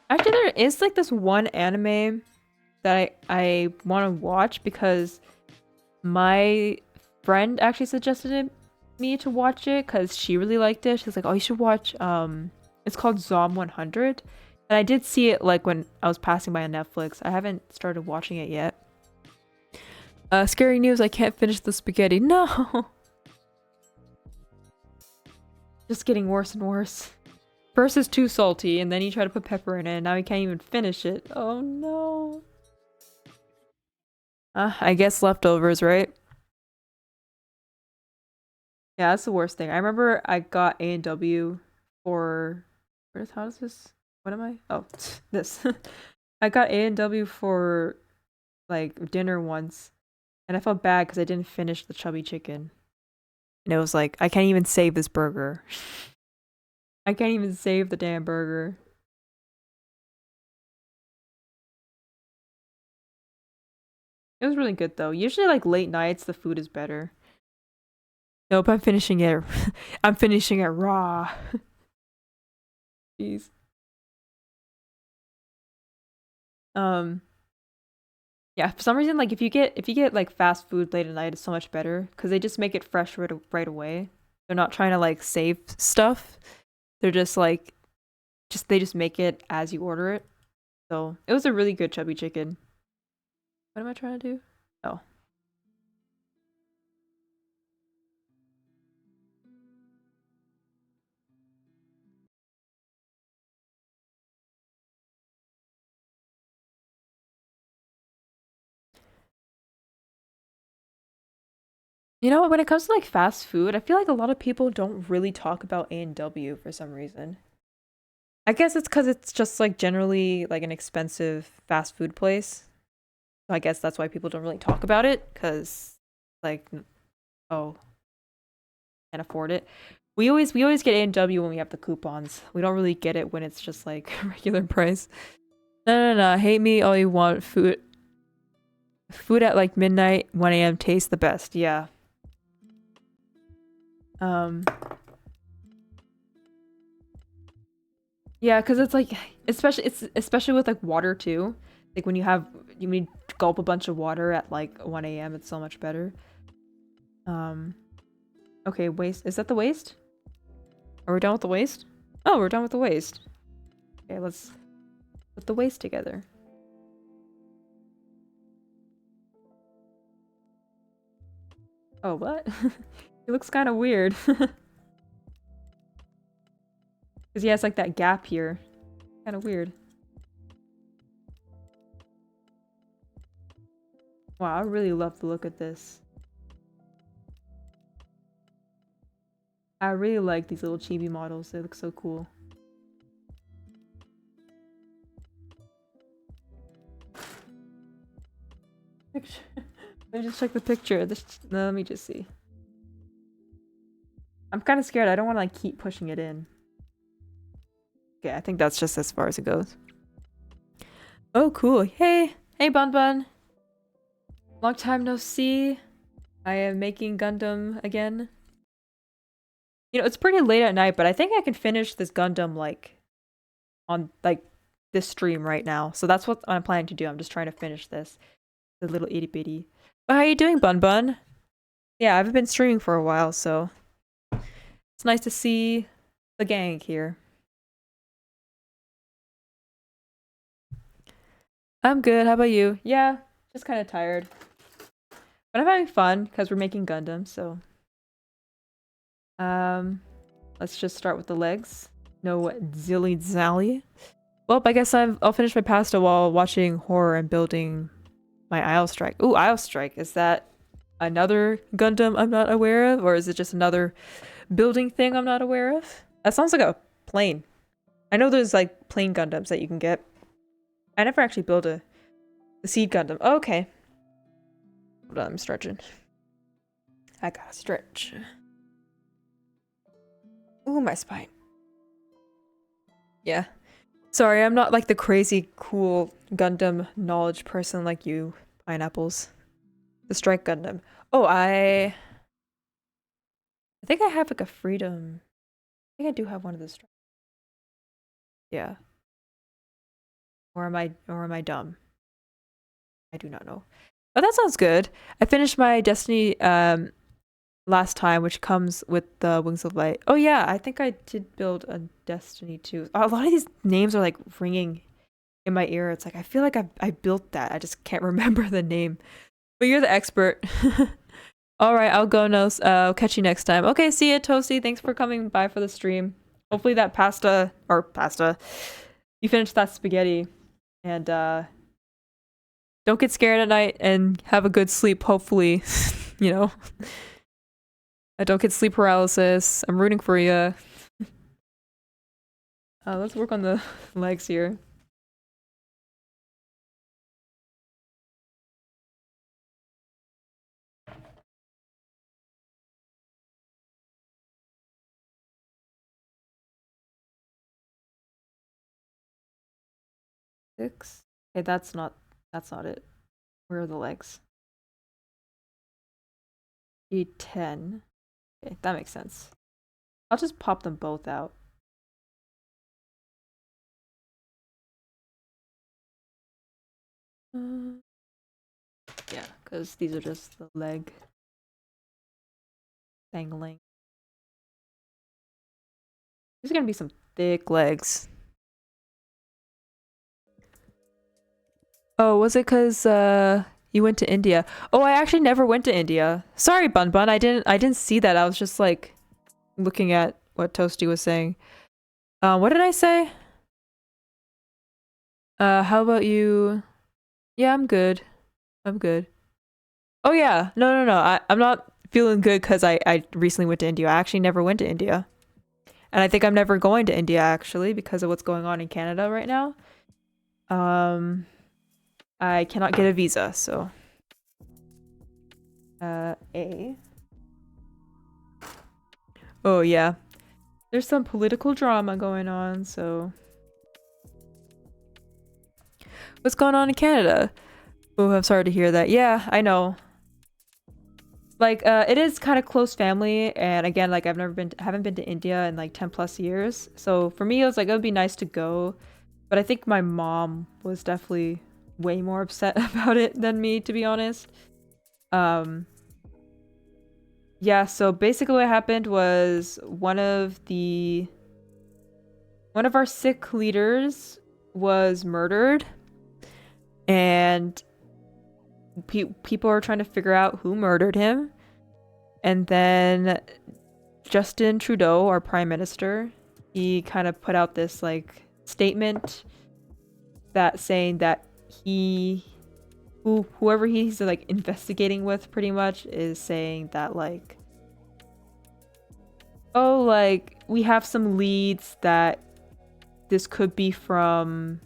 Actually, there is like this one anime that I want to watch because my friend actually suggested me to watch it because she really liked it. She's like, "Oh, you should watch." It's called Zom 100, and I did see it like when I was passing by on Netflix. I haven't started watching it yet. Scary news! I can't finish the spaghetti. No, just getting worse and worse. First is too salty, and then you try to put pepper in it, and now you can't even finish it. Oh no. I guess leftovers, right? Yeah, that's the worst thing. I remember I got A&W for... How does this... What am I? Oh, this. I got A&W for, like, dinner once, and I felt bad because I didn't finish the chubby chicken. And it was like, I can't even save this burger. I can't even save the damn burger. It was really good, though. Usually, like, late nights, the food is better. Nope, I'm finishing it. I'm finishing it raw. Jeez. Um, yeah, for some reason, like if you get like fast food late at night, it's so much better because they just make it fresh right away. They're not trying to like save stuff. They're just like they just make it as you order it. So it was a really good chubby chicken. What am I trying to do? Oh. You know, when it comes to like fast food, I feel like a lot of people don't really talk about A&W for some reason. I guess it's because it's just like generally like an expensive fast food place. So I guess that's why people don't really talk about it because like oh, can't afford it. We always get A&W when we have the coupons. We don't really get it when it's just like regular price. No. Hate me all you want. Food at like midnight, 1 a.m. tastes the best. Yeah. Um. Yeah, because it's like especially with like water too. Like when you need to gulp a bunch of water at like 1 a.m. It's so much better. Um. Okay, waste. Is that the waste? Are we done with the waste? Oh, we're done with the waste. Okay, let's put the waste together. Oh, what? It looks kind of weird. Because he has like that gap here. Kind of weird. Wow, I really love the look of this. I really like these little chibi models. They look so cool. Picture. Let me just check the picture. No, let me just see. I'm kind of scared. I don't want to like keep pushing it in. Okay, I think that's just as far as it goes. Oh, cool. Hey. Hey, Bun Bun. Long time no see. I am making Gundam again. You know, it's pretty late at night, but I think I can finish this Gundam, like, on, like, this stream right now. So that's what I'm planning to do. I'm just trying to finish this. The little itty bitty. But how you doing, Bun Bun? Yeah, I haven't been streaming for a while, so it's nice to see the gang here. I'm good. How about you? Yeah, just kind of tired. But I'm having fun because we're making Gundam, so let's just start with the legs. No zilly zally. Well, I guess I'll finish my pasta while watching horror and building my Isle Strike. Ooh, Isle Strike. Is that another Gundam I'm not aware of? Or is it just another building thing I'm not aware of? That sounds like a plane. I know there's like plane Gundams that you can get. I never actually built the Seed Gundam. Oh, okay. Hold on, I'm stretching. I gotta stretch. Ooh, my spine. Yeah. Sorry, I'm not like the crazy cool Gundam knowledge person like you, Pineapples. The Strike Gundam. Oh, I think I have like a Freedom. I think I do have one of the Strike. Yeah. Or am I dumb? I do not know. Oh, that sounds good. I finished my Destiny last time, which comes with the Wings of Light. Oh yeah, I think I did build a Destiny too. A lot of these names are like ringing in my ear. It's like I feel like I built that. I just can't remember the name. But you're the expert. All right, I'll go now. I'll catch you next time. Okay, see ya, Toasty. Thanks for coming by for the stream. Hopefully that pasta, you finished that spaghetti. And don't get scared at night and have a good sleep, hopefully. You know. I don't get sleep paralysis. I'm rooting for you. Let's work on the legs here. Six. Okay, that's not it. Where are the legs? E10. Okay, that makes sense. I'll just pop them both out. Yeah, because these are just the leg dangling. These are gonna be some thick legs. Oh, was it because you went to India? Oh, I actually never went to India. Sorry, Bun Bun. I didn't see that. I was just like looking at what Toasty was saying. What did I say? How about you? Yeah, I'm good. I'm good. Oh yeah. No. I'm not feeling good because I recently went to India. I actually never went to India. And I think I'm never going to India actually because of what's going on in Canada right now. I cannot get a visa, so A. Oh yeah. There's some political drama going on, so what's going on in Canada? Oh, I'm sorry to hear that. Yeah, I know. Like, it is kind of close family, and again, like haven't been to India in like 10 plus years. So for me, it was like, it would be nice to go, but I think my mom was definitely way more upset about it than me, to be honest. Yeah, so basically what happened was one of our Sikh leaders was murdered, and people are trying to figure out who murdered him. And then Justin Trudeau, our prime minister, he kind of put out this like statement that saying that whoever he's like investigating with pretty much is saying that like, oh, like we have some leads that this could be from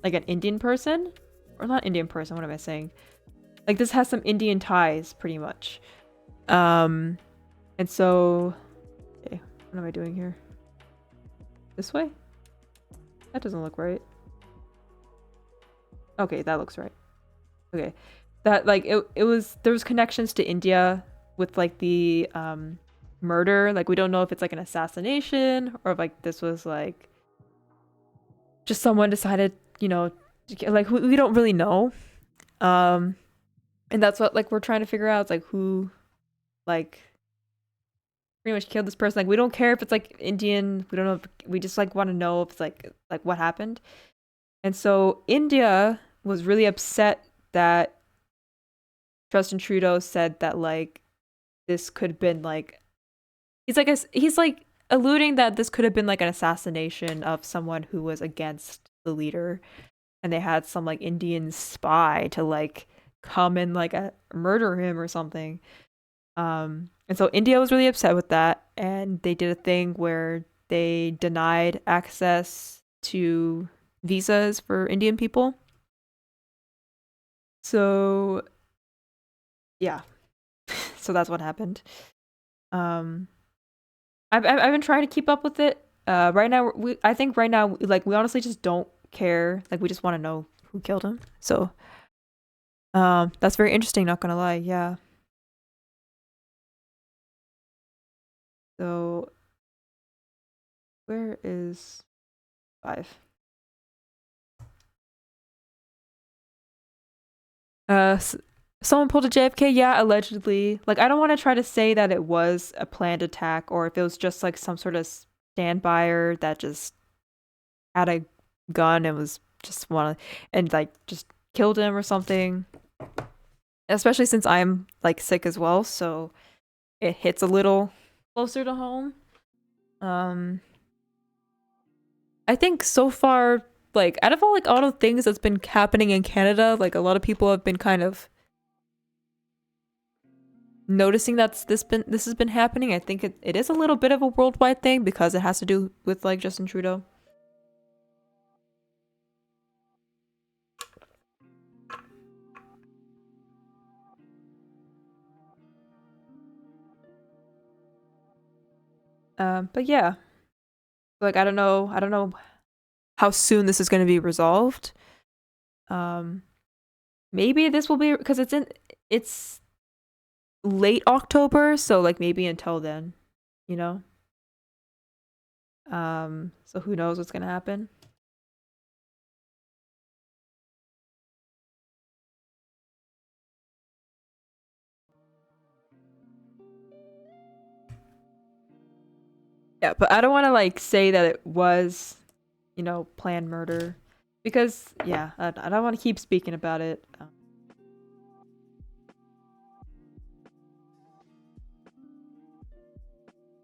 like an Indian person, or not Indian person, what am I saying? Like this has some Indian ties pretty much. And so, okay, what am I doing here? This way? That doesn't look right. Okay, that looks right. Okay. That like it was, there was connections to India with like the murder. Like we don't know if it's like an assassination or if like this was like just someone decided, you know, like we don't really know. And that's what like we're trying to figure out. It's like who like pretty much killed this person. Like we don't care if it's like Indian. We don't know if, we just like want to know if it's like what happened. And so India was really upset that Justin Trudeau said that like this could have been like, he's like alluding that this could have been like an assassination of someone who was against the leader, and they had some like Indian spy to like come and like murder him or something. And so India was really upset with that, and they did a thing where they denied access to visas for Indian people. So yeah, so that's what happened. I've been trying to keep up with it. Right now, I think right now, like we honestly just don't care. Like we just want to know who killed him. So, that's very interesting. Not gonna lie, yeah. So, where is 5? Someone pulled a JFK, yeah, allegedly. Like, I don't want to try to say that it was a planned attack or if it was just like some sort of standbyer that just had a gun and was just and like just killed him or something. Especially since I'm like sick as well, so it hits a little closer to home. I think so far, like out of all the things that's been happening in Canada, like a lot of people have been kind of noticing that this has been happening. I think it is a little bit of a worldwide thing because it has to do with like Justin Trudeau. But yeah, like I don't know how soon this is going to be resolved. Maybe this will be because it's late October, so like maybe until then, you know. So who knows what's gonna happen. Yeah, but I don't want to like say that it was, you know, planned murder because yeah, I don't want to keep speaking about it.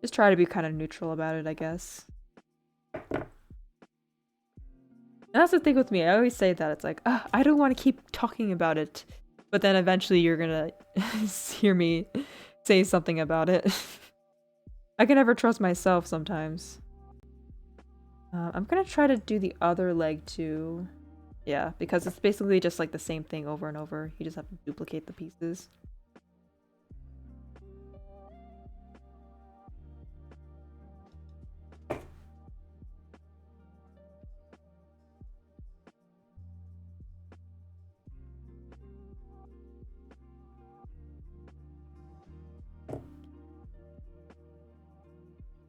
Just try to be kind of neutral about it, I guess. And that's the thing with me. I always say that it's like, I don't want to keep talking about it, but then eventually you're gonna hear me say something about it. I can never trust myself sometimes. I'm gonna try to do the other leg too. Yeah, because it's basically just like the same thing over and over. You just have to duplicate the pieces.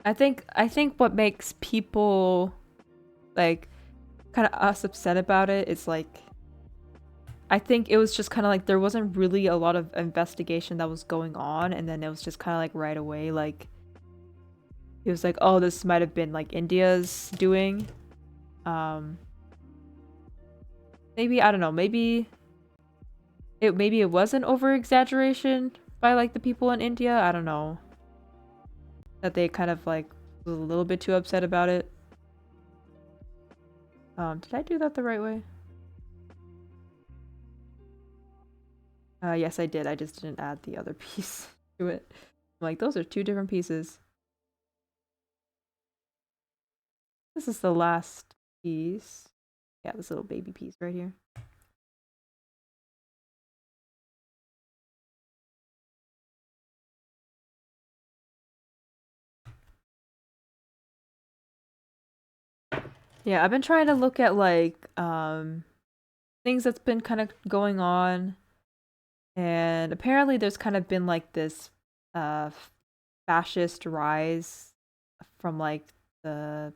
I think what makes people like kind of us upset about it is like I think it was just kind of like there wasn't really a lot of investigation that was going on, and then it was just kind of like right away like it was like, oh, this might have been like India's doing. Maybe I don't know, maybe it was an over exaggeration by like the people in India. I don't know. That they kind of like was a little bit too upset about it. Did I do that the right way? Yes, I did. I just didn't add the other piece to it. I'm like, those are two different pieces. This is the last piece. Yeah, this little baby piece right here. Yeah, I've been trying to look at like things that's been kind of going on, and apparently there's kind of been like this uh fascist rise from like the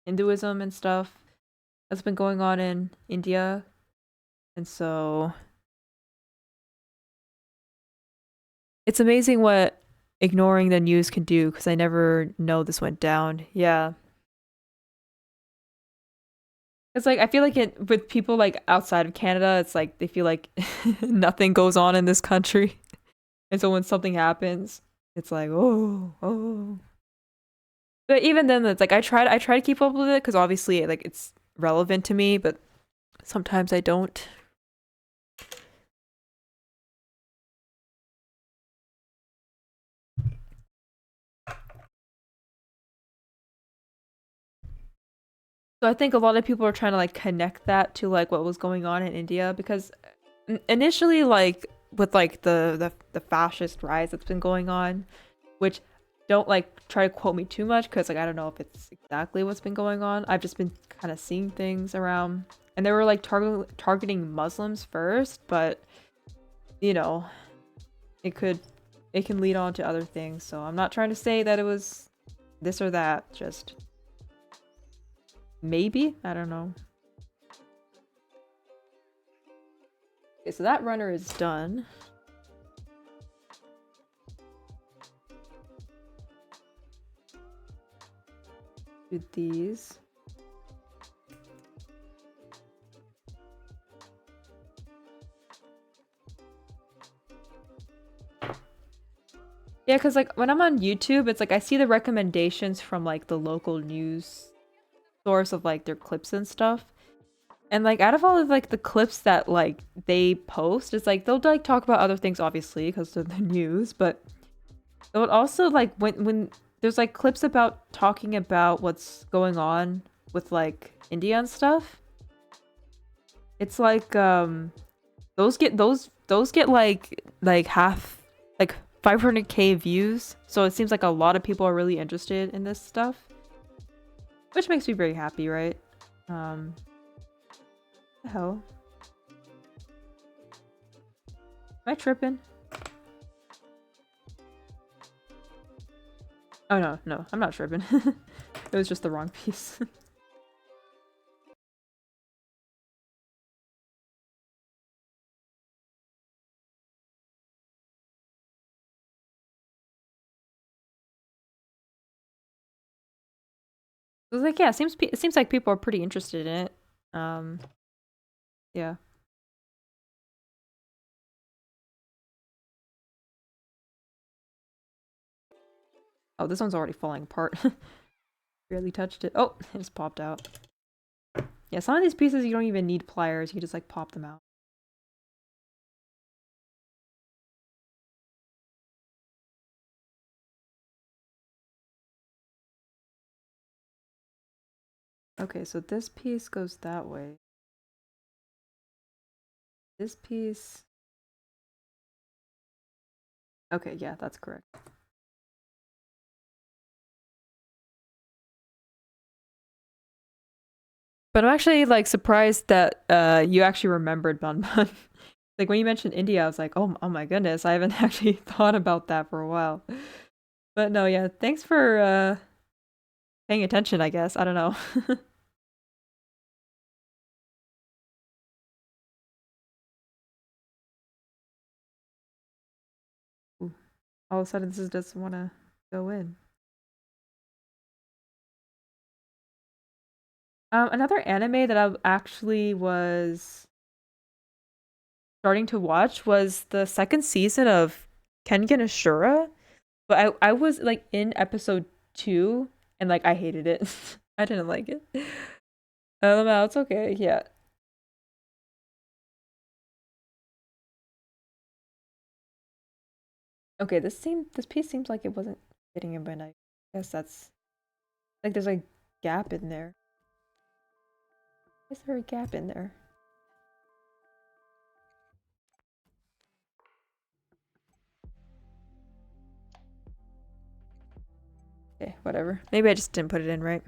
Hinduism and stuff that's been going on in India. And so it's amazing what ignoring the news can do because I never know this went down. Yeah. It's like I feel like it with people like outside of Canada, it's like they feel like nothing goes on in this country. And so when something happens, it's like, oh, oh. But even then it's like I try to keep up with it because obviously like it's relevant to me, but sometimes I don't. So I think a lot of people are trying to like connect that to like what was going on in India because initially like with like the fascist rise that's been going on, which don't like try to quote me too much because like I don't know if it's exactly what's been going on. I've just been kind of seeing things around and they were like targeting Muslims first, but you know, it can lead on to other things. So I'm not trying to say that it was this or that, just maybe, I don't know. Okay, so that runner is done. Do these. Yeah, because like when I'm on YouTube, it's like I see the recommendations from like the local news source of like their clips and stuff. And like out of all of like the clips that like they post, it's like they'll like talk about other things obviously because of the news, but they would also like when there's like clips about talking about what's going on with like India and stuff. It's like those get like half like 500k views. So it seems like a lot of people are really interested in this stuff, which makes me very happy, right? The hell? Am I tripping? Oh no, no, I'm not tripping. It was just the wrong piece. It was like, yeah, it seems like people are pretty interested in it. Yeah. Oh, this one's already falling apart. Barely touched it. Oh, it just popped out. Yeah, some of these pieces you don't even need pliers. You just like pop them out. Okay, so this piece goes that way. This piece... Okay, yeah, that's correct. But I'm actually like surprised that you actually remembered Bun Bun. Like when you mentioned India, I was like, oh my goodness, I haven't actually thought about that for a while. But no, yeah, thanks for paying attention, I guess. I don't know. Ooh, all of a sudden, this doesn't want to go in. Another anime that I actually was starting to watch was the second season of Kengan Ashura. But I was like in episode 2 and like I hated it. I didn't like it. No, it's okay. Yeah. Okay, this piece seems like it wasn't fitting in, but I guess that's like there's a gap in there. Is there a gap in there? Okay, whatever. Maybe I just didn't put it in right.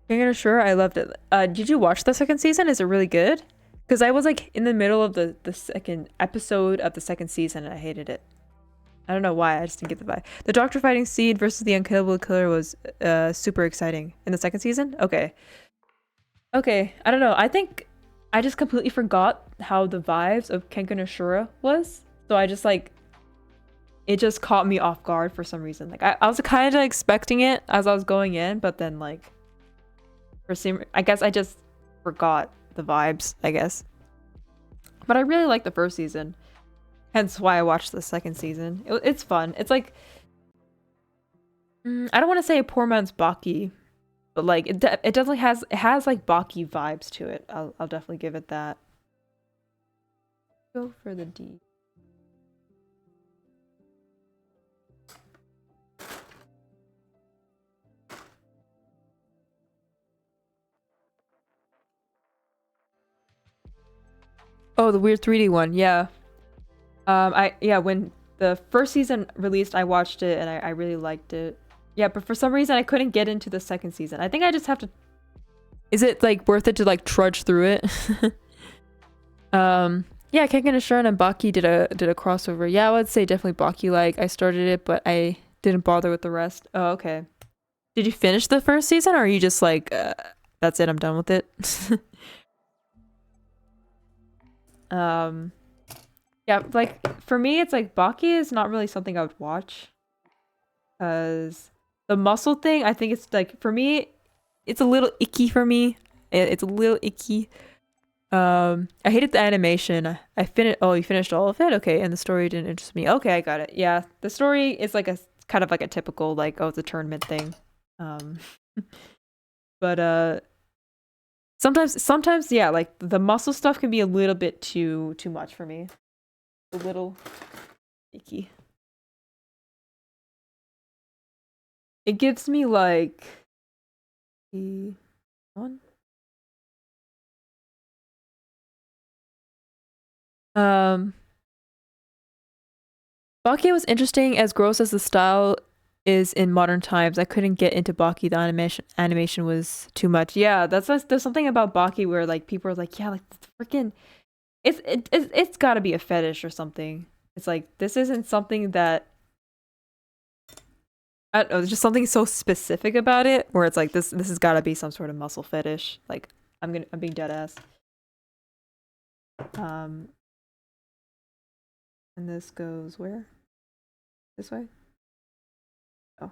You're sure I loved it. Did you watch the second season? Is it really good? Because I was like in the middle of the second episode of the second season and I hated it. I don't know why, I just didn't get the vibe. The doctor fighting Seed versus the unkillable killer was super exciting. In the second season? Okay. Okay, I don't know. I think I just completely forgot how the vibes of Kengan Ashura was. So I just like, it just caught me off guard for some reason. Like I was kind of expecting it as I was going in, but then like, for some, I guess I just forgot the vibes, I guess. But I really liked the first season. Hence why I watched the second season. It's fun. It's like, I don't want to say a poor man's Baki, but like it definitely has like Baki vibes to it. I'll definitely give it that. Go for the D. Oh, the weird 3D one. Yeah. When the first season released, I watched it and I really liked it. Yeah, but for some reason I couldn't get into the second season. I think I just have to. Is it like worth it to like trudge through it? Yeah, Kengan Ashura and Baki did a crossover. Yeah, I would say definitely Baki. Like I started it, but I didn't bother with the rest. Oh, okay. Did you finish the first season, or are you just like, that's it, I'm done with it? Yeah, like for me, it's like Baki is not really something I would watch, because the muscle thing, I think it's like for me, it's a little icky for me. It's a little icky. I hated the animation. I finished. Oh, you finished all of it? Okay, and the story didn't interest me. Okay, I got it. Yeah, the story is like a kind of like a typical like, oh, it's a tournament thing. But sometimes yeah, like the muscle stuff can be a little bit too much for me. A little icky. It gives me like one. Baki was interesting, as gross as the style is in modern times. I couldn't get into Baki. The animation was too much. Yeah, there's something about Baki where like people are like, yeah, like freaking, it's got to be a fetish or something. It's like this isn't something that, I don't know. There's just something so specific about it where it's like this has got to be some sort of muscle fetish. Like I'm being dead ass. And this goes where? This way? Oh.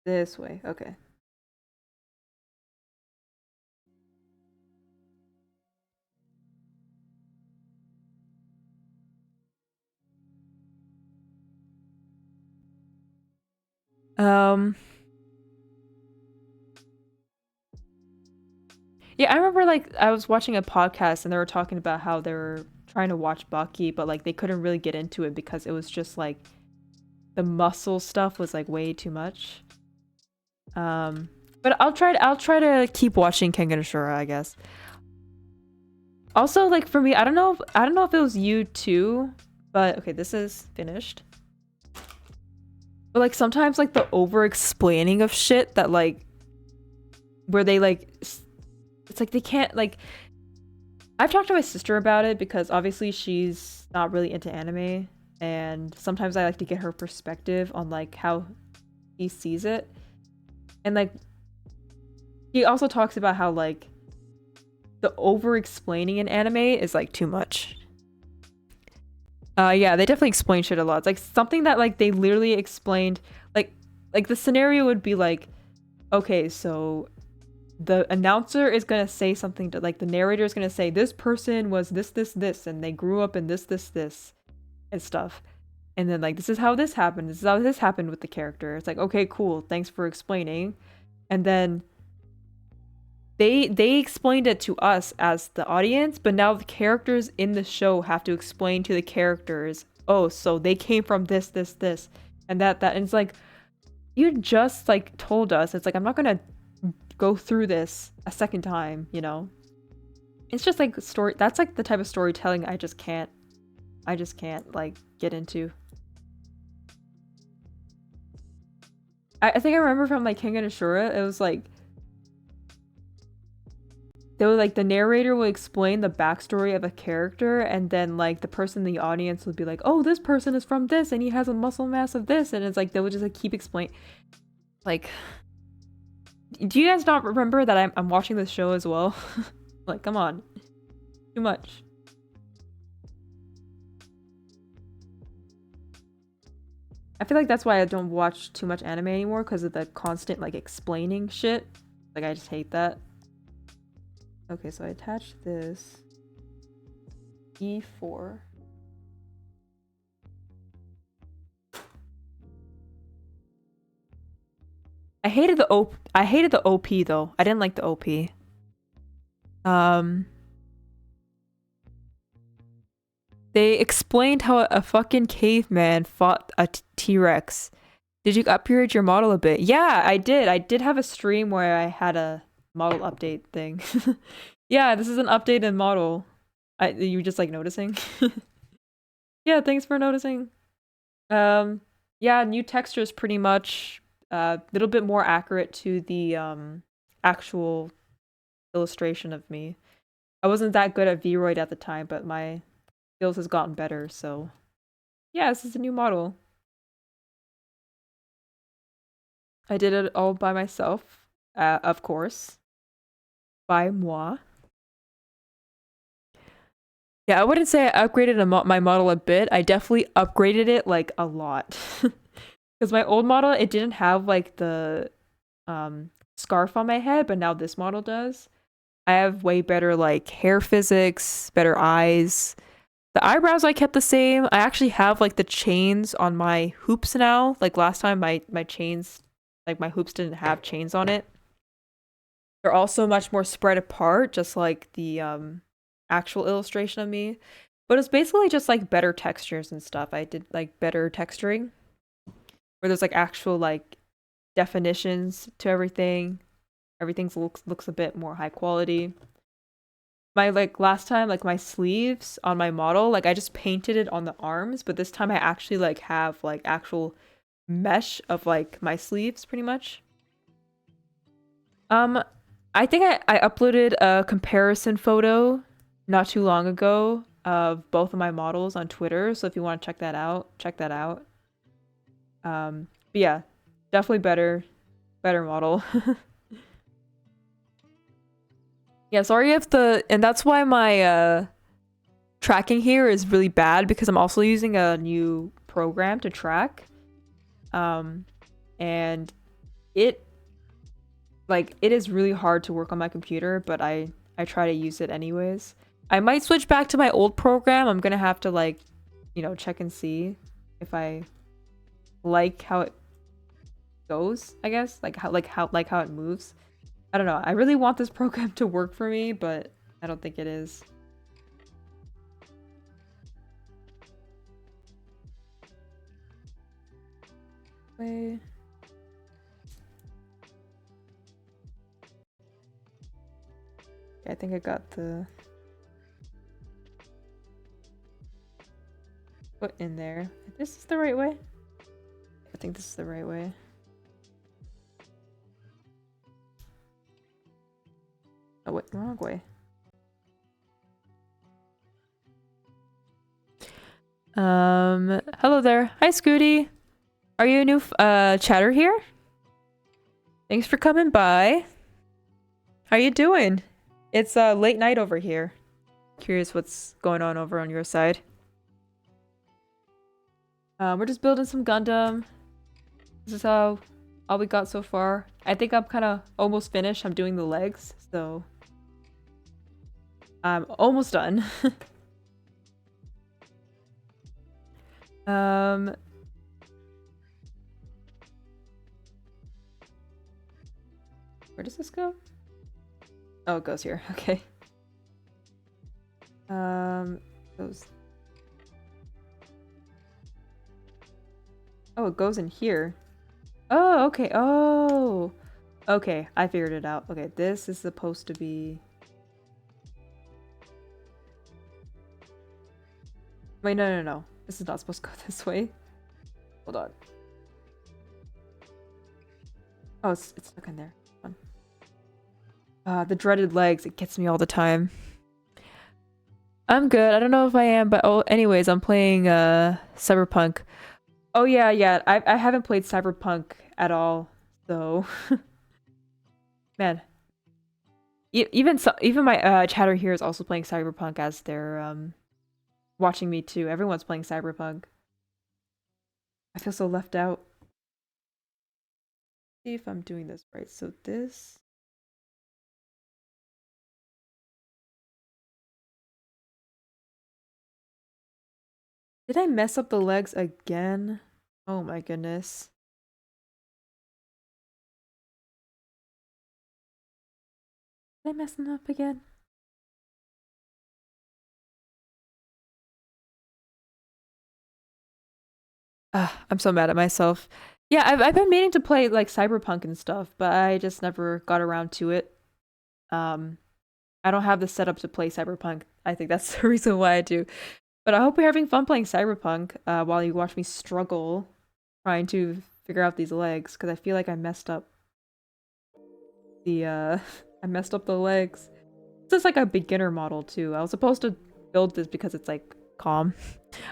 This way. Okay. Yeah, I remember like I was watching a podcast and they were talking about how they were trying to watch Baki, but like they couldn't really get into it because it was just like the muscle stuff was like way too much. But I'll try to keep watching Kengan Ashura, I guess. Also, like for me, I don't know if it was you too, but okay, this is finished. But like sometimes like the over explaining of shit that like where they like it's like they can't like I've talked to my sister about it because obviously she's not really into anime and sometimes I like to get her perspective on like how he sees it. And like he also talks about how like the over explaining in anime is like too much. Yeah, they definitely explain shit a lot. It's like something that like they literally explained like the scenario would be like, okay, so the announcer is gonna say something to like the narrator is gonna say this person was this and they grew up in this and stuff, And then like, this is how this happened. This is how this happened with the character. It's like, okay, cool. Thanks for explaining. And then they explained it to us as the audience, but now the characters in the show have to explain to the characters, oh, so they came from this, this, this, and that. And it's like, you just like told us. It's like, I'm not gonna go through this a second time, you know? It's just like story. That's like the type of storytelling I just can't like get into. I think I remember from like King and Ashura, it was like they were like the narrator would explain the backstory of a character, and then like the person in the audience would be like, oh, this person is from this and he has a muscle mass of this, and it's like they would just like keep explaining. Like, do you guys not remember that I'm watching this show as well? Like, come on. Too much. I feel like that's why I don't watch too much anime anymore, because of the constant like explaining shit. Like, I just hate that. Okay, so I attached this. E4. I hated the OP though. I didn't like the OP. They explained how a fucking caveman fought a T-Rex. Did you upgrade your model a bit? Yeah, I did. I did have a stream where I had a model update thing. Yeah, this is an updated model. You were just like noticing? Yeah, thanks for noticing. Yeah, new textures pretty much. A little bit more accurate to the actual illustration of me. I wasn't that good at Vroid at the time, but my skills has gotten better, so yeah, this is a new model. I did it all by myself, of course. By moi. Yeah, I wouldn't say I upgraded my model a bit. I definitely upgraded it like a lot. Because my old model, it didn't have like the scarf on my head, but now this model does. I have way better like hair physics, better eyes. The eyebrows I kept the same. I actually have like the chains on my hoops now. Like last time my chains, like my hoops didn't have chains on it. They're also much more spread apart, just like the actual illustration of me. But it's basically just like better textures and stuff. I did like better texturing, where there's like actual like definitions to everything. Everything looks a bit more high quality. My like last time, like my sleeves on my model, like I just painted it on the arms, but this time I actually like have like actual mesh of like my sleeves pretty much. I think I uploaded a comparison photo not too long ago of both of my models on Twitter, so if you want to check that out, check that out. But yeah, definitely better model. Yeah, sorry if and that's why my tracking here is really bad, because I'm also using a new program to track. And it is really hard to work on my computer, but I try to use it anyways. I might switch back to my old program. I'm gonna have to like, you know, check and see if I like how it goes, I guess. Like how it moves. I don't know. I really want this program to work for me, but I don't think it is. Wait. I think I got the foot in there. This is the right way? I think this is the right way. Oh wait, wrong way. Hello there. Hi, Scooty. Are you a new chatter here? Thanks for coming by. How you doing? It's late night over here. Curious what's going on over on your side. We're just building some Gundam. This is all we got so far. I think I'm kind of almost finished. I'm doing the legs, so I'm almost done. Um, where does this go? Oh, it goes here. Okay. Goes. Oh, it goes in here. Oh, okay. Oh, okay. I figured it out. Okay, this is supposed to be. Wait, no, no, no. This is not supposed to go this way. Hold on. Oh, it's stuck in there. Hold on. The dreaded legs. It gets me all the time. I'm good. I don't know if I am, but oh, anyways, I'm playing Cyberpunk. Oh yeah, yeah. I haven't played Cyberpunk at all, so man. Even my chatter here is also playing Cyberpunk as they're watching me too. Everyone's playing Cyberpunk. I feel so left out. See if I'm doing this right. So this. Did I mess up the legs again? Oh my goodness. Did I mess them up again? I'm so mad at myself. Yeah, I've been meaning to play like Cyberpunk and stuff, but I just never got around to it. Um, I don't have the setup to play Cyberpunk. I think that's the reason why I do. But I hope you're having fun playing Cyberpunk while you watch me struggle trying to figure out these legs, because I feel like I messed up the I messed up the legs. This is like a beginner model too. I was supposed to build this because it's like calm.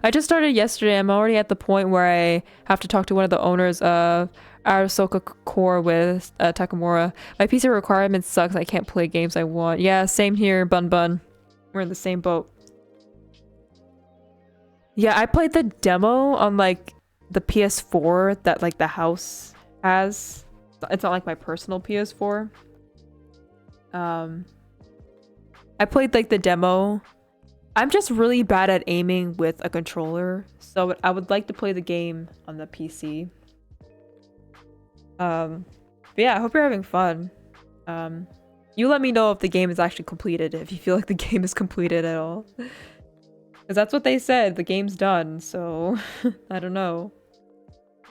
I just started yesterday. I'm already at the point where I have to talk to one of the owners of Arasoka Core with Takamura. My PC requirement sucks. I can't play games I want. Yeah, same here, Bun Bun. We're in the same boat. Yeah, I played the demo on like the PS4 that like the house has. It's not like my personal PS4. I played like the demo. I'm just really bad at aiming with a controller, so I would like to play the game on the PC. But yeah, I hope you're having fun. You let me know if the game is actually completed, if you feel like the game is completed at all. Because that's what they said, the game's done, so I don't know.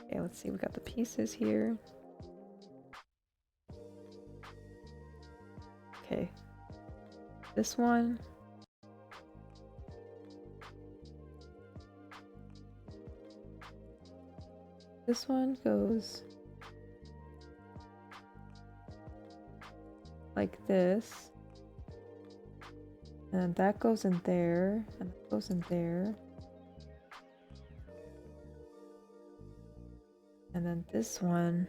Okay, let's see, we got the pieces here. Okay. This one. This one goes like this. And that goes in there. And that goes in there. And then this one.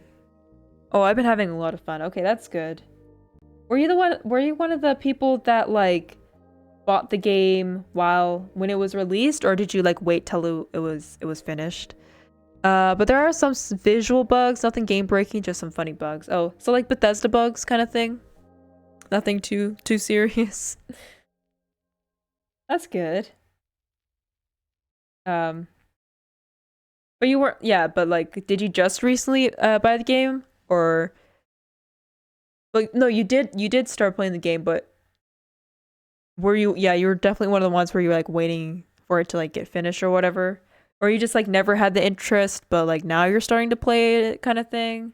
Oh, I've been having a lot of fun. Okay, that's good. Were you one of the people that like bought the game when it was released, or did you like wait till it was finished? But there are some visual bugs, nothing game breaking, just some funny bugs. Oh, so like Bethesda bugs kind of thing. Nothing too serious. That's good. But you weren't, yeah, but like, did you just recently buy the game, or like no, you did start playing the game, but were you, yeah, you were definitely one of the ones where you were like waiting for it to like get finished or whatever, or you just like never had the interest, but like now you're starting to play it kind of thing.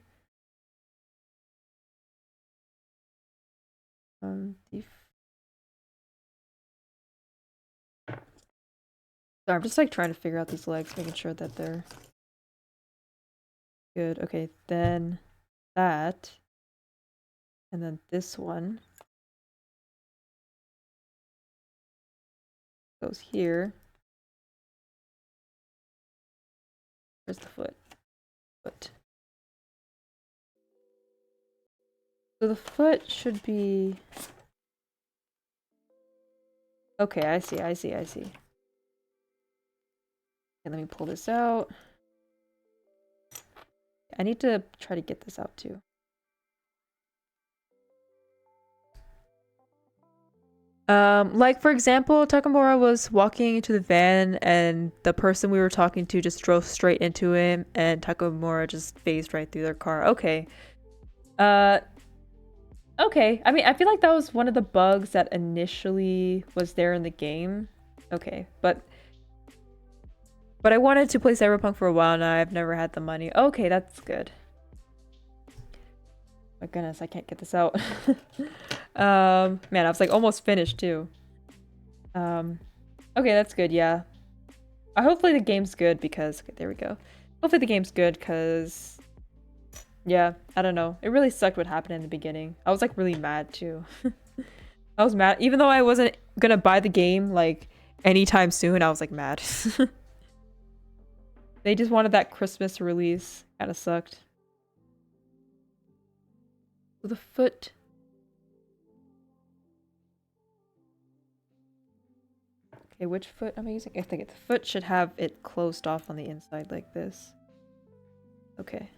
So I'm just like trying to figure out these legs, making sure that they're good. Okay, then that, and then this one goes here. Where's the foot? Foot. So the foot should be... Okay, I see. Okay, let me pull this out. I need to try to get this out too. Like for example, Takamura was walking into the van and the person we were talking to just drove straight into him and Takamura just phased right through their car. Okay. Uh, okay. I mean, I feel like that was one of the bugs that initially was there in the game. Okay, but I wanted to play Cyberpunk for a while now. I've never had the money. Okay, that's good. My goodness, I can't get this out. Man, I was like almost finished too. Okay, that's good, yeah. Hopefully the game's good because okay, there we go. Hopefully the game's good because yeah, I don't know. It really sucked what happened in the beginning. I was like really mad too. I was mad even though I wasn't gonna buy the game like anytime soon. I was like mad. They just wanted that Christmas release. Kind of sucked. The foot. Okay, which foot am I using? I think the foot should have it closed off on the inside like this. Okay.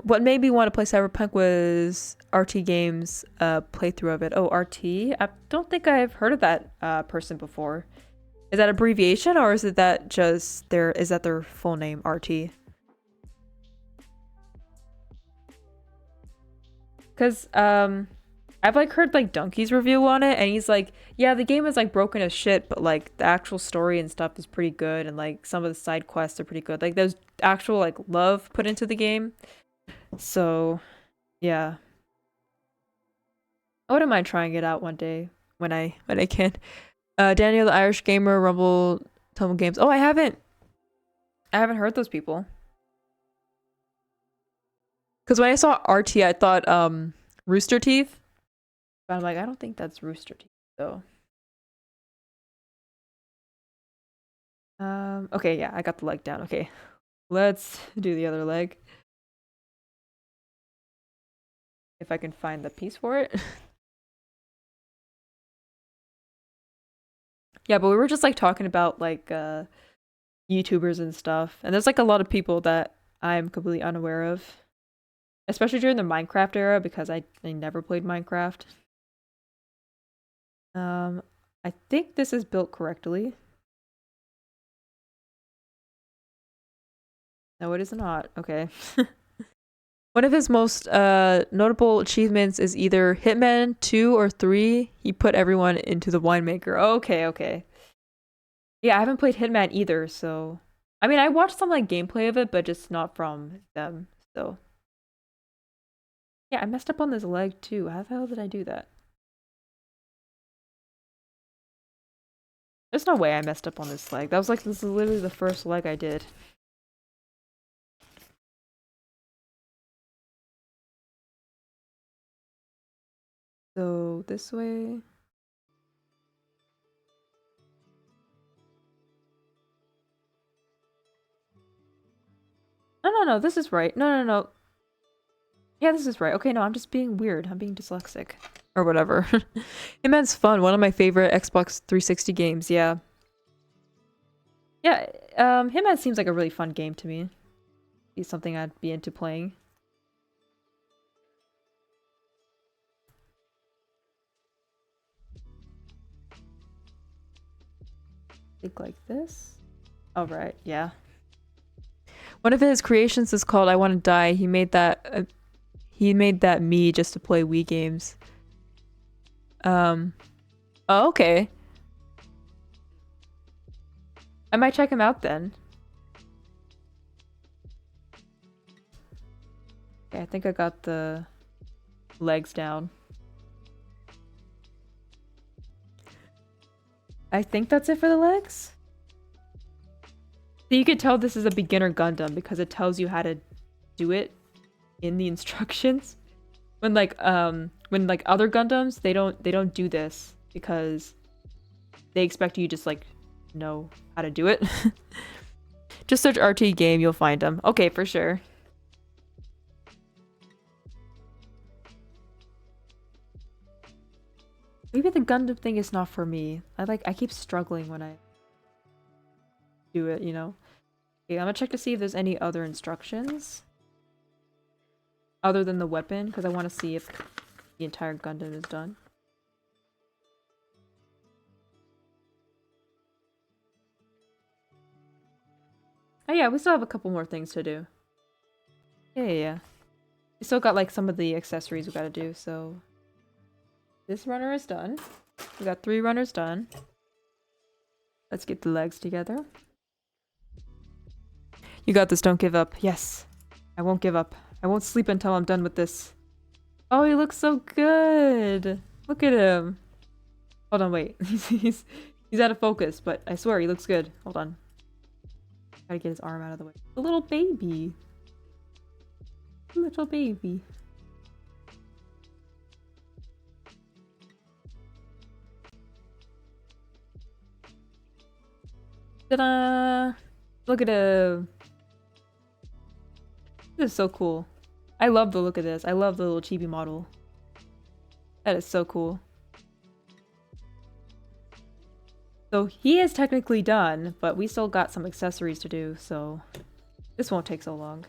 What made me want to play Cyberpunk was RT Games' playthrough of it. Oh, RT? I don't think I've heard of that person before. Is that abbreviation or is it that just is that their full name, RT? Because I've like heard like Donkey's review on it and he's like, yeah, the game is like broken as shit, but like the actual story and stuff is pretty good and like some of the side quests are pretty good. Like there's actual like love put into the game. So yeah. I wouldn't mind trying it out one day when I can. Daniel the Irish Gamer, Rumble, Tumble Games. Oh, I haven't heard those people. Because when I saw RT, I thought Rooster Teeth. But I'm like, I don't think that's Rooster Teeth though. Okay, yeah, I got the leg down. Okay. Let's do the other leg. If I can find the piece for it. Yeah, but we were just like talking about like YouTubers and stuff. And there's like a lot of people that I'm completely unaware of. Especially during the Minecraft era because I never played Minecraft. I think this is built correctly. No, it is not. Okay. One of his most notable achievements is either Hitman 2 or 3. He put everyone into the winemaker. Okay, okay. Yeah, I haven't played Hitman either, so... I mean, I watched some like gameplay of it, but just not from them, so... Yeah, I messed up on this leg too. How the hell did I do that? There's no way I messed up on this leg. That was like, this is literally the first leg I did. So, this way... No, this is right. No. Yeah, this is right. Okay, no, I'm just being weird. I'm being dyslexic. Or whatever. Hitman's fun. One of my favorite Xbox 360 games, yeah. Yeah, Hitman seems like a really fun game to me. It's something I'd be into playing. Think like this. All right, yeah. One of his creations is called "I Want to Die." He made that. He made that me just to play Wii games. Oh, okay. I might check him out then. Okay, I think I got the legs down. I think that's it for the legs. So you could tell this is a beginner Gundam because it tells you how to do it in the instructions. When like other Gundams, they don't do this because they expect you just like know how to do it. Just search RT game, you'll find them. Okay, for sure. Maybe the Gundam thing is not for me. I keep struggling when I do it, you know? Okay, I'm gonna check to see if there's any other instructions. other than the weapon, because I want to see if the entire Gundam is done. Oh yeah, we still have a couple more things to do. Yeah. We still got like some of the accessories we gotta do, so... This runner is done. We got 3 runners done. Let's get the legs together. You got this, don't give up. Yes. I won't give up. I won't sleep until I'm done with this. Oh, he looks so good! Look at him! Hold on, wait. he's out of focus, but I swear he looks good. Hold on. Gotta get his arm out of the way. The little baby! Little baby. Ta-da! Look at him! This is so cool. I love the look of this. I love the little chibi model. That is so cool. So he is technically done, but we still got some accessories to do, so this won't take so long.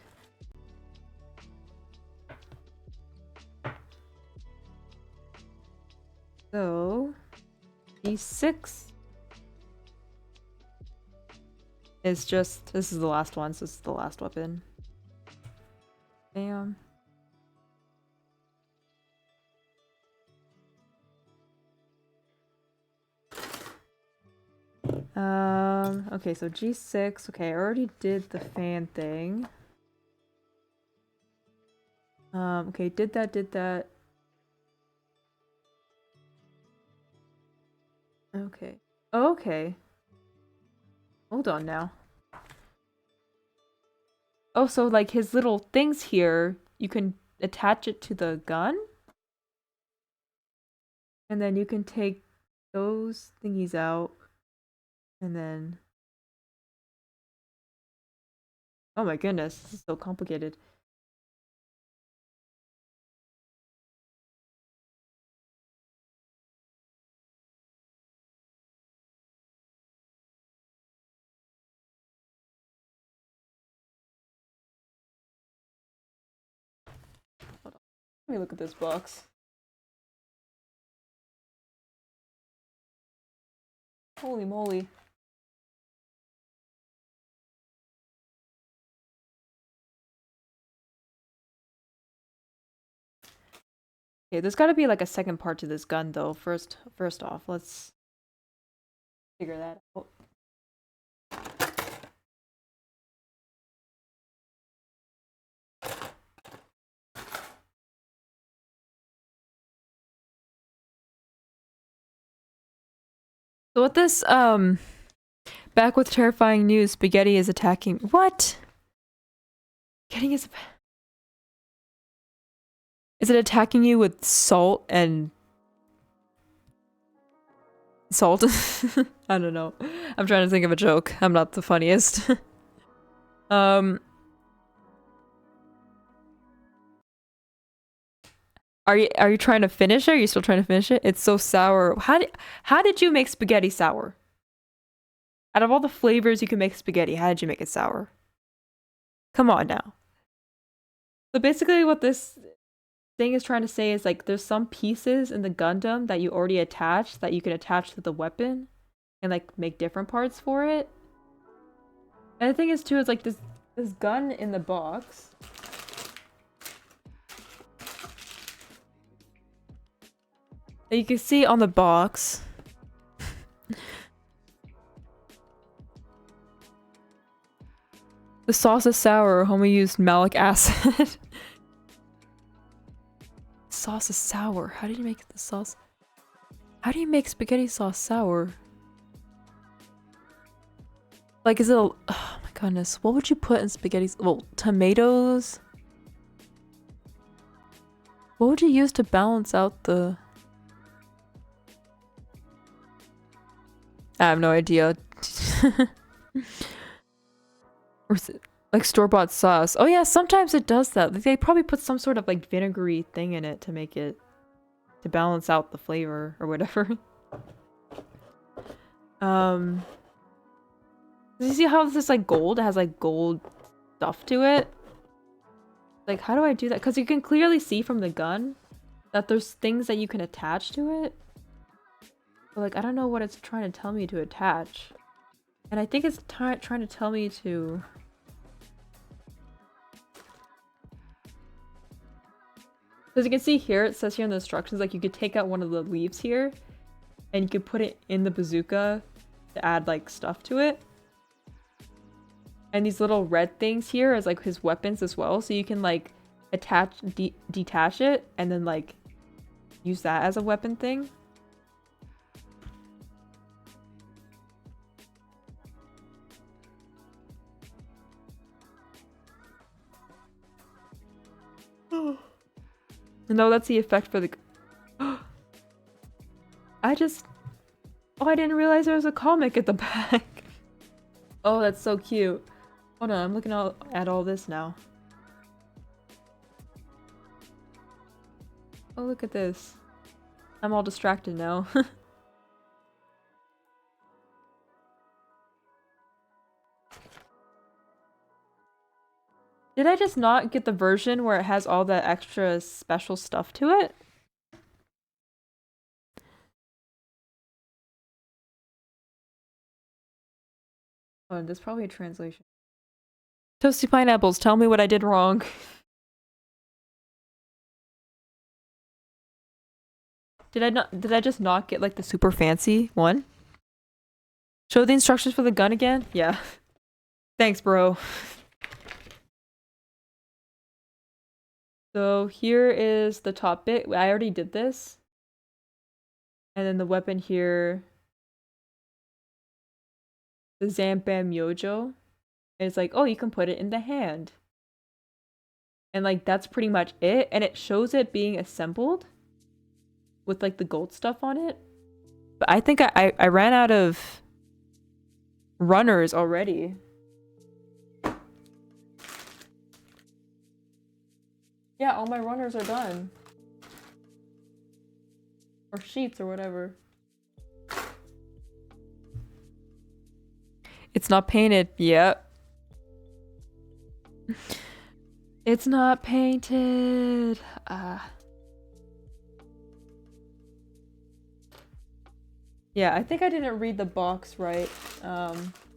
So, D6 is just, this is the last one, so this is the last weapon. Bam. Okay, so G6. Okay, I already did the fan thing. Okay, did that. Okay. Okay. Hold on now. Oh, so like his little things here, you can attach it to the gun? And then you can take those thingies out. And then... Oh my goodness, this is so complicated. Hold on. Let me look at this box. Holy moly. Okay, there's gotta be like a second part to this gun though. First off, let's figure that out. So with this, back with terrifying news, Spaghetti is attacking- What? Spaghetti is- Is it attacking you with salt and... Salt? I don't know. I'm trying to think of a joke. I'm not the funniest. Are you trying to finish it? Are you still trying to finish it? It's so sour. How did you make spaghetti sour? Out of all the flavors you can make spaghetti, how did you make it sour? Come on now. So basically what this thing is trying to say is like there's some pieces in the Gundam that you already attached that you can attach to the weapon and like make different parts for it. And the thing is too, is like this gun in the box. You can see on the box. The sauce is sour. Homie used malic acid. Sauce is sour. How did you make the sauce? How do you make spaghetti sauce sour? Like, is it a... Oh my goodness. What would you put in spaghetti? Well, tomatoes? What would you use to balance out the... I have no idea. Or is it like store-bought sauce? Oh yeah, sometimes it does that. Like, they probably put some sort of like vinegary thing in it to make it... to balance out the flavor or whatever. Did you see how this is like gold? It has like gold stuff to it. Like, how do I do that? Because you can clearly see from the gun that there's things that you can attach to it. But, like, I don't know what it's trying to tell me to attach. And I think it's trying to tell me to... Because you can see here, it says here in the instructions, like, you could take out one of the leaves here. And you could put it in the bazooka to add, like, stuff to it. And these little red things here is, like, his weapons as well. So you can, like, detach it, and then, like, use that as a weapon thing. No, that's the effect for the... I just... Oh, I didn't realize there was a comic at the back. Oh, that's so cute. Hold on, I'm looking at all this now. Oh, look at this. I'm all distracted now. Did I just not get the version where it has all the extra special stuff to it? Oh, there's probably a translation. Toasty pineapples, tell me what I did wrong. Did I just not get like the super fancy one? Show the instructions for the gun again? Yeah. Thanks, bro. So here is the top bit. I already did this. And then the weapon here. The Zampam Yojo. And it's like, oh, you can put it in the hand. And like, that's pretty much it. And it shows it being assembled. With like the gold stuff on it. But I think I ran out of runners already. Yeah, all my runners are done. Or sheets or whatever. It's not painted. Yep. It's not painted. Yeah, I think I didn't read the box right.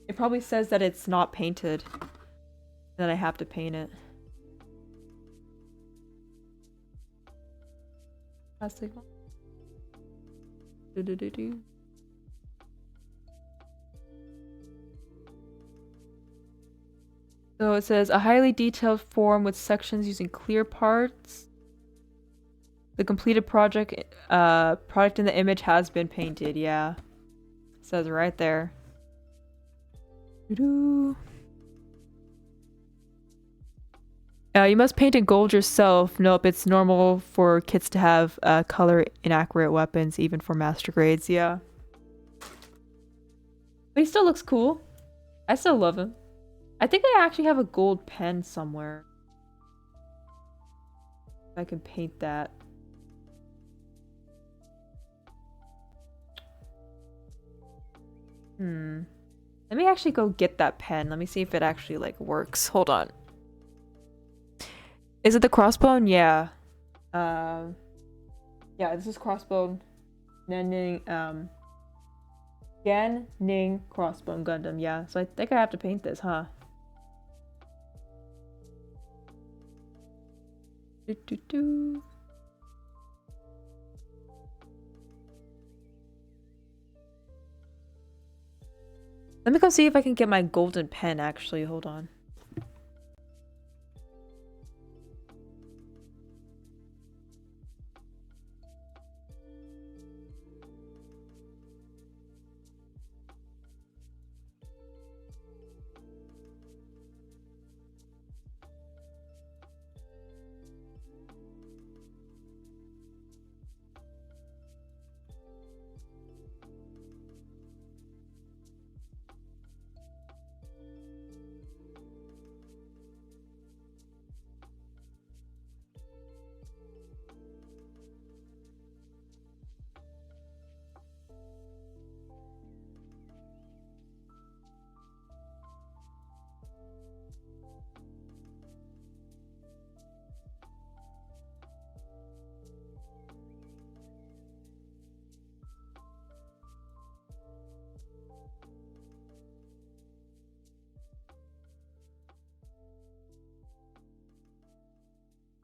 It probably says that it's not painted. That I have to paint it. Plastic one. Do. So it says a highly detailed form with sections using clear parts. The completed product in the image has been painted. Yeah, it says right there. You must paint in gold yourself. Nope, it's normal for kits to have color inaccurate weapons, even for master grades. Yeah, but he still looks cool. I still love him. I think I actually have a gold pen somewhere. I can paint that. Let me actually go get that pen. Let me see if it actually like works. Hold on. Is it the Crossbone? Yeah. Yeah, this is Crossbone. Ning, Ning, Crossbone Gundam. Yeah, so I think I have to paint this, huh? Do. Let me go see if I can get my golden pen, actually. Hold on.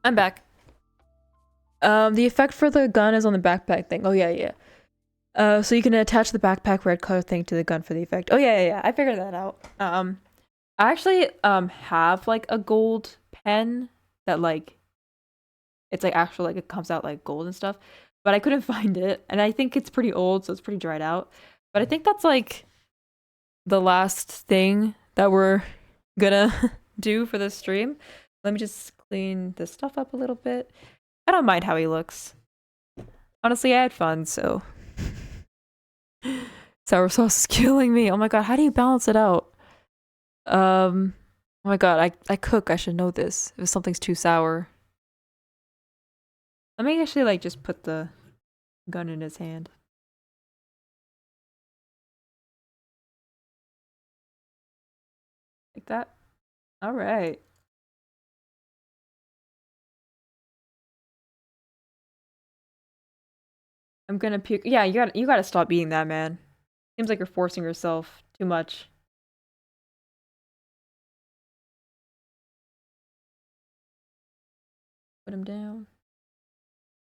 I'm back. The effect for the gun is on the backpack thing. Oh yeah, yeah. So you can attach the backpack red color thing to the gun for the effect. Oh yeah, yeah, yeah. I figured that out. I actually have like a gold pen that like it's like actual like it comes out like gold and stuff, but I couldn't find it, and I think it's pretty old, so it's pretty dried out. But I think that's like the last thing that we're gonna do for this stream. Let me just clean this stuff up a little bit. I don't mind how he looks. Honestly, I had fun, so. Sour sauce is killing me. Oh my god, how do you balance it out? Oh my god, I cook. I should know this. If something's too sour. Let me actually like just put the gun in his hand. Like that. All right. I'm gonna puke. Yeah, you gotta stop eating that, man. Seems like you're forcing yourself too much. Put him down.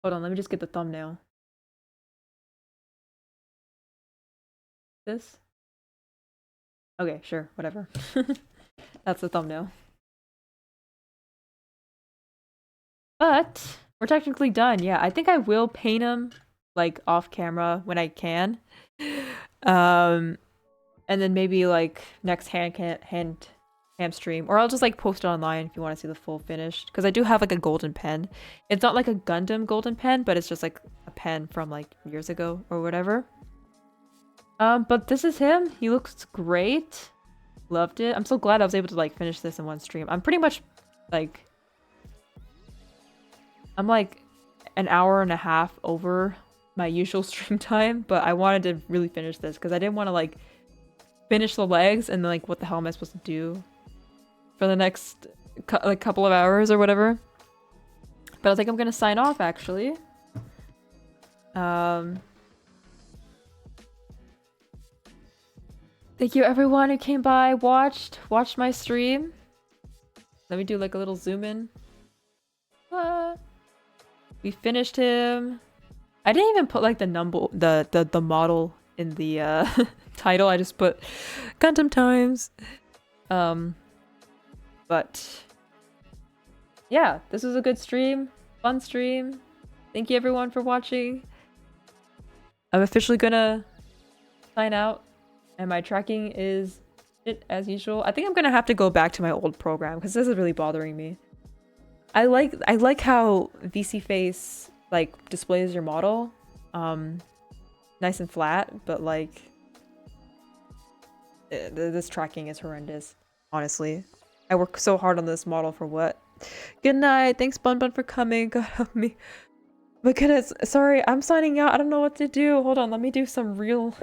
Hold on, let me just get the thumbnail. This? Okay, sure, whatever. That's the thumbnail. But we're technically done. Yeah, I think I will paint him like off camera when I can. And then maybe like next ham stream, or I'll just like post it online if you want to see the full finish, because I do have like a golden pen. It's not like a Gundam golden pen, but it's just like a pen from like years ago or whatever. But this is him. He looks great. Loved it. I'm so glad I was able to like finish this in one stream. I'm pretty much like I'm like an hour and a half over my usual stream time, but I wanted to really finish this because I didn't want to like finish the legs and then like what the hell am I supposed to do for the next like couple of hours or whatever. But I think I'm gonna sign off actually. Thank you everyone who came by, watched my stream. Let me do like a little zoom in. We finished him. I didn't even put like the number, the model in the title. I just put Gundam Times. But yeah, this was a good stream, fun stream. Thank you everyone for watching. I'm officially gonna sign out, and my tracking is it as usual. I think I'm gonna have to go back to my old program because this is really bothering me. I like how VC Face like displays your model, nice and flat, but like this tracking is horrendous. Honestly, I work so hard on this model for what? Good night. Thanks, Bun Bun, for coming. God help me. My goodness, sorry, I'm signing out. I don't know what to do. Hold on, let me do some research.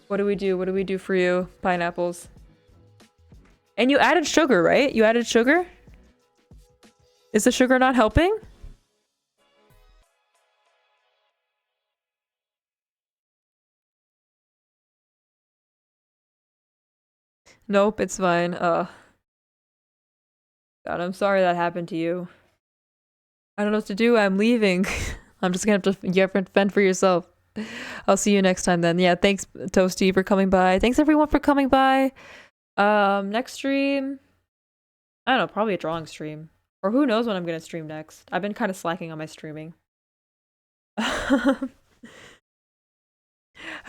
What do we do? What do we do for you? Pineapples. And you added sugar, right? You added sugar? Is the sugar not helping? Nope, it's fine. God, I'm sorry that happened to you. I don't know what to do. I'm leaving. I'm just gonna have to, you have to fend for yourself. I'll see you next time then. Yeah, thanks Toasty for coming by. Thanks everyone for coming by. Next stream, I don't know, probably a drawing stream. Or who knows when I'm gonna stream next. I've been kind of slacking on my streaming. How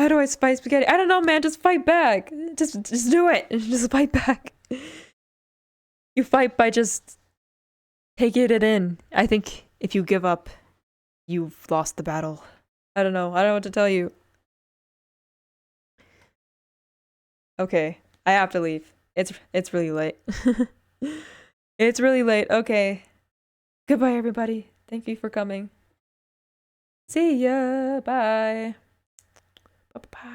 do I spice spaghetti? I don't know, man. Just fight back. Just do it. Just fight back. You fight by just taking it in. I think if you give up, you've lost the battle. I don't know. I don't know what to tell you. Okay, I have to leave. It's really late. It's really late. Okay. Goodbye, everybody. Thank you for coming. See ya. Bye. Bye-bye.